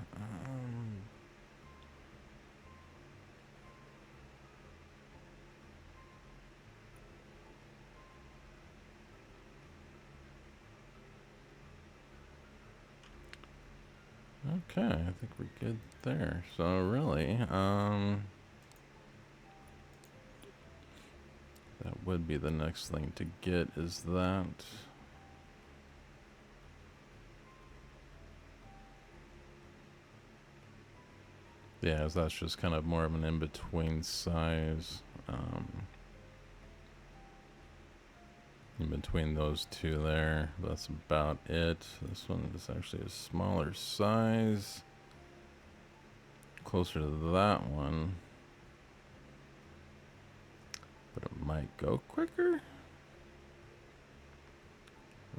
Okay, I think we're good there. So really, that would be the next thing to get, is that. Yeah, as that's just kind of more of an in-between size. In between those two there. That's about it. This one is actually a smaller size. Closer to that one. But it might go quicker.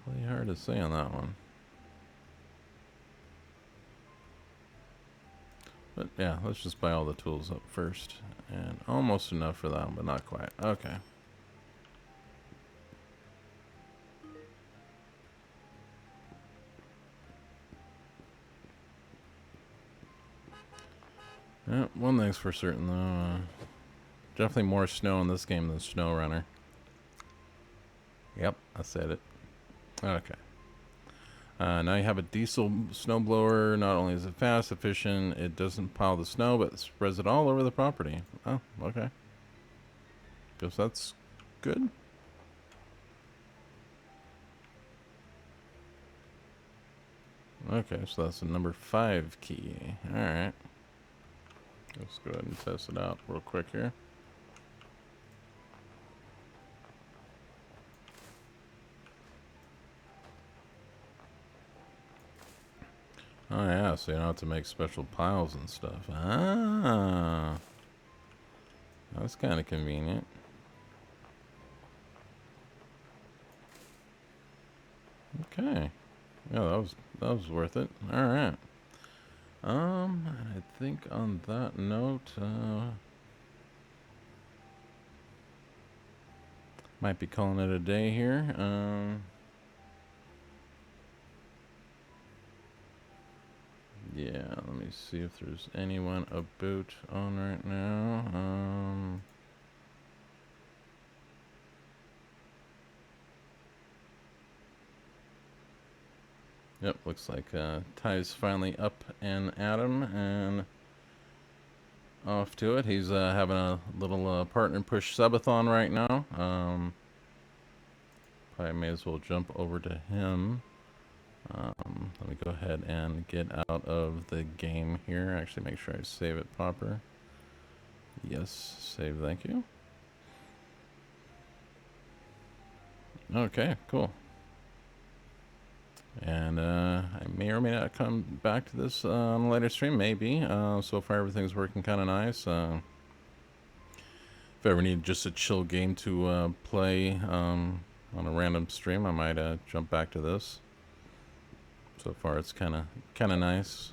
Really hard to say on that one. But yeah, let's just buy all the tools up first. And almost enough for that one, but not quite. Okay. Yeah, one thing's for certain though. Definitely more snow in this game than SnowRunner. Yep, I said it. Okay. Now you have a diesel snowblower. Not only is it fast, efficient, it doesn't pile the snow, but spreads it all over the property. Oh, okay. Guess that's good. Okay, so that's the number 5 key. Alright. Let's go ahead and test it out real quick here. Oh yeah, so you don't have to make special piles and stuff. Ah, that's kind of convenient. Okay, yeah, that was worth it. All right. I think on that note, might be calling it a day here. Yeah, let me see if there's anyone about on right now. Yep, looks like Ty's finally up and at him and off to it. He's having a little partner push subathon right now. Probably may as well jump over to him. Let me go ahead and get out of the game here. Actually, make sure I save it proper. Yes, save, thank you. Okay, cool. And I may or may not come back to this on a later stream, maybe. So far, everything's working kind of nice. If I ever need just a chill game to play on a random stream, I might jump back to this. So far, it's kind of nice.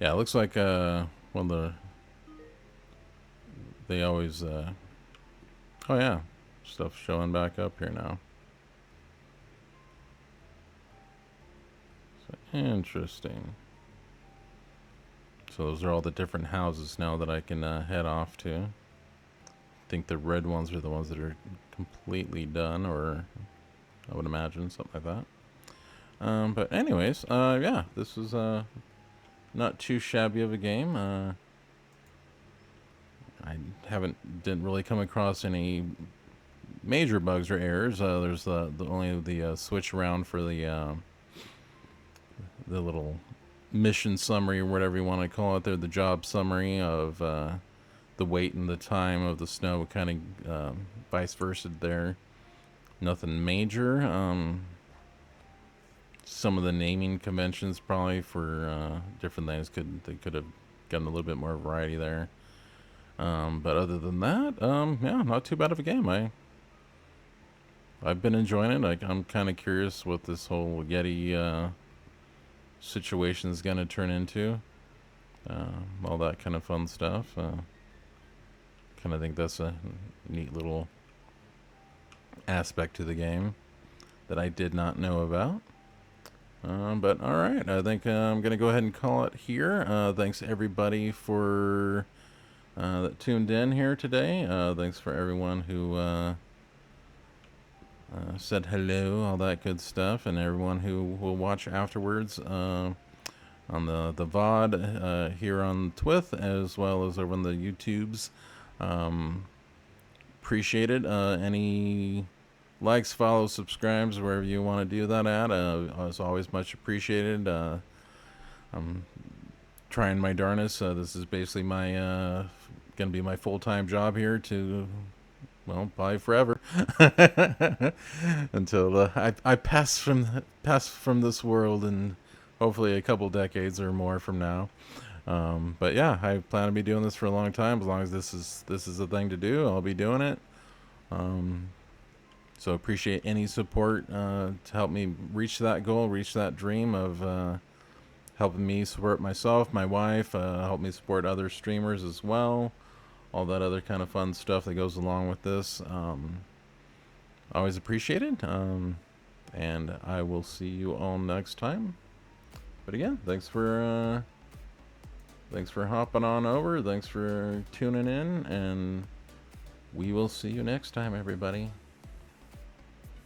Yeah, it looks like they always oh yeah, stuff showing back up here now. So, interesting. So those are all the different houses now that I can head off to. I think the red ones are the ones that are completely done, or I would imagine something like that. But anyways, yeah, this is not too shabby of a game. I didn't really come across any major bugs or errors. There's only the switch around for the little mission summary or whatever you want to call it there, the job summary of the weight and the time of the snow, kind of vice versa there. Nothing major. Some of the naming conventions probably for different things they could have gotten a little bit more variety there. But other than that, yeah, not too bad of a game. I've been enjoying it. I'm kind of curious what this whole Yeti situation is going to turn into. All that kind of fun stuff. Kind of think that's a neat little aspect to the game that I did not know about. But all right, I think I'm going to go ahead and call it here. Thanks everybody for that tuned in here today. Thanks for everyone who said hello, all that good stuff, and everyone who will watch afterwards on the VOD here on Twith, as well as over on the YouTubes. Appreciate it. Any likes, follows, subscribes, wherever you want to do that at, is always much appreciated. I'm trying my darnest. This is basically my gonna be my full-time job here to, well, probably forever until I pass from this world, and hopefully a couple decades or more from now. But yeah, I plan to be doing this for a long time. As long as this is a thing to do, I'll be doing it. So appreciate any support to help me reach that goal, reach that dream of helping me support myself, my wife, help me support other streamers as well. All that other kind of fun stuff that goes along with this. Always appreciated. And I will see you all next time. But again, thanks for hopping on over. Thanks for tuning in, and we will see you next time, everybody.